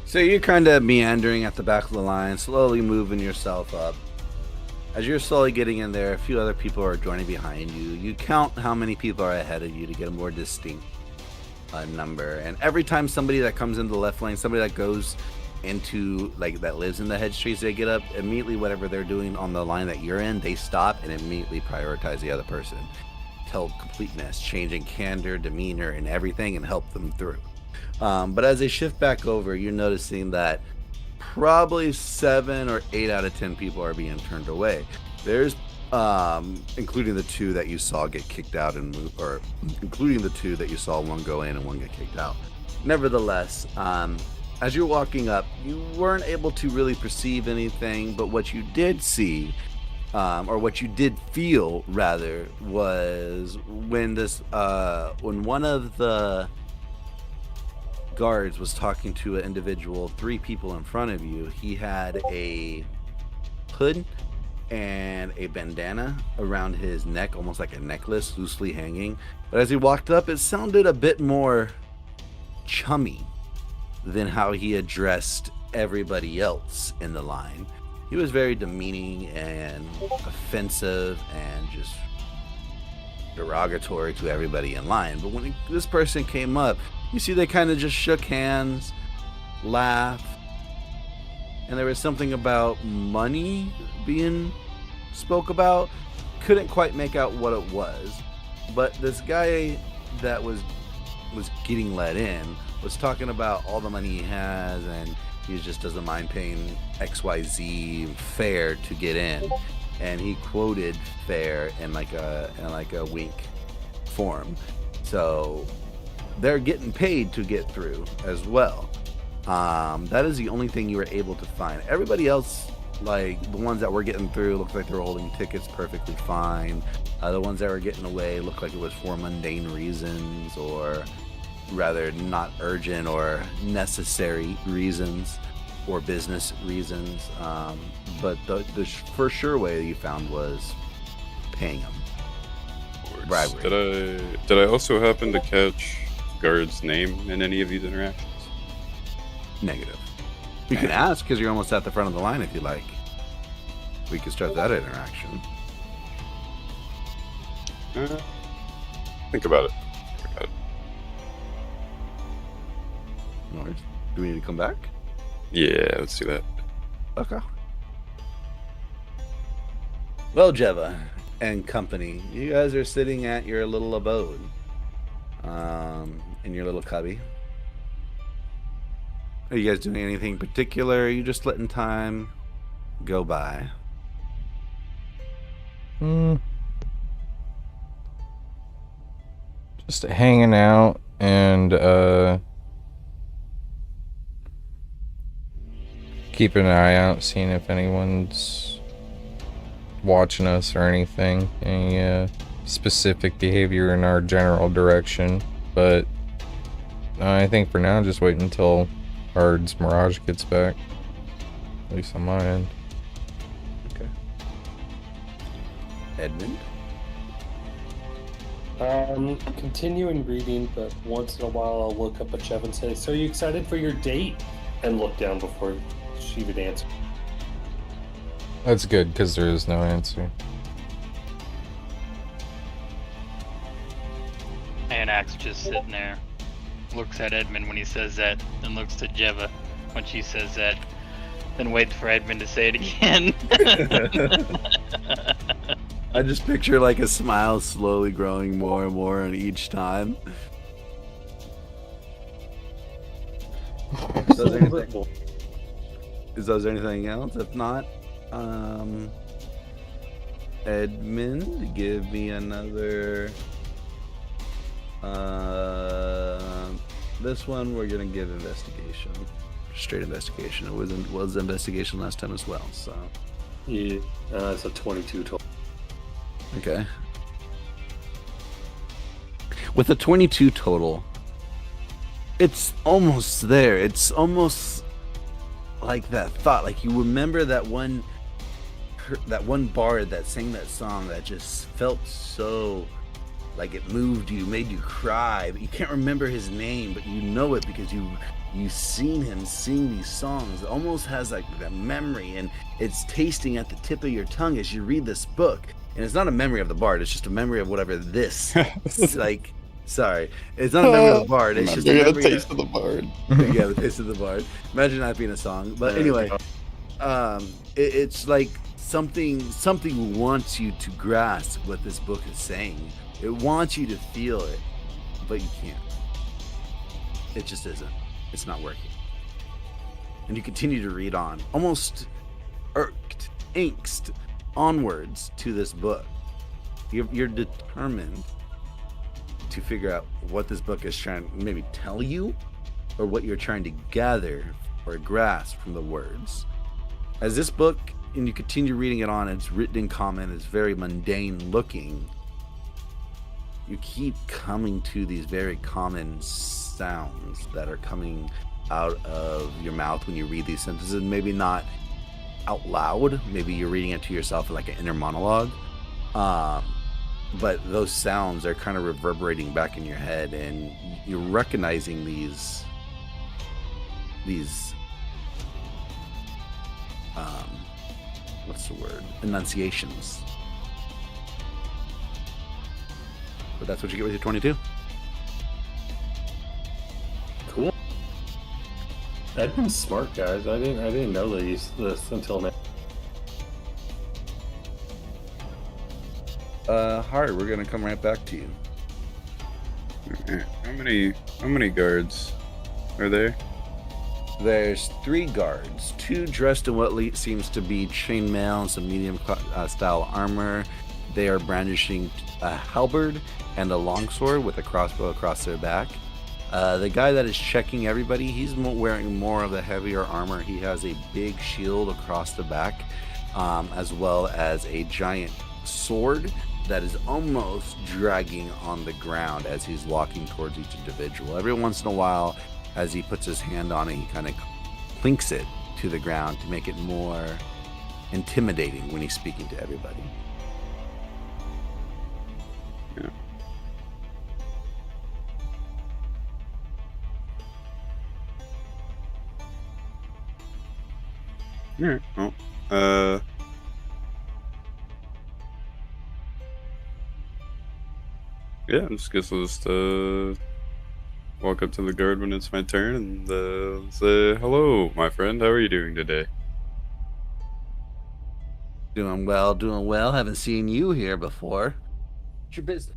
So you're kind of meandering at the back of the line, slowly moving yourself up. As you're slowly getting in there, a few other people are joining behind you. You count how many people are ahead of you to get a more distinct number. And every time somebody that comes into the left lane, somebody that goes into, like, that lives in the head streets, they get up, immediately whatever they're doing on the line that you're in, they stop and immediately prioritize the other person. Till completeness, changing candor, demeanor, and everything, and help them through. But as they shift back over, you're noticing that probably 7 or 8 out of 10 people are being turned away. There's, including the 2 that you saw get kicked out and move, or including the 2 that you saw one go in and one get kicked out. Nevertheless, as you're walking up, you weren't able to really perceive anything, but what you did see, or what you did feel rather, was when when one of the guards was talking to an individual 3 people in front of you. He had a hood and a bandana around his neck, almost like a necklace loosely hanging. But as he walked up, it sounded a bit more chummy than how he addressed everybody else in the line. He was very demeaning and offensive and just derogatory to everybody in line. But when this person came up, you see they kind of just shook hands, laughed, and there was something about money being spoke about. Couldn't quite make out what it was, but this guy that was getting let in was talking about all the money he has, and he just doesn't mind paying XYZ fare to get in, and he quoted fare in like a wink form. So they're getting paid to get through as well. That is the only thing you were able to find. Everybody else, like the ones that were getting through, looked like they were holding tickets perfectly fine. The ones that were getting away looked like it was for mundane reasons, or rather not urgent or necessary reasons, or business reasons. But the for sure way you found was paying them. Bribery. Did I also happen to catch guard's name in any of these interactions? Negative. You can ask, because you're almost at the front of the line if you like. We can start that interaction. Think about it. No worries. Do we need to come back? Yeah, let's do that. Okay. Well, Jeva and company, you guys are sitting at your little abode, in your little cubby. Are you guys doing anything particular? Are you just letting time go by? Just hanging out and keeping an eye out, seeing if anyone's watching us or anything. Any specific behavior in our general direction. But I think for now, just wait until Hard's Mirage gets back. At least on my end. Okay. Edmund? Continuing reading, but once in a while I'll look up at Chev and say, "So you excited for your date?" And look down before she would answer. That's good, because there is no answer. And Axe just sitting there, looks at Edmund when he says that, and looks to Jeva when she says that, then waits for Edmund to say it again. I just picture like a smile slowly growing more and more on each time. So is there anything else? If not, Edmund, give me another. This one we're gonna give investigation, straight investigation. It was investigation last time as well. So Yeah, it's a 22 total. okay. With a 22 total, it's almost there. It's almost like that thought. Like you remember that one bard that sang that song that just felt so like it moved you, made you cry, but you can't remember his name, but you know it because you've seen him sing these songs. It almost has like that memory, and it's tasting at the tip of your tongue as you read this book. And it's not a memory of the bard, it's just a memory of whatever this it's like. Sorry, it's not a memory of the bard, it's just a memory taste of the bard. yeah, the taste of the bard. Imagine that being a song. But anyway, it's like something wants you to grasp what this book is saying. It wants you to feel it, but you can't. It just isn't. It's not working. And you continue to read on, almost irked, angst, onwards to this book. You're determined to figure out what this book is trying to maybe tell you, or what you're trying to gather or grasp from the words. As this book, and you continue reading it on, it's written in common, it's very mundane looking. You keep coming to these very common sounds that are coming out of your mouth when you read these sentences. Maybe not out loud, maybe you're reading it to yourself like an inner monologue. But those sounds are kind of reverberating back in your head, and you're recognizing these what's the word? Enunciations. But that's what you get with your 22. Cool. Edmund's smart, guys. I didn't know this until now. Harry, we're gonna come right back to you. How many guards are there? There's 3 guards, 2 dressed in what seems to be chainmail and some medium style armor. They are brandishing a halberd and a longsword with a crossbow across their back. The guy that is checking everybody, he's wearing more of the heavier armor. He has a big shield across the back, as well as a giant sword that is almost dragging on the ground as he's walking towards each individual. Every once in a while, as he puts his hand on it, he kind of clinks it to the ground to make it more intimidating when he's speaking to everybody. Yeah. Alright, well, yeah, I guess I'll just walk up to the guard when it's my turn and say, hello, my friend, how are you doing today? Doing well. Haven't seen you here before. What's your business?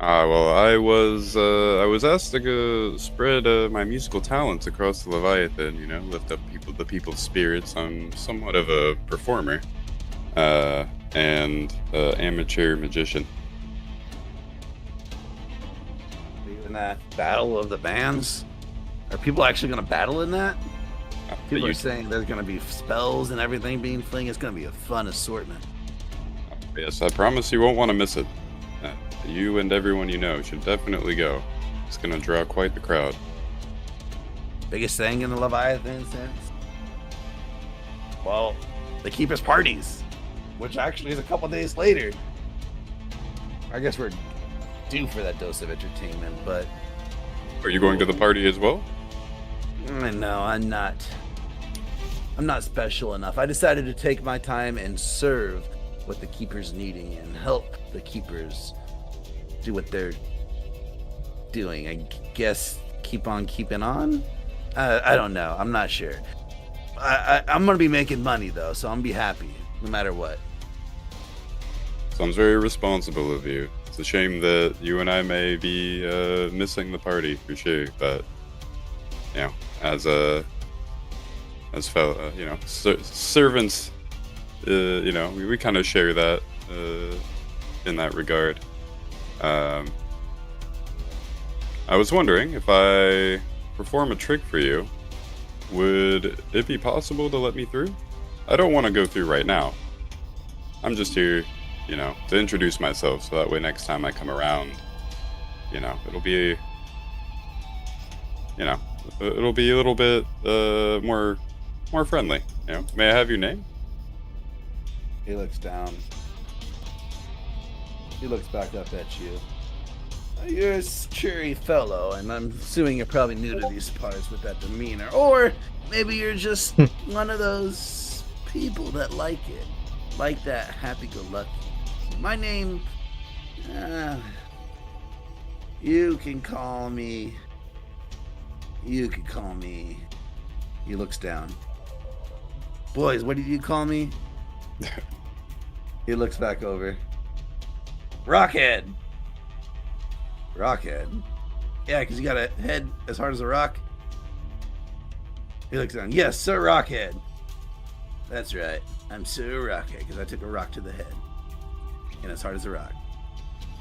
Well, I was asked to go spread my musical talents across the Leviathan, you know, lift up the people's spirits. I'm somewhat of a performer, and amateur magician. In that battle of the bands? Are people actually going to battle in that? People are saying there's going to be spells and everything being flinged. It's going to be a fun assortment. Yes, I promise you won't want to miss it. You and everyone you know should definitely go. It's going to draw quite the crowd. Biggest thing in the Leviathan sense? Well, the Keeper's parties, which actually is a couple days later. I guess we're due for that dose of entertainment, but... Are you going to the party as well? No, I'm not. I'm not special enough. I decided to take my time and serve what the Keeper's needing and help the Keepers do what they're doing. I guess keep on keeping on? I don't know. I'm not sure. I'm going to be making money, though, so I'm going to be happy no matter what. Sounds very responsible of you. It's a shame that you and I may be missing the party for sure, but you know, as fellow, servants, we kind of share that in that regard. I was wondering if I perform a trick for you, would it be possible to let me through? I don't want to go through right now. I'm just here, to introduce myself, so that way next time I come around, it'll be, it'll be a little bit more friendly. May I have your name? He looks down. He looks back up at you. You're a cheery fellow, and I'm assuming you're probably new to these parts with that demeanor. Or maybe you're just one of those people that like it. Like that happy-go-lucky. My name... you can call me... He looks down. Boys, what did you call me? He looks back over. Rockhead! Rockhead? Yeah, because you got a head as hard as a rock. He looks down. Yes, Sir Rockhead. That's right. I'm Sir Rockhead because I took a rock to the head. And as hard as a rock.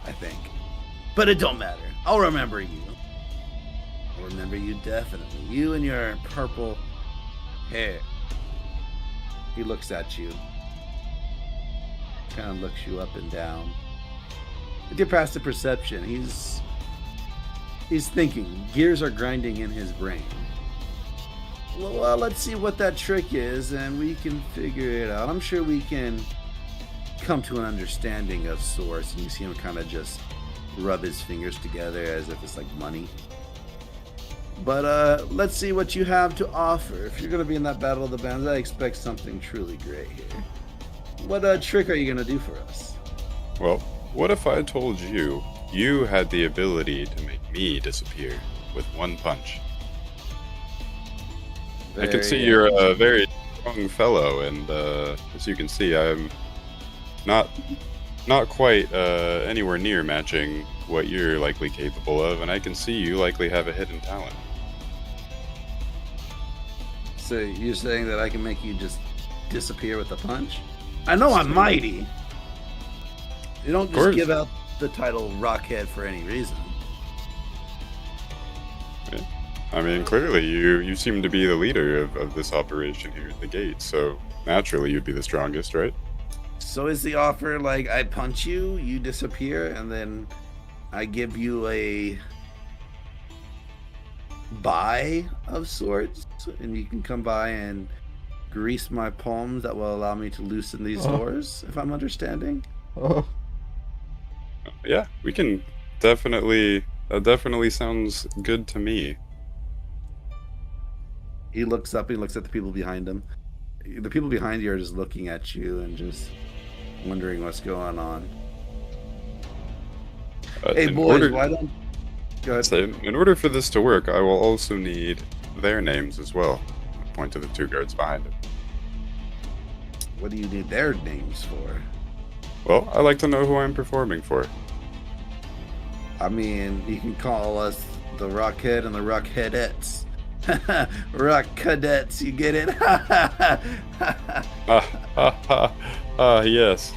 I think. But it don't matter. I'll remember you. I'll remember you definitely. You and your purple hair. He looks at you. Kind of looks you up and down. With your passive perception, he's thinking. Gears are grinding in his brain. Well, let's see what that trick is, and we can figure it out. I'm sure we can come to an understanding of sorts. And you see him kind of just rub his fingers together as if it's like money. But let's see what you have to offer. If you're going to be in that Battle of the Bands, I expect something truly great here. What trick are you going to do for us? Well, what if I told you had the ability to make me disappear with one punch? I can see you're a very strong fellow, and as you can see, I'm not quite anywhere near matching what you're likely capable of, and I can see you likely have a hidden talent. So you're saying that I can make you just disappear with a punch? I know I'm mighty. You don't just give out the title Rockhead for any reason. Yeah. I mean, clearly you seem to be the leader of this operation here at the gate, so naturally you'd be the strongest, right? So is the offer like I punch you, you disappear, and then I give you a buy of sorts, and you can come by and grease my palms that will allow me to loosen these doors, if I'm understanding? Yeah, we can definitely... That definitely sounds good to me. He looks up and he looks at the people behind him. The people behind you are just looking at you and just wondering what's going on. Hey boys, why don't... Go ahead. So in order for this to work, I will also need their names as well. I point to the two guards behind him. What do you need their names for? Well, I like to know who I'm performing for. I mean, you can call us the Rockhead and the Rockheadettes. Rock Cadets, you get it? Yes.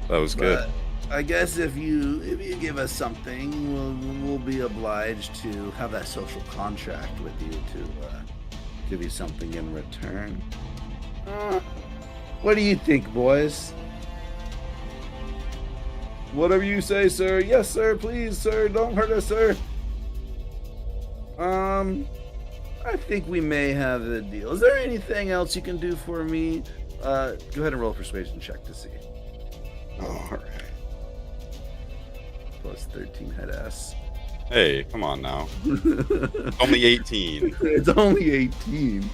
That was good. But I guess if you give us something, we'll be obliged to have that social contract with you to give you something in return. What do you think, boys? Whatever you say, sir. Yes, sir. Please, sir. Don't hurt us, sir. I think we may have a deal. Is there anything else you can do for me? Go ahead and roll a persuasion check to see. All right. Plus 13 head ass. Hey, come on now. Only 18. It's only 18.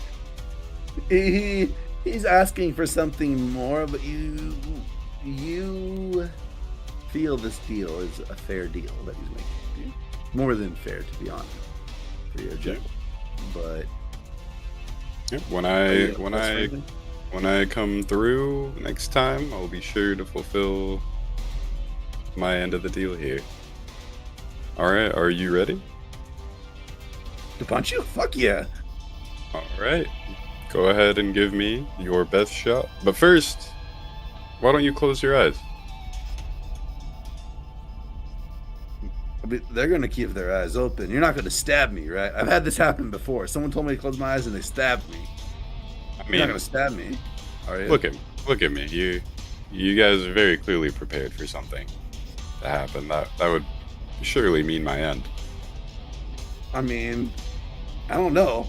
He's asking for something more, but you feel this deal is a fair deal that he's making with you. More than fair, to be honest, for your job. But Yep, when I come through next time, I'll be sure to fulfill my end of the deal here. All right, are you ready? to punch you? Fuck yeah! All right, go ahead and give me your best shot. But first, why don't you close your eyes? I mean, they're gonna keep their eyes open. You're not gonna stab me, right? I've had this happen before. Someone told me to close my eyes and they stabbed me. I You're mean, not gonna stab me, are you? look at me. You guys are very clearly prepared for something to happen. That would surely mean my end. I mean, I don't know.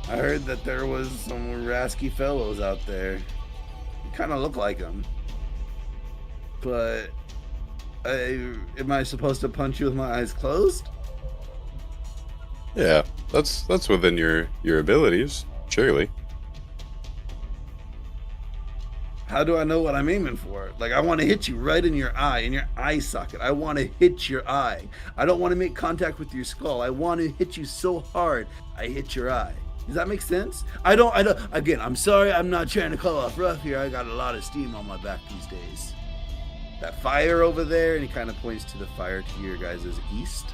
I heard that there was some rasky fellows out there. You kind of look like them. But am I supposed to punch you with my eyes closed? Yeah, that's within your abilities, surely. How do I know what I'm aiming for? Like, I want to hit you right in your eye socket. I want to hit your eye. I don't want to make contact with your skull. I want to hit you so hard I hit your eye. Does that make sense? I don't, again, I'm sorry, I'm not trying to call off rough here. I got a lot of steam on my back these days. That fire over there, and he kind of points to the fire to your guys' east.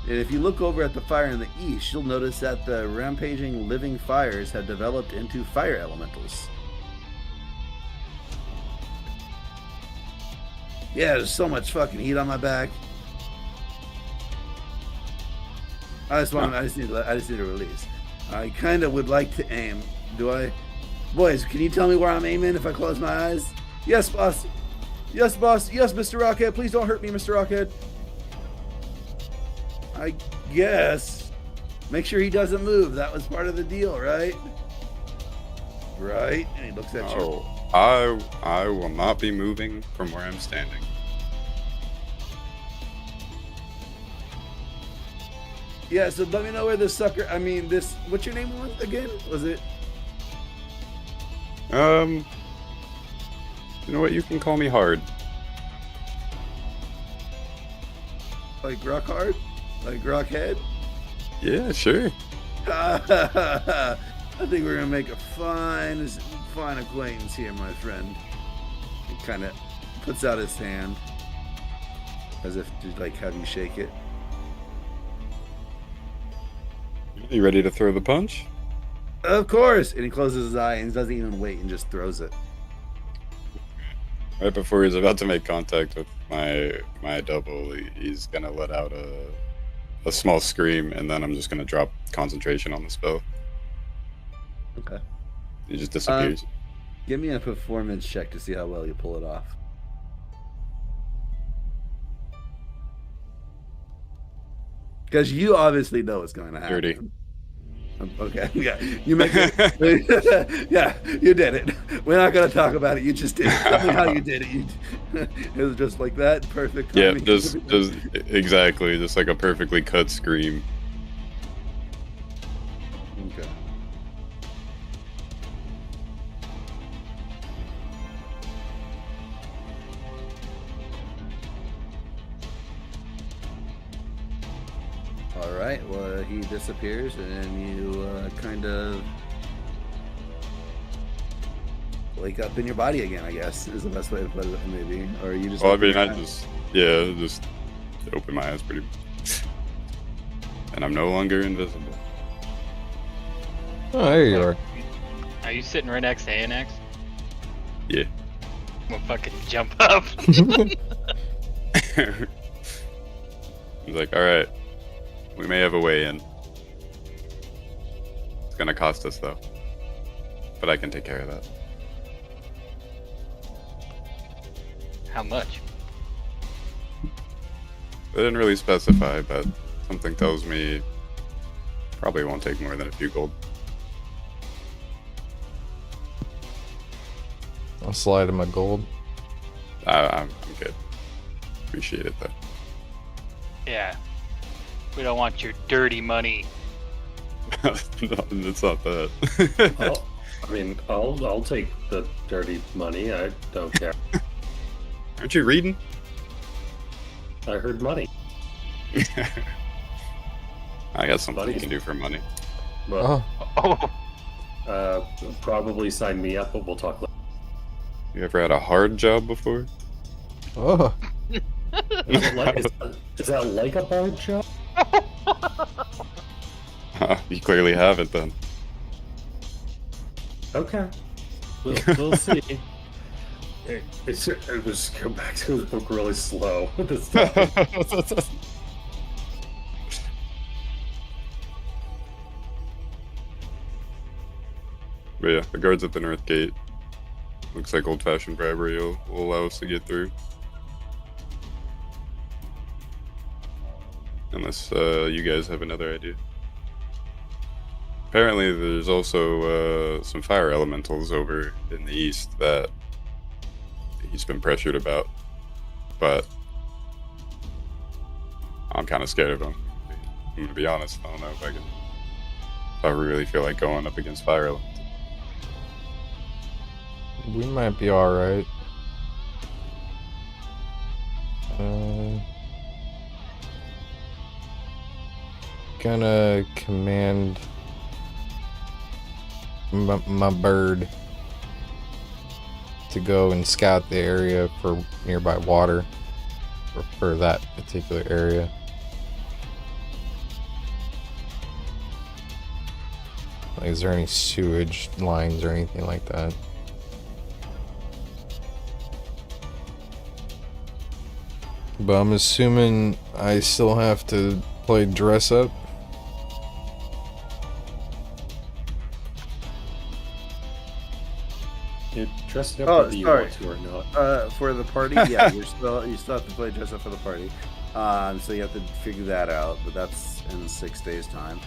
And if you look over at the fire in the east, you'll notice that the rampaging living fires have developed into fire elementals. Yeah, there's so much fucking heat on my back. I just need a release. I kind of would like to aim. Do I? Boys, can you tell me where I'm aiming if I close my eyes? Yes, boss. Yes, boss. Yes, Mr. Rockhead. Please don't hurt me, Mr. Rockhead. I guess. Make sure he doesn't move. That was part of the deal, right? Right? And he looks at you. Oh, I will not be moving from where I'm standing. Yeah, so let me know where this sucker, what's your name again? Was it? You know what? You can call me Hard. Like rock hard? Like rockhead? Yeah, sure. I think we're gonna make a fine acquaintance here, my friend. He kind of puts out his hand as if to like have you shake it. You ready to throw the punch? Of course. And he closes his eye and doesn't even wait and just throws it. Right before he's about to make contact with my double, he's gonna let out a small scream, and then I'm just gonna drop concentration on the spell. Okay. He just disappears. Give me a performance check to see how well you pull it off. Because you obviously know what's going to happen. 30. Okay, yeah, you make it. Yeah, you did it. We're not going to talk about it. You just did it. Tell me how you did it. It was just like that, perfect. Yeah, just exactly, just like a perfectly cut scream. Okay. All right. Well, he disappears, and you kind of wake up in your body again. I guess is the best way to put it, maybe. Or you just. Well, I mean, I just open my eyes pretty, and I'm no longer invisible. Oh, there you are. Are you sitting right next to ANX? Yeah. We'll fucking jump up. He's like, all right, we may have a way in. It's gonna cost us though, but I can take care of that. How much? They didn't really specify, but something tells me probably won't take more than a few gold. I'll slide him a gold. I'm good. Appreciate it though. Yeah. We don't want your dirty money. No, it's not that. I mean, I'll take the dirty money. I don't care. Aren't you reading? I heard money. I got something Money. you can do for money. But Oh, probably sign me up, but we'll talk later. You ever had a hard job before? Oh, Is that like a hard job? You clearly haven't then. Okay. We'll see. It was go back to his book really slow this time. But yeah, the guards at the north gate. Looks like old-fashioned bribery will allow us to get through. Unless you guys have another idea. Apparently there's also some fire elementals over in the east that he's been pressured about. But I'm kind of scared of him. I'm gonna be honest, I don't know if I really feel like going up against fire elementals. we might be alright. Gonna command my bird to go and scout the area for nearby water, or for that particular area. Like, is there any sewage lines or anything like that? But I'm assuming I still have to play dress up. You're dressed up Oh, whether you sorry. want to or not. For the party, yeah, you still have to play dress up for the party. So you have to figure that out, but that's in 6 days' time.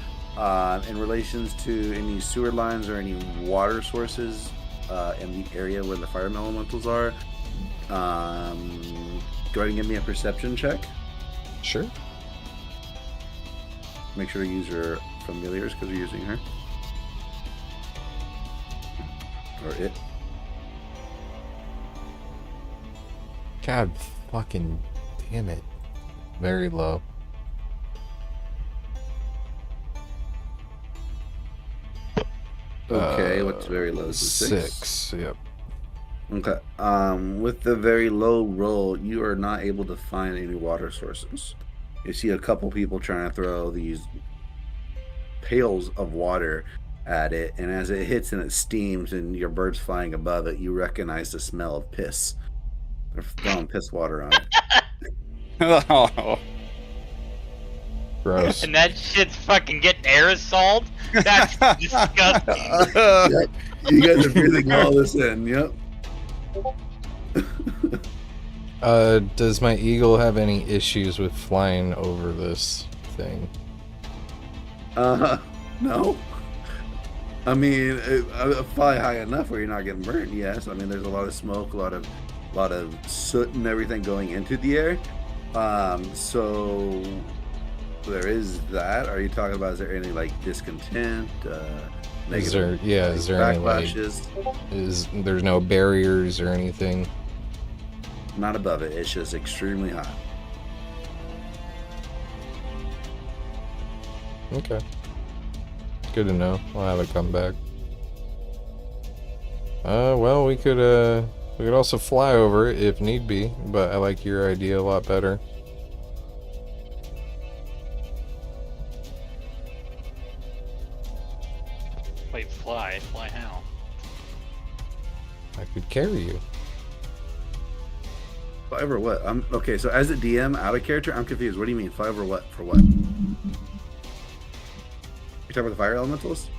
In relations to any sewer lines or any water sources in the area where the fire elementals are, go ahead and give me a perception check. Sure. Make sure to use your familiars because you're using her. Or it. God fucking damn it. Very low. Okay, what's very low? Is it 6. Yep. Okay. With the very low roll, you are not able to find any water sources. You see a couple people trying to throw these pails of water at it, and as it hits and it steams and your bird's flying above it, you recognize the smell of piss. They're throwing piss water on it. Gross. and that shit's fucking getting aerosoled? That's disgusting. Yep. You guys are breathing all this in. Yep. Does my eagle have any issues with flying over this thing? No. I mean, fly high enough where you're not getting burned. Yes. I mean, there's a lot of smoke, a lot of soot and everything going into the air. So there is that. Are you talking about? Is there any like discontent? Is there any like, backlashes? there's no barriers or anything? Not above it. It's just extremely hot. Okay. Good to know. I'll have it come back. Well, we could also fly over it if need be, but I like your idea a lot better. Wait, fly? Fly how? I could carry you. Fly over what? Okay. So as a DM, out of character, I'm confused. What do you mean? Fly over what? For what? You talking about the fire elementals?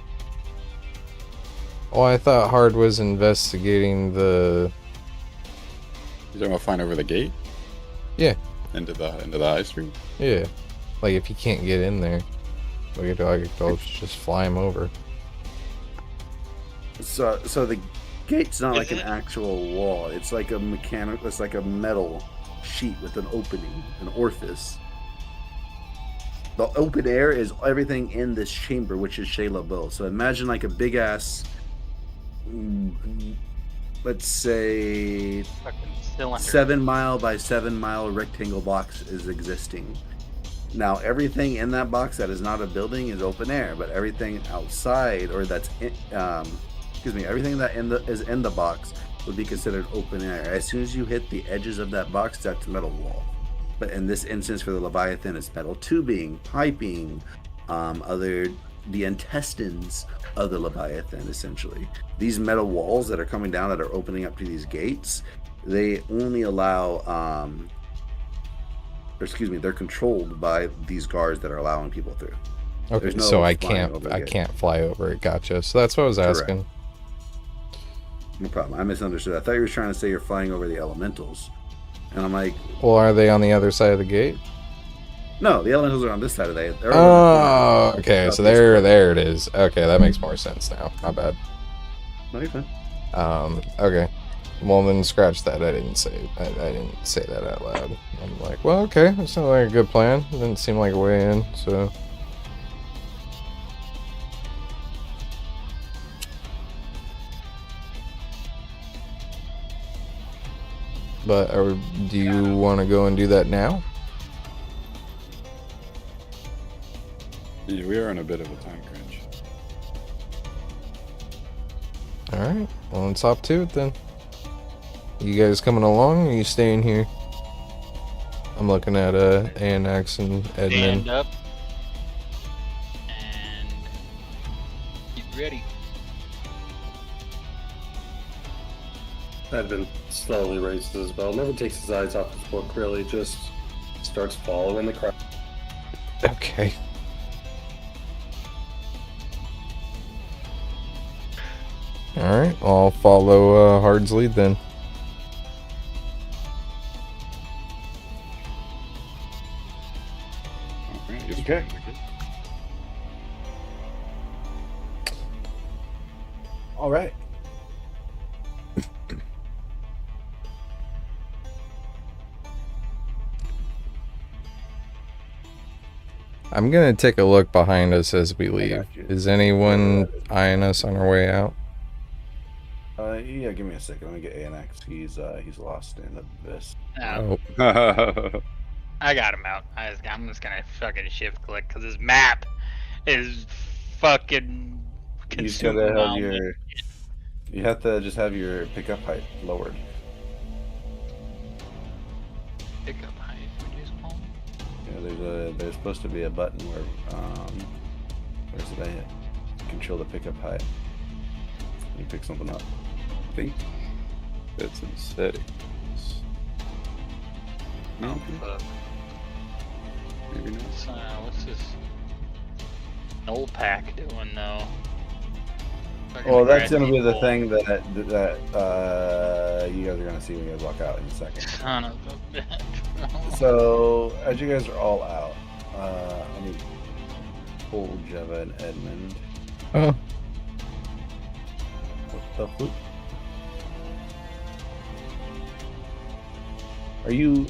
Oh, I thought Hard was investigating the... You talking about flying over the gate? Yeah. Into the high street? Yeah. Like, if you can't get in there, I could go just fly him over. So the gate's not like an Isn't it? actual wall. It's like a mechanical. It's like a metal sheet with an opening, an orifice. The open air is everything in this chamber, which is Shayla Bow. So imagine like a big ass let's say, Fucking cylinder. 7 mile by 7 mile rectangle box is existing. Now, everything in that box that is not a building is open air, but everything outside, or that's everything that is in the box would be considered open air. As soon as you hit the edges of that box, that's metal wall. But in this instance, for the Leviathan, it's metal tubing, piping, the intestines of the Leviathan, essentially. These metal walls that are coming down that are opening up to these gates, they only allow, they're controlled by these guards that are allowing people through. Okay, No so I flying over the gate. can't fly over it. Gotcha. So that's what I was asking. No problem. I misunderstood. I thought you were trying to say you're flying over the elementals. And I'm like, Well, are they on the other side of the gate? no, the elementals are on this side of the gate. They're over Oh, in the okay. corner. So there it is. Okay, that makes more sense now. My bad. No, you're fine. Okay. Well, then scratch that. I didn't say that out loud. I'm like, well, okay. That sounds like a good plan. It didn't seem like a way in, so. But do you want to go and do that now? Yeah, we are on a bit of a time crunch. Alright, well, let's hop to it then. You guys coming along, or are you staying here? I'm looking at ANX and Edmund. Stand up and get ready. Edmund slowly raises his bell, never takes his eyes off his book, really, just starts following the crowd. Okay. Alright, I'll follow Hard's lead then. Alright, yes, Okay. All right. I'm gonna take a look behind us as we I leave. got you. Is anyone eyeing us on our way out? Yeah, give me a second. Let me get ANX. He's lost in the abyss. No, Oh, I got him out. I'm just gonna fucking shift click because his map is fucking You just gotta consuming have all your. my- You have to just have your pickup height lowered. pickup height. What do you call it? Yeah, there's supposed to be a button where where's it at? Control the pickup height. You pick something up. I think that's in settings. No, Fuck. maybe not. What's this Null pack doing though? Fucking Well, that's gonna be the aggressive. thing that you guys are gonna see when you guys walk out in a second. Son of a bitch. So as you guys are all out, I need pull Jeva and Edmund. oh, What the flip?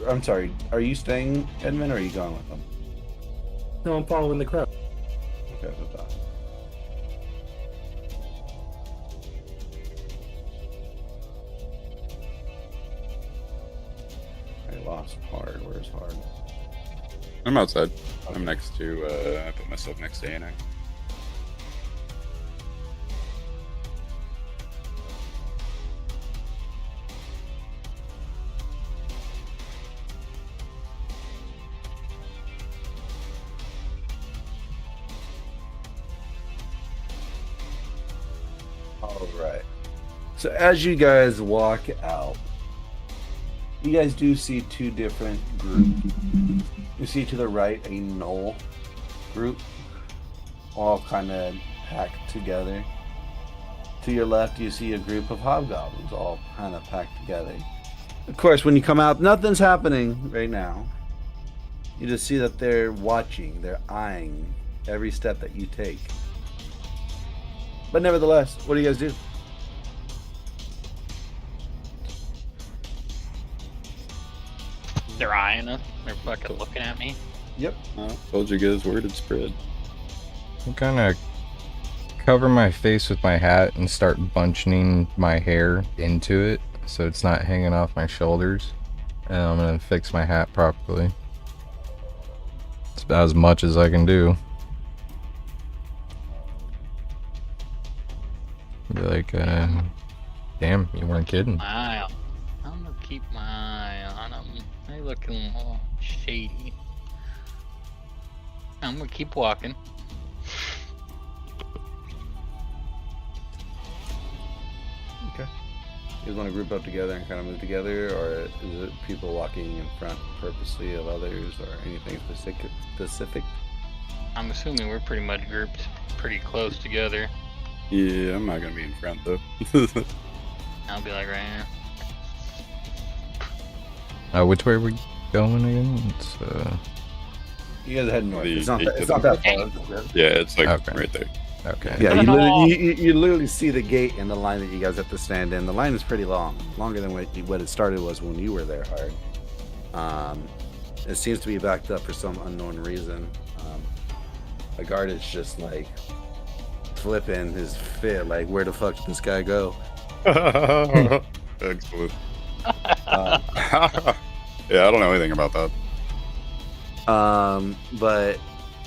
I'm sorry, are you staying, Edmund, or are you going with them? No, I'm following the crowd. Okay, that's fine. I lost Hard. Where's Hard? I'm outside. I'm next to, I put myself next to ANX. All right. So as you guys walk out, you guys do see two different groups. You see to the right a Knoll group, all kind of packed together. To your left, you see a group of hobgoblins, all kind of packed together. Of course, when you come out, nothing's happening right now. You just see that they're watching, they're eyeing every step that you take. But nevertheless, what do you guys do? They're eyeing us. They're fucking looking at me. Yep. Told you guys word had spread. I'm kind of cover my face with my hat and start bunching my hair into it so it's not hanging off my shoulders. And I'm gonna fix my hat properly. It's about as much as I can do. Be like, damn, you weren't kidding. I'm gonna keep my eye on them. They looking all shady. I'm gonna keep walking. Okay. You guys want to group up together and kind of move together, or is it people walking in front purposely of others, or anything specific? I'm assuming we're pretty much grouped pretty close together. Yeah, I'm not gonna be in front though. I'll be like right here. Which way are we going again? It's, You guys are heading north. The It's not, gate it's to not the- that far. Yeah, it's like Okay. right there. okay. Yeah, you literally see the gate and the line that you guys have to stand in. The line is pretty long, longer than what it started was when you were there, Hard. It seems to be backed up for some unknown reason. A guard is just like flipping his fit, like, where the fuck did this guy go? Excellent. Uh, Yeah, I don't know anything about that. but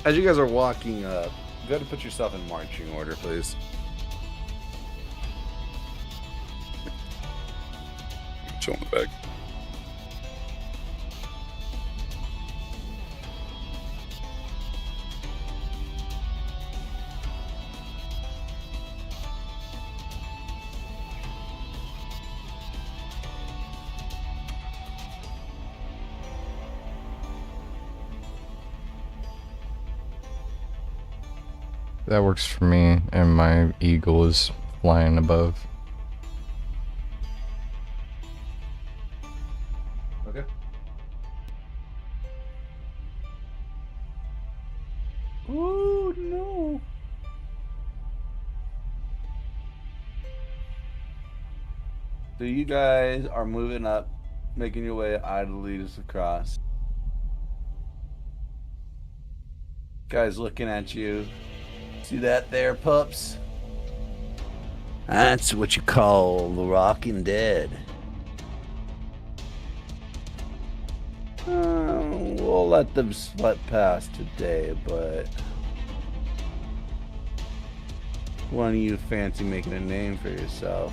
as you guys are walking up, go ahead and put yourself in marching order, please. Chill in the back. That works for me, and my eagle is flying above. Okay. Oh no. So you guys are moving up, making your way idly just across. Guys looking at you. See that there, pups? That's what you call the Rockin' Dead. We'll let them slip past today, but one of you fancy making a name for yourself,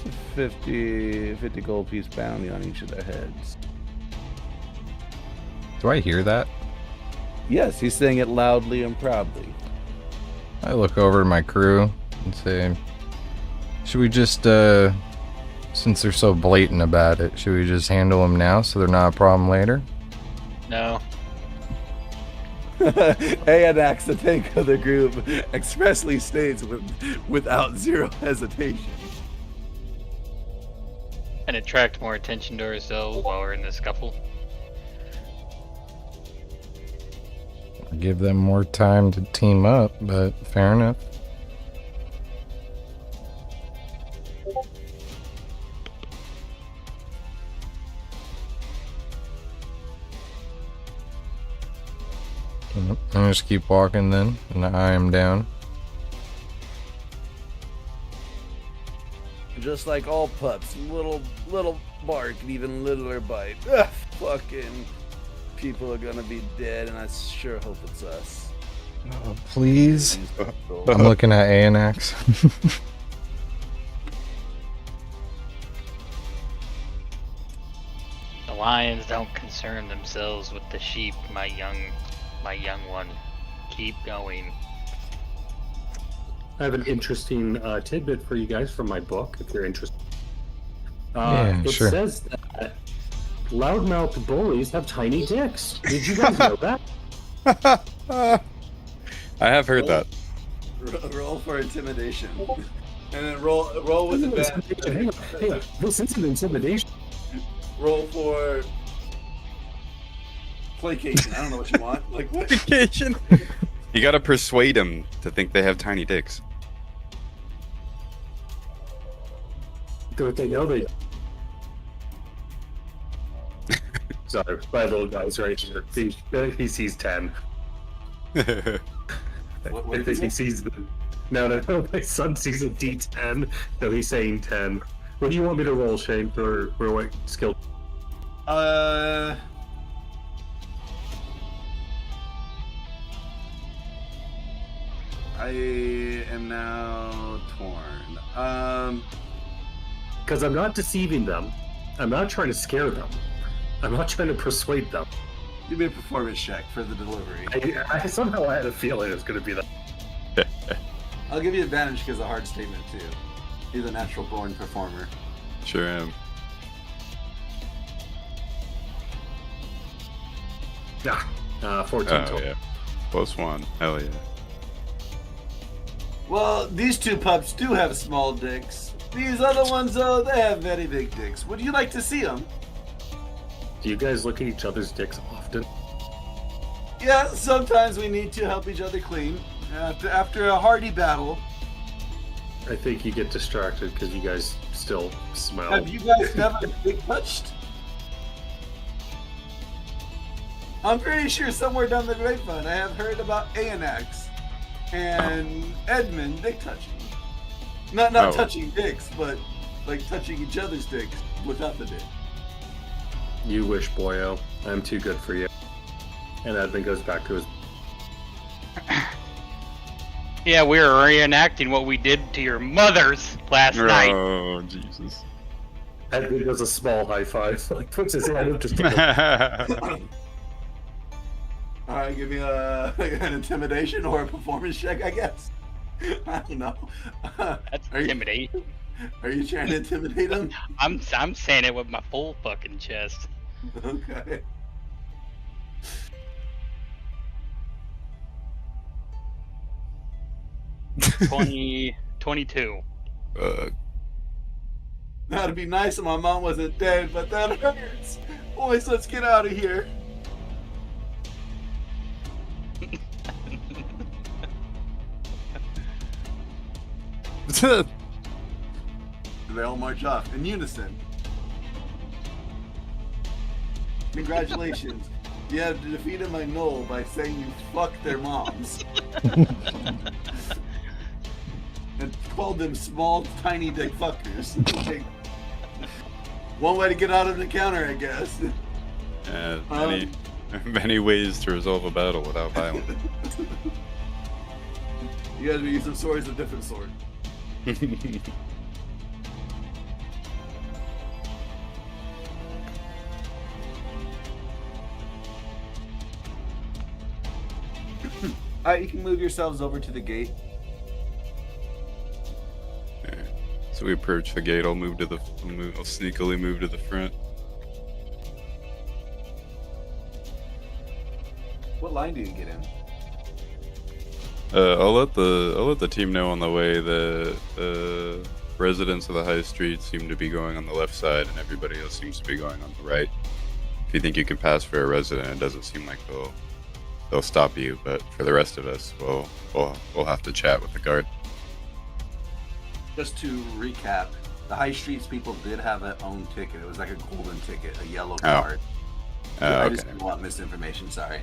it's a 50 gold piece bounty on each of their heads. Do I hear that? Yes, he's saying it loudly and proudly. I look over to my crew and say, should we just, since they're so blatant about it, should we just handle them now so they're not a problem later? No. Anax, the tank of the group, expressly states without zero hesitation. And attract more attention to ourselves while we're in the scuffle. Give them more time to team up, but fair enough. I just keep walking then, and I am down. Just like all pups, little bark and even littler bite. Ugh, fucking people are gonna be dead, and I sure hope it's us. Oh, please. I'm looking at Anax. The lions don't concern themselves with the sheep, my young one. Keep going. I have an interesting tidbit for you guys from my book, if you're interested. Yeah, it sure. says that loudmouth bullies have tiny dicks. Did you guys know that? I have heard that. Roll for intimidation, and then roll with advantage. Hang on. This isn't intimidation. Roll for placation. I don't know what you want. Like what? Vacation. You gotta persuade them to think they have tiny dicks. Don't they know they? Sorry, my little guy's right here. He sees 10. What I did he think he say? sees the. No. My son sees a D10, so he's saying 10. What do you want me to roll, Shane, for what skill? I am now torn. Because I'm not deceiving them. I'm not trying to scare them. I'm not trying to persuade them. Give me a performance check for the delivery. I somehow had a feeling it was going to be that. I'll give you advantage because a hard statement too. He's a natural born performer. Sure am. Yeah, 14 Oh, total. yeah. +1. Hell yeah. Well, these two pups do have small dicks. These other ones, though, they have very big dicks. Would you like to see them? Do you guys look at each other's dicks often? Yeah, sometimes we need to help each other clean. After a hearty battle. I think you get distracted because you guys still smell. Have you guys never been touched? I'm pretty sure somewhere down the grapevine I have heard about Anax and Edmund dick touching. Not Oh. touching dicks, but like touching each other's dicks without the dick. You wish, boyo. I'm too good for you. And Edmund goes back to his. Yeah, we were reenacting what we did to your mothers last night. Oh, Jesus. Edmund does a small high five, like puts his hand up just. All right, give me an intimidation or a performance check, I guess. I don't know. That's intimidating. Are you trying to intimidate him? I'm saying it with my full fucking chest. Okay. – 22. That'd be nice if my mom wasn't dead, but that hurts. Boys, let's get out of here. They all march off in unison. Congratulations. You have defeated my knoll by saying you fucked their moms. And called them small, tiny dick fuckers. One way to get out of the counter, I guess. Many ways to resolve a battle without violence. You guys will use some swords, a different sword. Alright, you can move yourselves over to the gate. Alright. So we approach the gate. I'll sneakily move to the front. What line do you get in? I'll let the team know on the way that residents of the high street seem to be going on the left side, and everybody else seems to be going on the right. If you think you can pass for a resident, it doesn't seem like they'll stop you. But for the rest of us, we'll have to chat with the guard. Just to recap, the high streets people did have their own ticket. It was like a golden ticket, a yellow card. I Okay. just didn't want misinformation, sorry.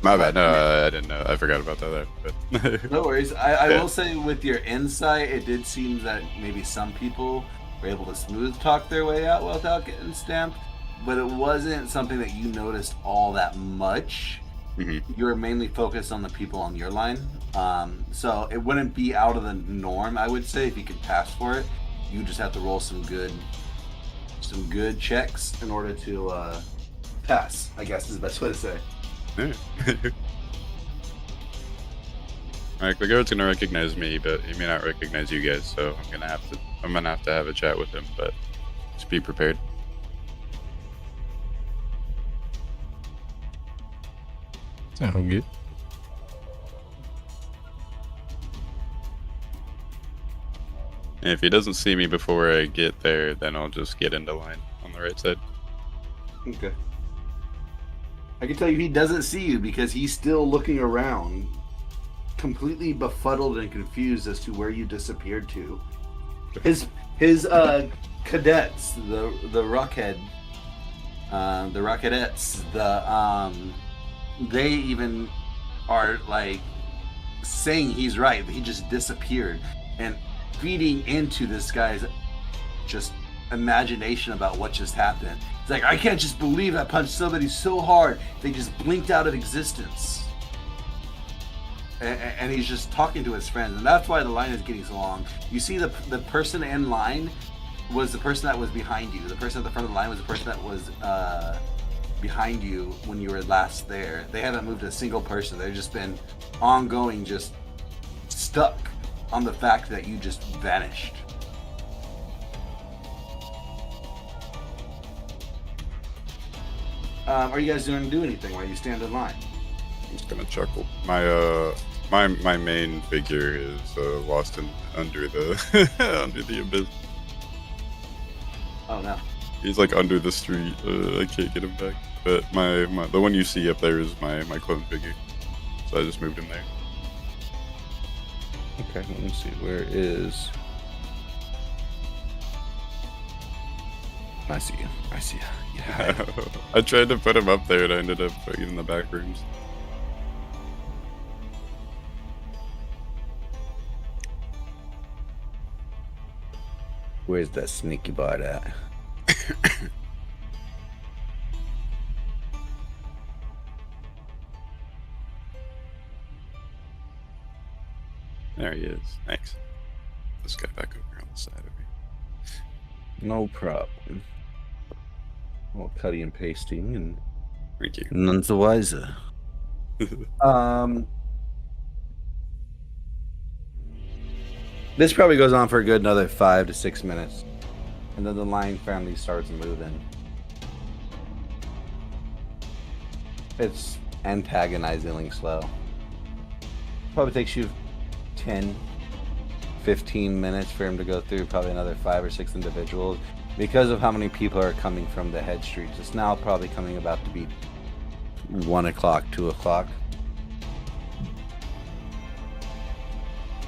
My bad. No, I didn't know. I forgot about that. But No worries. I Yeah. will say with your insight, it did seem that maybe some people were able to smooth talk their way out without getting stamped, but it wasn't something that you noticed all that much. Mhm. You were mainly focused on the people on your line. So it wouldn't be out of the norm, I would say, if you could pass for it. You just have to roll some good checks in order to pass, I guess is the best way to say. Alright, the guard's gonna recognize me, but he may not recognize you guys, so I'm gonna have to have a chat with him, but just be prepared. Sound good. And if he doesn't see me before I get there, then I'll just get into line on the right side. Okay. I can tell you he doesn't see you because he's still looking around, completely befuddled and confused as to where you disappeared to. His cadets, the Rockettes, they even are like saying he's right. He just disappeared, and feeding into this guy's just imagination about what just happened. It's like, I can't just believe I punched somebody so hard they just blinked out of existence. And he's just talking to his friends, and that's why the line is getting so long. You see, the person in line was the person that was behind you. The person at the front of the line was the person that was behind you when you were last there. They haven't moved a single person. They've just been ongoing, just stuck on the fact that you just vanished. Are you guys doing anything while you stand in line? I'm just gonna chuckle. My main figure is lost under the under the abyss. Oh no. He's like under the street. I can't get him back. But the one you see up there is my clone figure. So I just moved him there. Okay, let me see. Where is? I see you. I see you. Yeah. I tried to put him up there and I ended up putting it in the back rooms. Where's that sneaky bot at? There he is. Thanks. This guy back over on the side of me. No problem. All cutting and pasting, and Thank you. none's the wiser. This probably goes on for a good another 5 to 6 minutes, and then the line finally starts moving. It's antagonizingly slow. Probably takes you 10, 15 minutes for him to go through probably another 5 or 6 individuals because of how many people are coming from the head streets. It's now probably coming about to be 1 o'clock, 2 o'clock.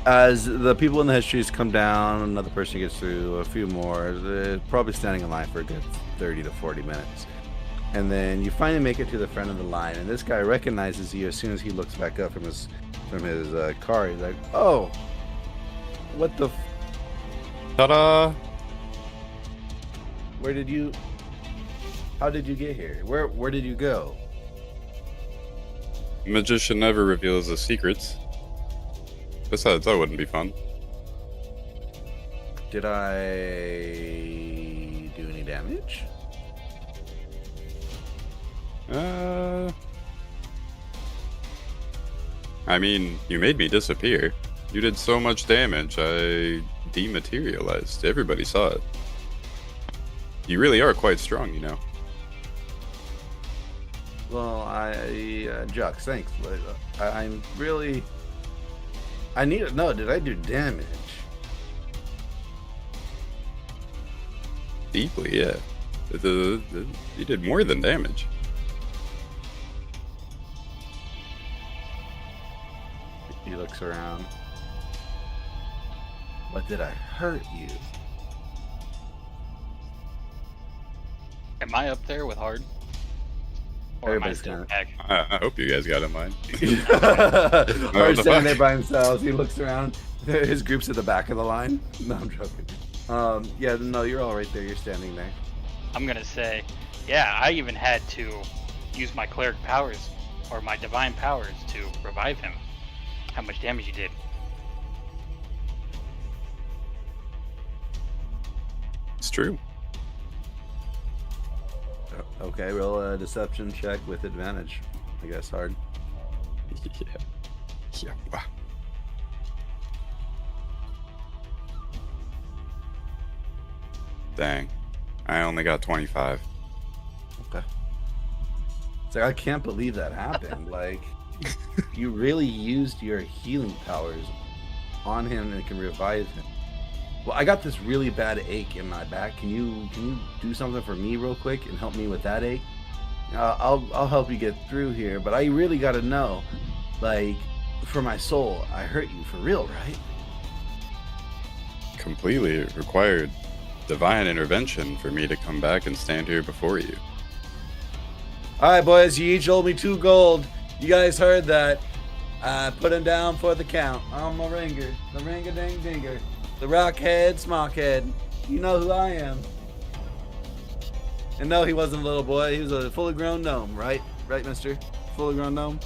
As the people in the head streets come down, another person gets through, a few more. They're probably standing in line for a good 30 to 40 minutes. And then you finally make it to the front of the line, and this guy recognizes you as soon as he looks back up from his car. He's like, "Oh, what the? Ta-da! Where did you? How did you get here? Where did you go?" Magician never reveals his secrets. Besides, that wouldn't be fun. Did I do any damage? I mean, you made me disappear. You did so much damage, I dematerialized. Everybody saw it. You really are quite strong, you know. Well, Jux, thanks, but I'm really. I need to know, did I do damage? Deeply, yeah. You did more than damage. He looks around. What did I hurt you? Am I up there with hard? Or am I Everybody's still got back? I hope you guys got in mind. Hard's standing there by himself. He looks around. His group's at the back of the line. No, I'm joking. Yeah, no, you're all right there. You're standing there. I'm gonna say, yeah, I even had to use my cleric powers or my divine powers to revive him. How much damage you did? It's true. Okay, roll a deception check with advantage. I guess hard. Yeah. Wow. Dang. I only got 25. Okay. It's like, I can't believe that happened. Like, you really used your healing powers on him and can revive him. Well, I got this really bad ache in my back. Can you do something for me real quick and help me with that ache? I'll help you get through here, but I really got to know, like, for my soul, I hurt you for real, right? Completely. It required divine intervention for me to come back and stand here before you. All right, boys, you each owe me 2 gold. You guys heard that. I put him down for the count. I'm a ringer, the ring-a-ding-dinger, the rockhead, smockhead. You know who I am. And no, he wasn't a little boy. He was a fully grown gnome, right? Right, mister? Fully grown gnome?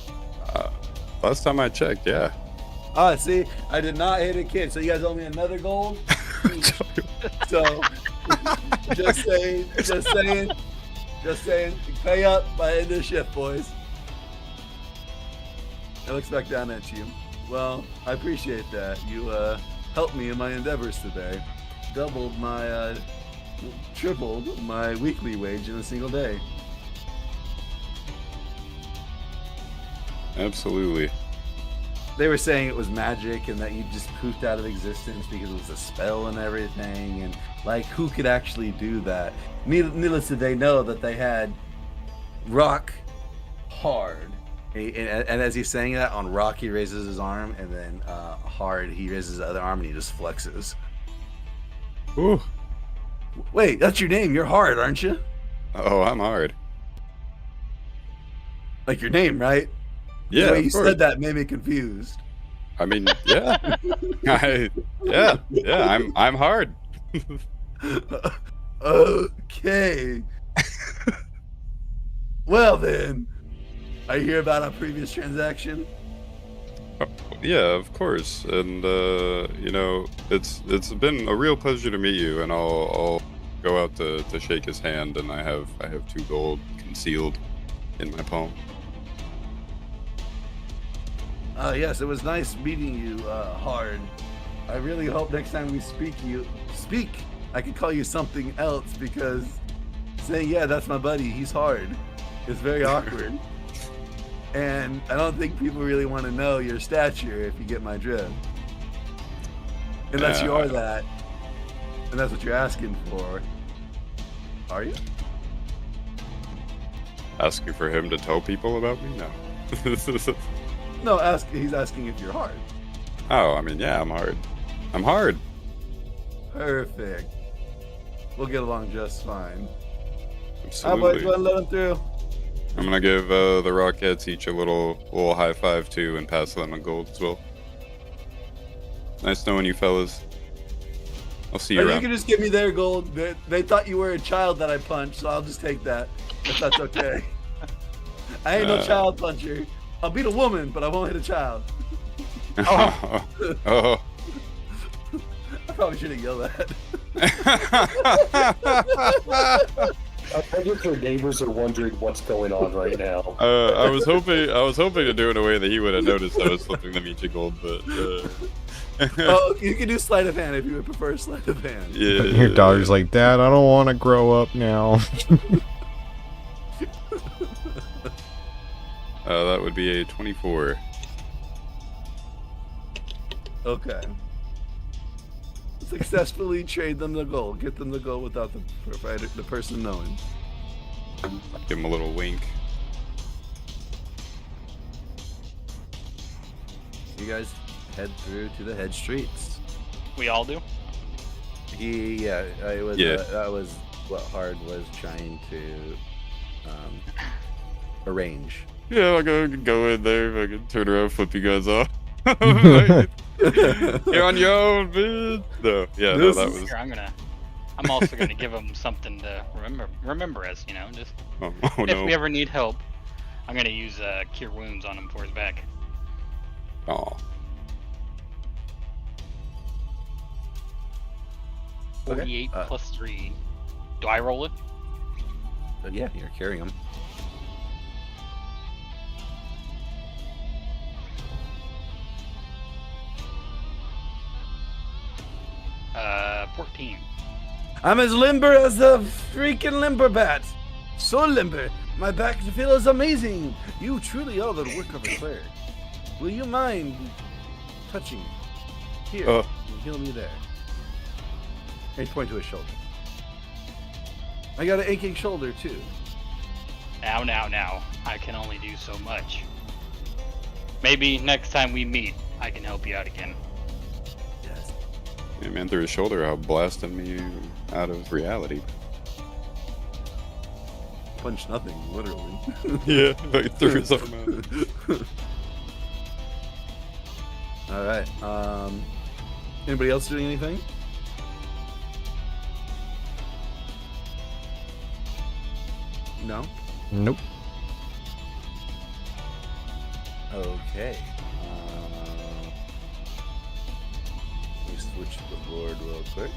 Last time I checked, yeah. Oh, see, I did not hit a kid. So you guys owe me another gold? So, just saying. Pay up by end of shift, boys. I look back down at you. Well, I appreciate that. You helped me in my endeavors today. Tripled my weekly wage in a single day. Absolutely. They were saying it was magic and that you just poofed out of existence because it was a spell and everything. And like, who could actually do that? Needless to say, know that they had rock hard. And as he's saying that, on rock he raises his arm, and then hard he raises the other arm and he just flexes. Ooh. Wait, that's your name. You're hard, aren't you? Oh, I'm hard. Like your name, right? Yeah, The way you of course. said that made me confused. I mean, yeah. I'm hard. Okay. Well then, are you here about our previous transaction? Yeah, of course. And it's been a real pleasure to meet you. And I'll go out to shake his hand, and I have 2 gold concealed in my palm. Yes, it was nice meeting you, Hard. I really hope next time we speak, I could call you something else, because saying, yeah, that's my buddy, he's hard, is very awkward. And I don't think people really want to know your stature, if you get my drift. Unless you are that, and that's what you're asking for. Are you? Asking for him to tell people about me? No. No, he's asking if you're hard. Oh, I mean, yeah, I'm hard. I'm hard. Perfect. We'll get along just fine. How Absolutely. about you want to let him through? I'm gonna give the Rockettes each a little high five too, and pass them a gold as well. Nice knowing you fellas. I'll see you Or you around. can just give me their gold. They thought you were a child that I punched, so I'll just take that, if that's okay. I ain't no child puncher. I'll beat a woman, but I won't hit a child. Oh. I probably shouldn't yell that. I wonder if their neighbors are wondering what's going on right now. I was hoping to do it in a way that he would have noticed I was slipping them each a gold, but Oh, you can do sleight of hand if you would prefer sleight of hand. yeah. Your daughter's like, Dad, I don't want to grow up now. That would be a 24. Okay. Successfully trade them the gold. Get them the gold without the person knowing. Give him a little wink. You guys head through to the head streets. We all do. That was what Hard was trying to arrange. Yeah, I can go in there. I can turn around, flip you guys off. You're on your own, bitch. No, yeah, no, that was. Here, I'm also gonna give him something to remember us. You know, just Oh if no. we ever need help, I'm gonna use cure wounds on him for his back. Oh. 48 plus 3. Do I roll it? Yeah, you're carrying them. Uh, 14. I'm as limber as a freaking limber bat. So limber, my back feels amazing. You truly are the work of a cleric. Will you mind touching me? Here, and heal me there. And he's pointing to his shoulder. I got an aching shoulder too. Now. I can only do so much. Maybe next time we meet, I can help you out again. Yes. Yeah, man, through his shoulder, how blasting me out of reality. Punch nothing, literally. Yeah, like through his arm out. All right. Anybody else doing anything? No. Nope. Okay. Let me switch the board real quick.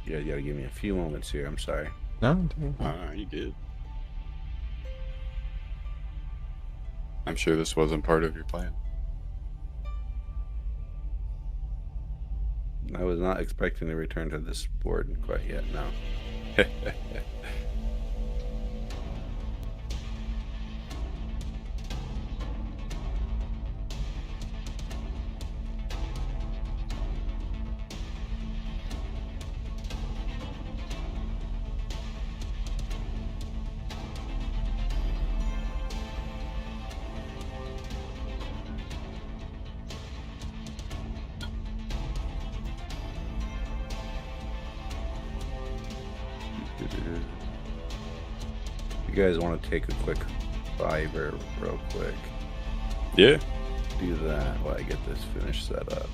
You gotta give me a few moments here. I'm sorry. No. You good. I'm sure this wasn't part of your plan. I was not expecting to return to this board quite yet. No. You guys want to take a quick fiver real quick? Yeah. Do that while I get this finished set up.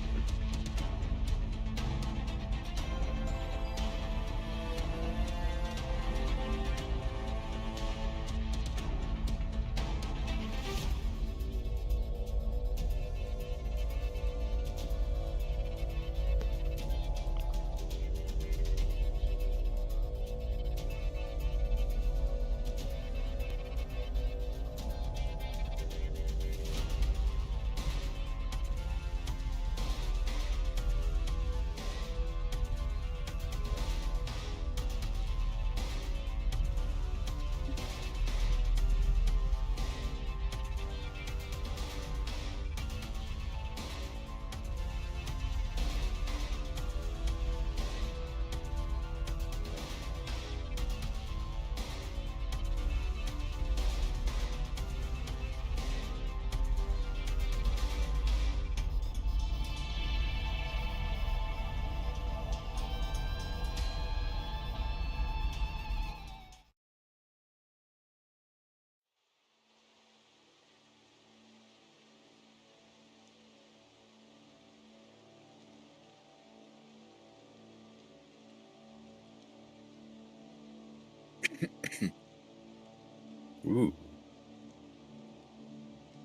Ooh.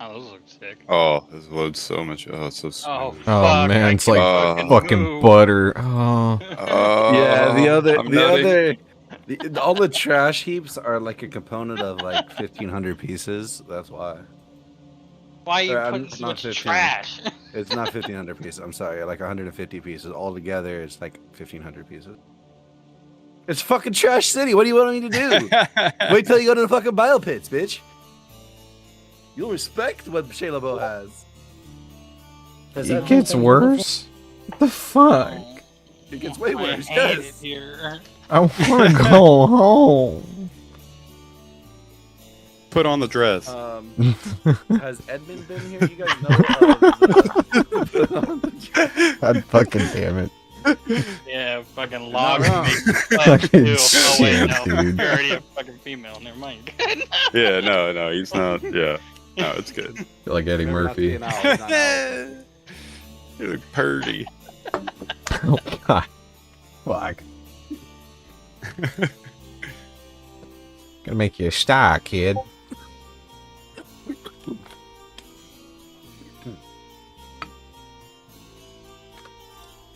Oh, those look sick. Oh, this loads so much. Oh, it's so smooth. Oh, Oh fuck, man, I it's can't like fucking move. butter. Oh. Yeah, the I'm nutting. all the trash heaps are like a component of like 1,500 pieces. That's why. Why are you I'm putting so not much 15. trash? It's not 1,500 pieces. I'm sorry, like 150 pieces altogether. It's like 1,500 pieces. It's fucking Trash City. What do you want me to do? Wait till you go to the fucking biopits, bitch. You'll respect what Shayla LaBeau has. Has It that gets been worse. What the fuck? It gets way I worse. hate it Yes. here. I want to go home. Put on the dress. Has Edmund been here? You guys know. God fucking damn it. Yeah, fucking not log wrong. me. Fucking Oh wait, shit, no, dude. you're already a fucking female. Never mind. Yeah, no, he's not. Yeah, no, it's good. Feel like Eddie Remember not to be Murphy. an owl, it's not an owl. You look purty. Oh god. Fuck. Gonna make you a star, kid.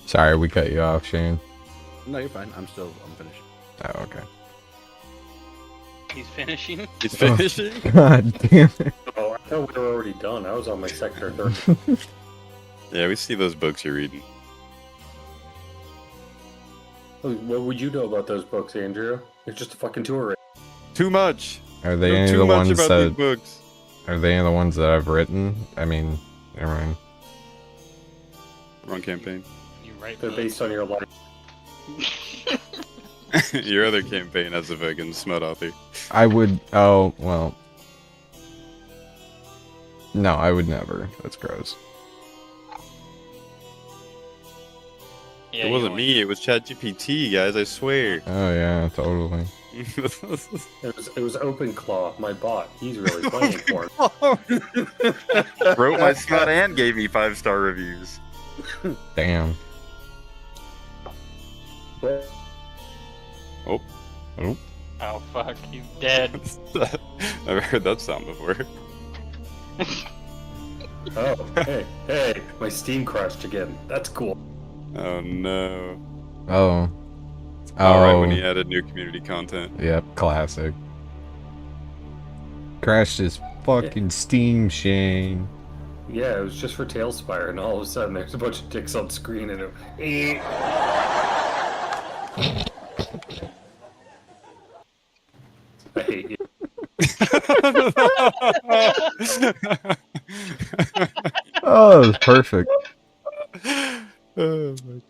Sorry, we cut you off, Shane. No, you're fine. I'm finished. Oh, okay. He's finishing. He's finishing. God damn it. Oh, I thought we were already done. I was on my second or third. Yeah, we see those books you're reading. What would you know about those books, Andrew? It's just a fucking tour. Too much. Are they Know any of too the much ones about that these books. are they any of the ones that I've written? I mean, never mind. Wrong campaign. You're right. They're based on your life. Your other campaign has a fucking smut author. I would. Oh well. No, I would never. That's gross. Yeah, It you wasn't don't me. It was ChatGPT, guys. I swear. Oh yeah, totally. It was Open Claw, my bot. He's really playing for it. Wrote my smut and gave me 5-star reviews. Damn. Oh, Oh fuck, you dead. I've heard that sound before. Oh, hey, my Steam crashed again. That's cool. Oh no. Oh. All right, when Oh. he added new community content. Yep. Classic. Crashed his fucking Steam, Shane. Yeah, it was just for Tailspire, and all of a sudden there's a bunch of dicks on screen, and it... I hate you. Oh, it was perfect. Oh my.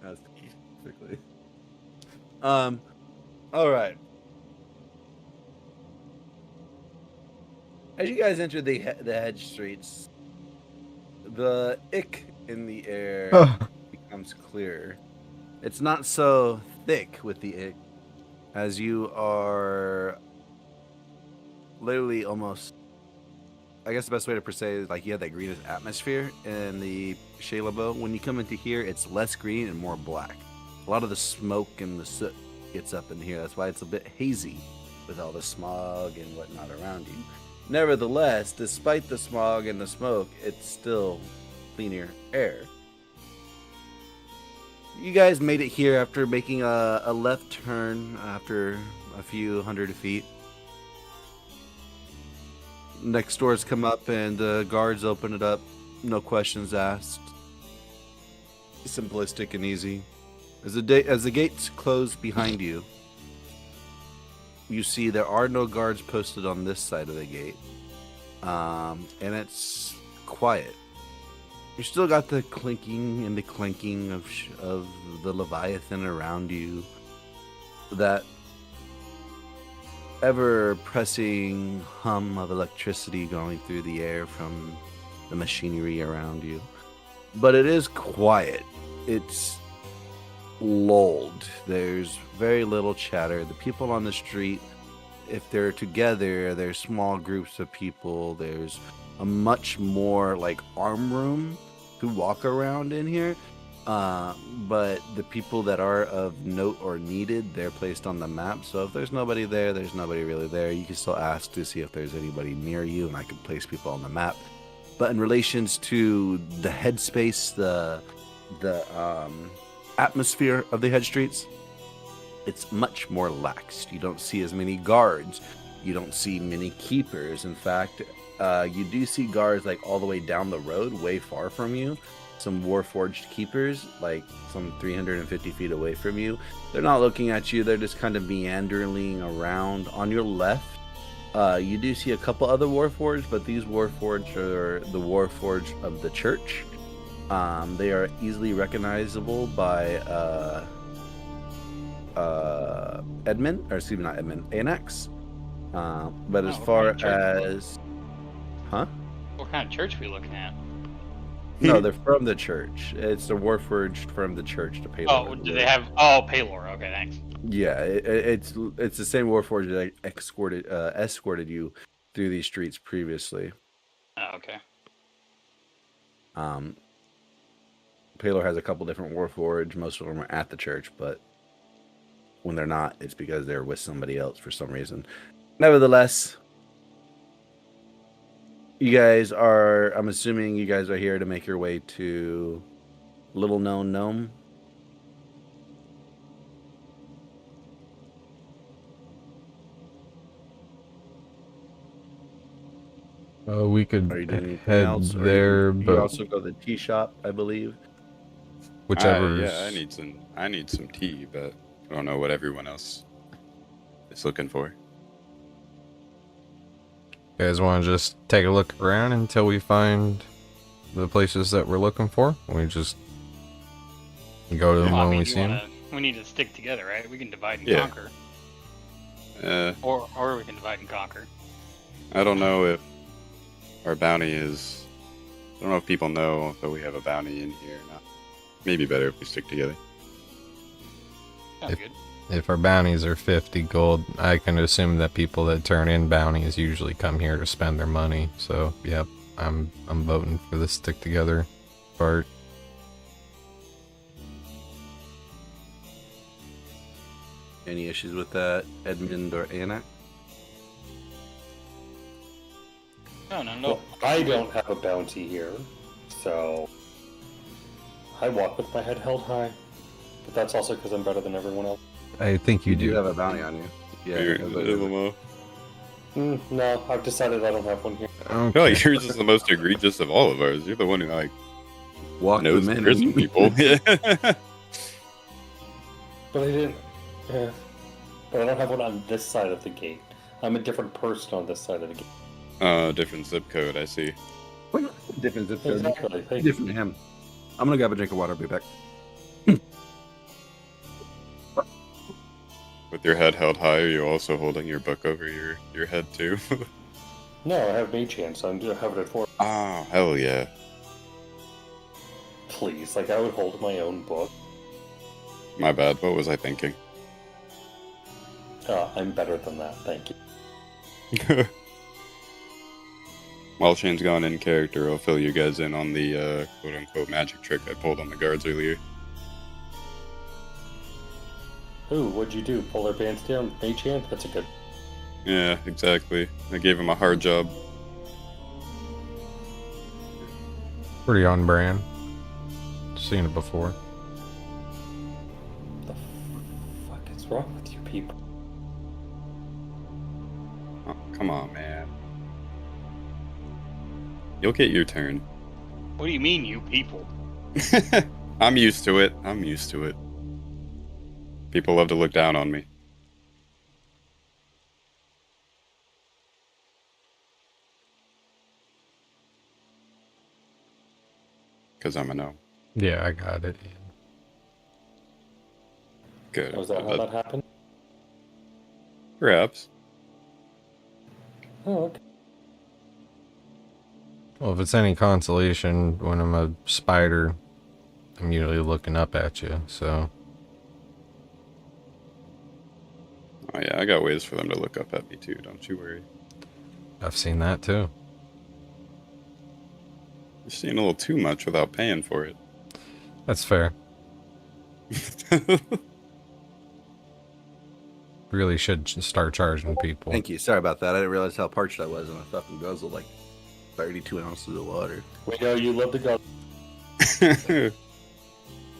That's perfectly. All right. As you guys enter the hedge streets, the ick in the air Oh. becomes clearer. It's not so thick with the ick, as you are literally almost. I guess the best way to per se is like you have that greenish atmosphere in the Shalabo. When you come into here, it's less green and more black. A lot of the smoke and the soot gets up in here. That's why it's a bit hazy with all the smog and whatnot around you. Nevertheless, despite the smog and the smoke, it's still cleaner air. You guys made it here after making a left turn after a few hundred feet. Next doors come up and the guards open it up. No questions asked. Simplistic and easy. As the gates close behind you, you see there are no guards posted on this side of the gate. And it's quiet. You still got the clinking and the clanking of the Leviathan around you. That ever-pressing hum of electricity going through the air from the machinery around you. But it is quiet. It's lulled. There's very little chatter. The people on the street, if they're together, they're small groups of people. There's a much more like arm room to walk around in here. But the people that are of note or needed, they're placed on the map. So if there's nobody there, there's nobody really there. You can still ask to see if there's anybody near you, and I can place people on the map. But in relations to the headspace, the atmosphere of the head streets, it's much more laxed. You don't see as many guards. You don't see many keepers. In fact, you do see guards like all the way down the road, way far from you. Some Warforged keepers, like some 350 feet away from you. They're not looking at you. They're just kind of meandering around. On your left, you do see a couple other Warforged, but these Warforged are the Warforged of the church. They are easily recognizable by Edmund, or excuse me, not Edmund, Anax. But as far as... Huh? What kind of church are we looking at? No, they're from the church. It's the Warforged from the church to Paylor. Oh, do they have... Oh, Paylor. Okay, thanks. Yeah, it's the same Warforged that escorted you through these streets previously. Oh, okay. Paylor has a couple different Warforged. Most of them are at the church, but when they're not, it's because they're with somebody else for some reason. Nevertheless, you guys are... I'm assuming you guys are here to make your way to Little Known Gnome. We could Are you doing anything head else? Or there, you but also go to the tea shop, I believe. whichever. Yeah, I need some tea, but I don't know what everyone else. is looking for. You guys want to just take a look around until we find the places that we're looking for? We just go to them Well, I when mean, we see them. we need to stick together, right? We can divide and Yeah. conquer, Uh, or we can divide and conquer. I don't know if our bounty is. I don't know if people know that we have a bounty in here or not. Maybe better if we stick together. Sounds good. If our bounties are 50 gold, I can assume that people that turn in bounties usually come here to spend their money. So, yep, I'm voting for the stick together part. Any issues with that, Edmund or Anna? No. Well, I don't have a bounty here, so I walk with my head held high. But that's also because I'm better than everyone else. I think you do. have a bounty on you. Yeah. You're I was like, invisible. No, I've decided I don't have one here. I feel like yours is the most egregious of all of ours. You're the one who like walk knows them in. prison people. Yeah. But I didn't. Yeah. But I don't have one on this side of the gate. I'm a different person on this side of the gate. Different zip code. I see. Different zip code. Exactly. Thank Different to him. I'm gonna grab a drink of water. I'll be back. With your head held high, are you also holding your book over your head too? No, I have mage hand, so I'm gonna have it at 4. Oh, hell yeah. Please, like I would hold my own book. My bad. What was I thinking? I'm better than that. Thank you. While Shane's gone in character, I'll fill you guys in on the quote-unquote magic trick I pulled on the guards earlier. Ooh, what'd you do? Pull their pants down? Mage hand? That's a good. Yeah, exactly. I gave him a hard job. Pretty on brand. Seen it before. The fuck is wrong with you people? Oh, come on, man. You'll get your turn. What do you mean, you people? I'm used to it. I'm used to it. People love to look down on me. Because I'm a gnome. Yeah, I got it. Good. Was that how that happened? Perhaps. Oh, okay. Well, if it's any consolation, when I'm a spider, I'm usually looking up at you, so... Oh yeah, I got ways for them to look up at me too, don't you worry. I've seen that too. You're seeing a little too much without paying for it. That's fair. Really should start charging people. Thank you. Sorry about that. I didn't realize how parched I was, and I fucking guzzled like 32 ounces of water. We know you love to go. The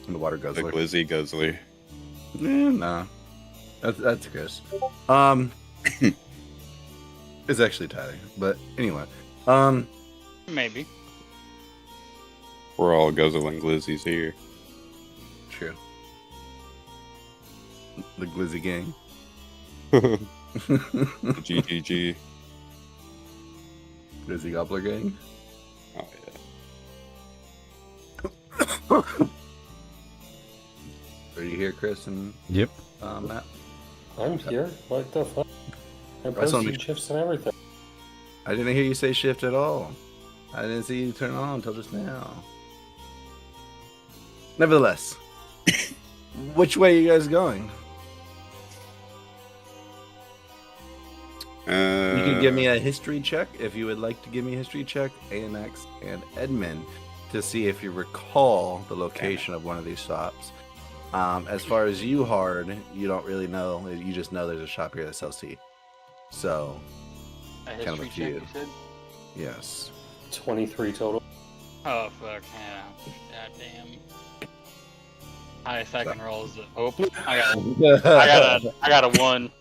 I'm the water guzzler. glizzy guzzler. Nah. That's Chris. It's actually Tyler. But anyway. Maybe. We're all guzzling glizzies here. True. The Glizzy Gang. GGG. Glizzy Gobbler Gang. Oh yeah. Are you here, Chris and Yep. Matt? I'm here. What the fuck? I just wanna posted make- shifts and everything. I didn't hear you say shift at all. I didn't see you turn it on until just now. Nevertheless, which way are you guys going? You can give me a history check if you would like to give me a history check, ANX and Edmund, to see if you recall the location of one of these shops. As far as you, Hard, you don't really know. You just know there's a shop here that sells tea. So, A Kind of a history check, feud. you said? yes. 23 total. Oh, fuck, yeah. God damn. Highest I can roll is I got a 1.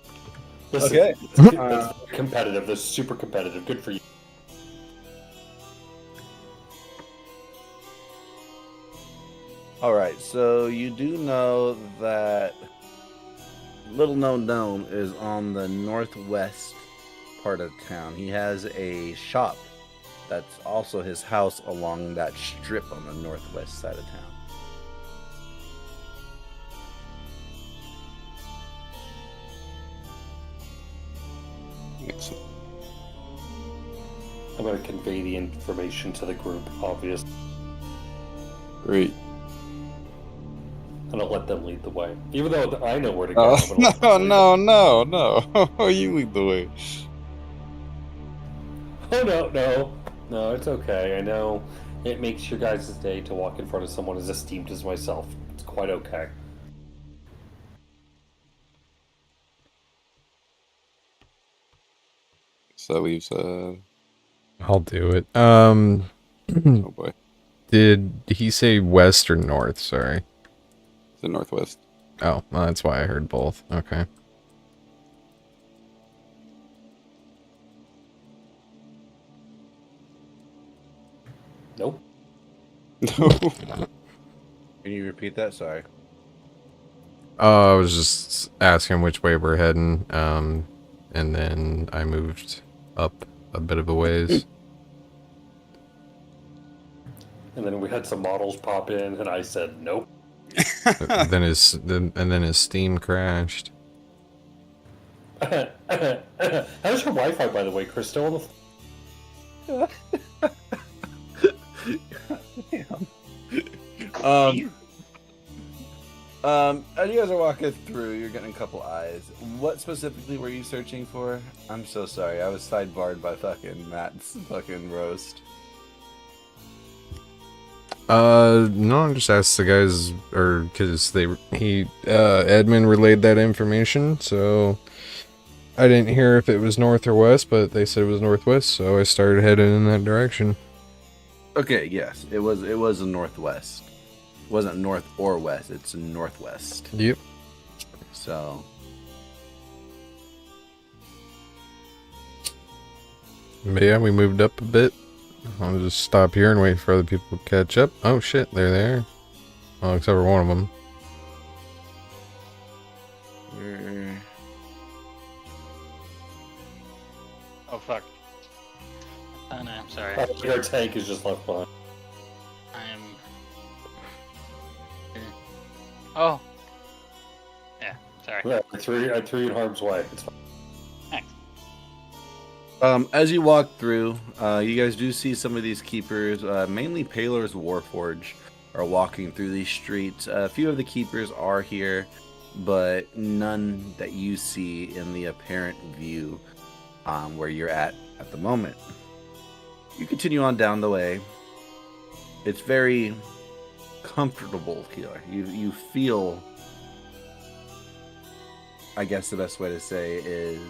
Listen, Okay. That's competitive. That's super competitive. Good for you. All right, so you do know that little known is on the northwest part of town. He has a shop that's also his house along that strip on the northwest side of town. Excellent. I'm going to convey the information to the group, obviously. Great. And I'll let them lead the way. Even though I know where to go. Oh, I'm gonna let them lead no. You lead the way. Oh, no, it's okay. I know it makes your guys' day to walk in front of someone as esteemed as myself. It's quite okay. So that leaves, I'll do it. oh boy, Did he say west or north? Sorry. the northwest. Oh, well, that's why I heard both. Okay. Nope. No. Can you repeat that? Sorry. I was just asking which way we're heading, and then I moved up a bit of a ways. And then we had some models pop in, and I said nope. then his Steam crashed. How's your Wi-Fi, by the way, Chris? Still on As you guys are walking through, you're getting a couple eyes. What specifically were you searching for? I'm so sorry. I was sidebarred by fucking Matt's fucking roast. No, I just asked the guys, or because admin relayed that information, so I didn't hear if it was north or west, but they said it was northwest, so I started heading in that direction. Okay, yes, it was the northwest. It wasn't north or west. It's northwest. Yep. So But yeah, we moved up a bit. I'll just stop here and wait for other people to catch up. Oh shit, they're there. Well, except for one of them. Oh fuck. Oh no, I'm sorry. Our tank is just left behind. I'm. Oh. Yeah, sorry. Yeah, I threw you in harm's way. It's fine. Thanks. as you walk through, you guys do see some of these keepers, mainly Paler's Warforge, are walking through these streets. A few of the keepers are here, but none that you see in the apparent view where you're at the moment. You continue on down the way. It's very comfortable here. You feel, I guess the best way to say is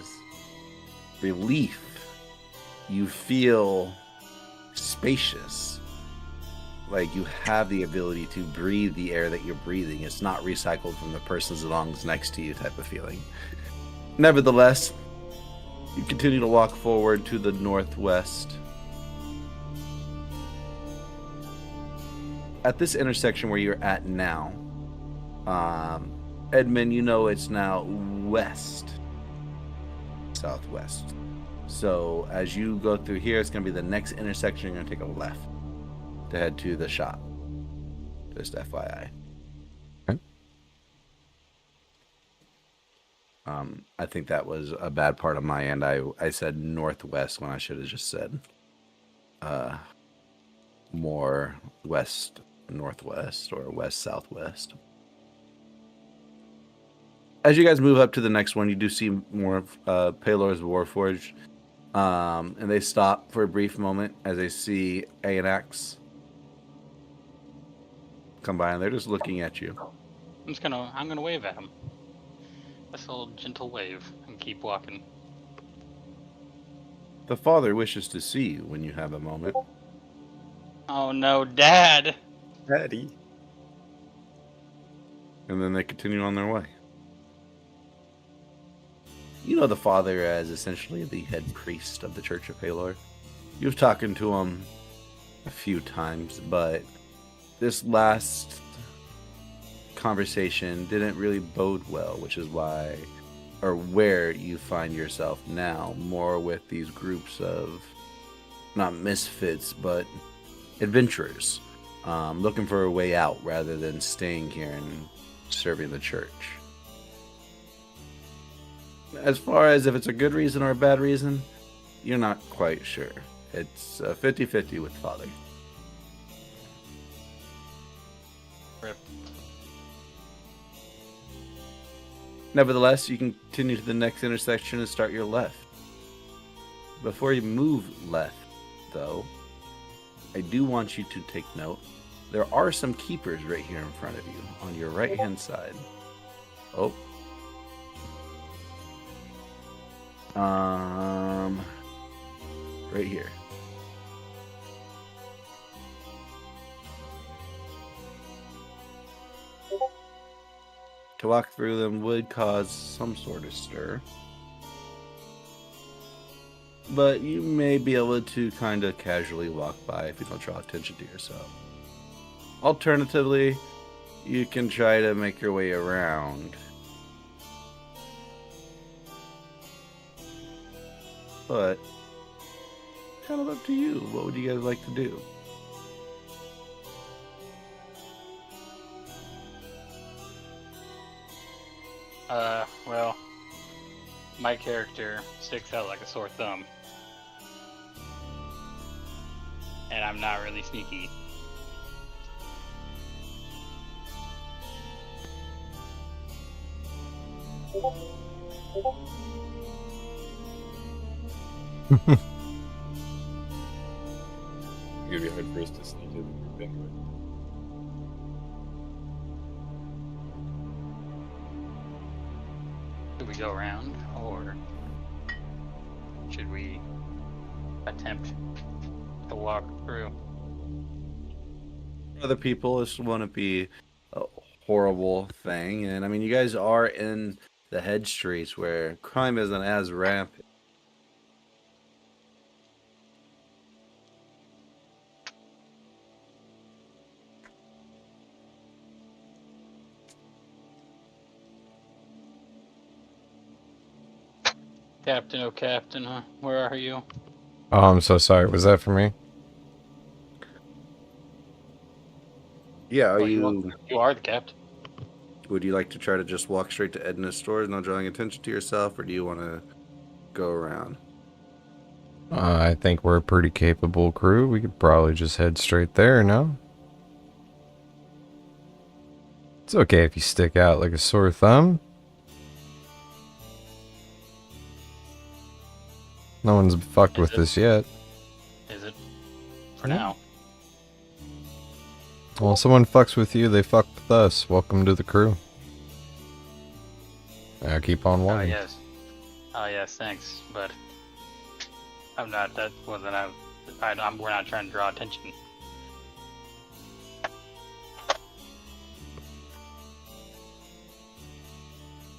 relief. You feel spacious. Like you have the ability to breathe the air that you're breathing. It's not recycled from the person's lungs next to you type of feeling. Nevertheless, you continue to walk forward to the northwest. At this intersection where you're at now, Edmund, you know it's now west, southwest. So as you go through here, it's going to be the next intersection. You're going to take a left to head to the shop. Just FYI. Okay. I think that was a bad part of my end. I said northwest when I should have just said more west northwest or west southwest. As you guys move up to the next one, you do see more of Paler's Warforge. And they stop for a brief moment as they see Anax come by, and they're just looking at you. I'm gonna wave at him. This little gentle wave and keep walking. The father wishes to see you when you have a moment. Oh no, Dad! Daddy. And then they continue on their way. You know the father as essentially the head priest of the Church of Palor. You've talked to him a few times, but this last conversation didn't really bode well, which is why, or where you find yourself now, more with these groups of not misfits, but adventurers, looking for a way out rather than staying here and serving the church. As far as if it's a good reason or a bad reason, you're not quite sure. It's 50-50 with Father. Rip. Nevertheless, you can continue to the next intersection and start your left. Before you move left, though, I do want you to take note. There are some keepers right here in front of you on your right-hand side. Oh. Right here. To walk through them would cause some sort of stir. But you may be able to kind of casually walk by if you don't draw attention to yourself. Alternatively, you can try to make your way around. But, kind of up to you. What would you guys like to do? Well, my character sticks out like a sore thumb. And I'm not really sneaky. It's gonna be hard for us to sneak in the group anyway. Should we go around, or should we attempt to walk through? Other people, this wouldn't be a horrible thing. And I mean, you guys are in the head streets where crime isn't as rampant. Captain, oh Captain, where are you? Oh, I'm so sorry. Was that for me? Yeah, are Well, you? You are the captain. Would you like to try to just walk straight to Edna's stores, not drawing attention to yourself, or do you want to go around? I think we're a pretty capable crew. We could probably just head straight there, no? It's okay if you stick out like a sore thumb. No one's fucked with this yet. Is it? For now. Well, someone fucks with you, they fuck with us. Welcome to the crew. Yeah, keep on Oh walking. yes. Oh yes, thanks. But I'm not. That wasn't. We're not trying to draw attention.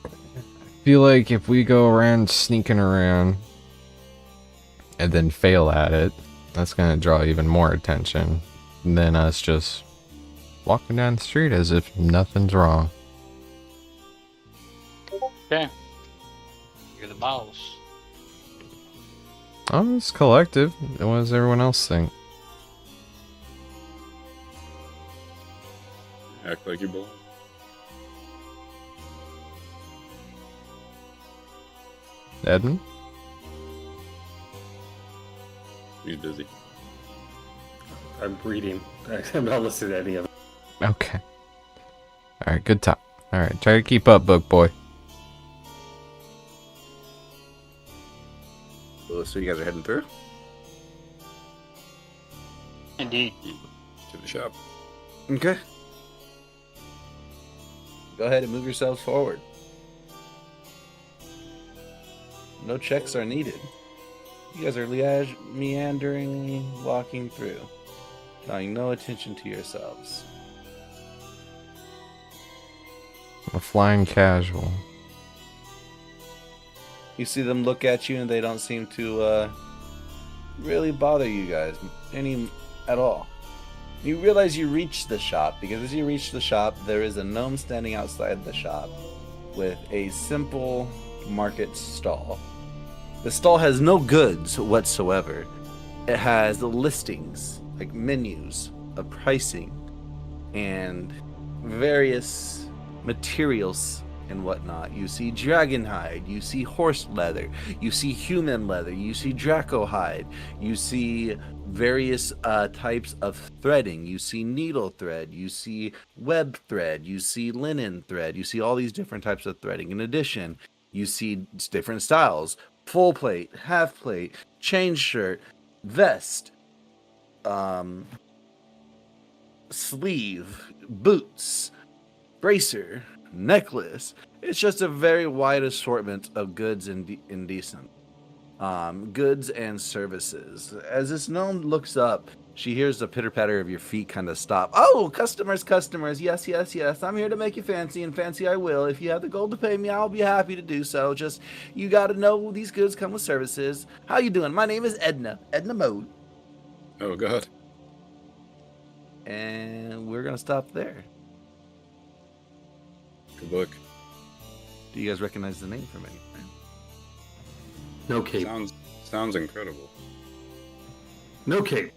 I feel like if we go around sneaking around and then fail at it, that's gonna draw even more attention than us just walking down the street as if nothing's wrong. Okay. You're the boss. Oh, it's collective. What does everyone else think? Act like you belong. Edmund? He's busy. I'm reading. I'm not listening to any of it. Okay. Alright, good talk. Alright, try to keep up, book boy. So you guys are heading through? Indeed. To the shop. Okay. Go ahead and move yourselves forward. No checks are needed. You guys are meanderingly walking through, drawing no attention to yourselves. A flying casual. You see them look at you and they don't seem to really bother you guys any at all. You realize you reach the shop, because as you reach the shop, there is a gnome standing outside the shop with a simple market stall. The stall has no goods whatsoever. It has listings, like menus of pricing and various materials and whatnot. You see dragon hide, you see horse leather, you see human leather, you see draco hide, you see various types of threading, you see needle thread, you see web thread, you see linen thread, you see all these different types of threading. In addition, you see different styles: full plate, half plate, chain shirt, vest, sleeve, boots, bracer, necklace. It's just a very wide assortment of goods and indecent goods and services. As this gnome looks up, she hears the pitter patter of your feet kind of stop. Oh, customers, customers. Yes, yes, yes. I'm here to make you fancy, and fancy I will. If you have the gold to pay me, I'll be happy to do so. Just, you got to know these goods come with services. How you doing? My name is Edna Mode. Oh God. And we're going to stop there. Good luck. Do you guys recognize the name from anything? No cape. Sounds incredible. No cape.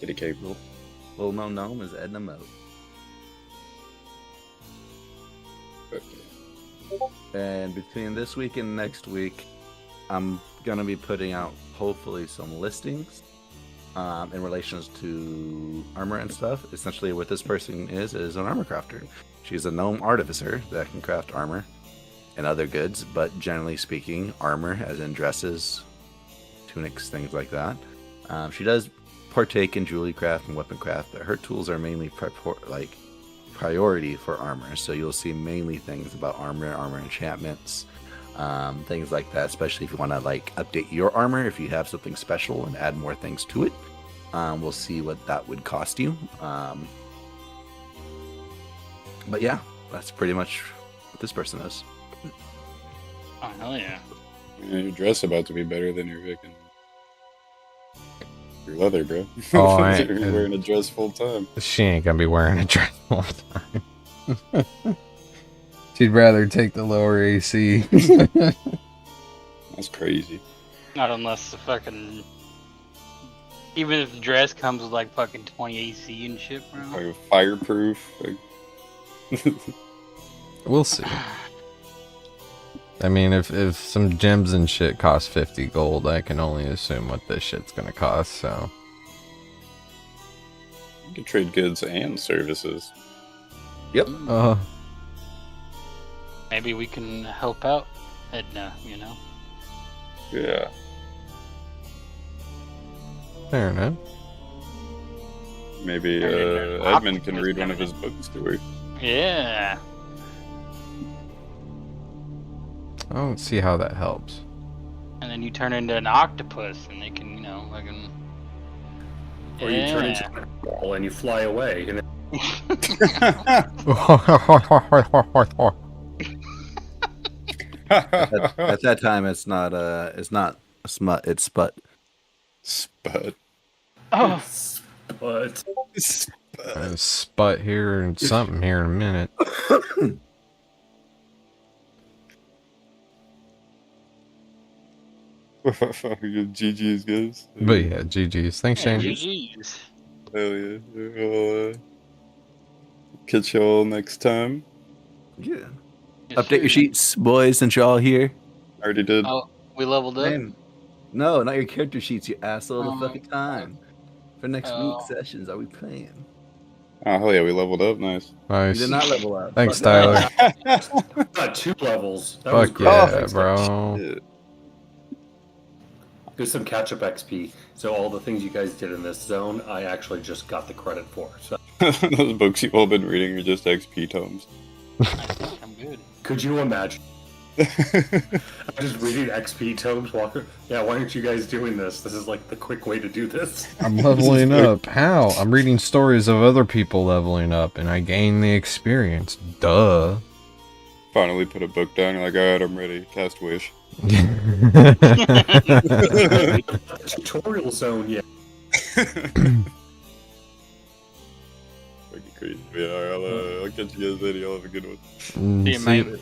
Get a cape. Little known gnome is Edna Mode. Okay. And between this week and next week, I'm going to be putting out hopefully some listings in relations to armor and stuff. Essentially what this person is an armor crafter. She's a gnome artificer that can craft armor and other goods, but generally speaking, armor as in dresses, tunics, things like that. She does partake in jewelry craft and weapon craft, but her tools are mainly priority for armor. So you'll see mainly things about armor enchantments, things like that, especially if you want to like update your armor, if you have something special and add more things to it. We'll see what that would cost you. But yeah, that's pretty much what this person is. Oh, hell yeah. Yeah, your dress about to be better than your fucking your leather, bro. Oh, I ain't- You're wearing a dress full time. She ain't gonna be wearing a dress all the time. She'd rather take the lower AC. That's crazy. Not unless the fucking. Even if the dress comes with like fucking 20 AC and shit, bro. Like fireproof. Like... We'll see. I mean, if some gems and shit cost 50 gold, I can only assume what this shit's gonna cost, so. You can trade goods and services. Yep. Maybe we can help out Edna, you know? Yeah. Fair enough. Maybe An Edmund can octopus read one of coming his books to her. Yeah. I don't see how that helps. And then you turn into an octopus and they can, you know, fucking. Or you turn into a ball and you fly away. And At that time, it's not a smut, it's sput. Spud. Oh, but Sput here and something here in a minute. GG's, guys. But yeah, GG's. Thanks, Shane. GG's. Hell yeah. We'll catch y'all next time. Yeah. Yes, Update your sir. sheets, boys, since you're all here. Already did. Oh, we leveled up. Man, no, not your character sheets, you asshole. Oh, The fucking time. For next Oh. week's sessions, are we playing? Oh, hell yeah, we leveled up. Nice. You Nice. did not level up. Thanks, Fuck Tyler. got 2 levels. That was Fuck great. yeah, bro. Yeah. Do some catch-up XP. So all the things you guys did in this zone, I actually just got the credit for. So Those books you've all been reading are just XP tomes. I'm good. could you imagine? I'm just reading XP tomes, Walker. Yeah, why aren't you guys doing this? This is like the quick way to do this. I'm leveling up. How? I'm reading stories of other people leveling up, and I gain the experience. Duh. Finally put a book down. You're like, alright, I'm ready. Cast Wish. Tutorial zone, yeah. Fucking crazy. Yeah, I'll catch you guys later. Y'all have a good one. See you, See mate. you.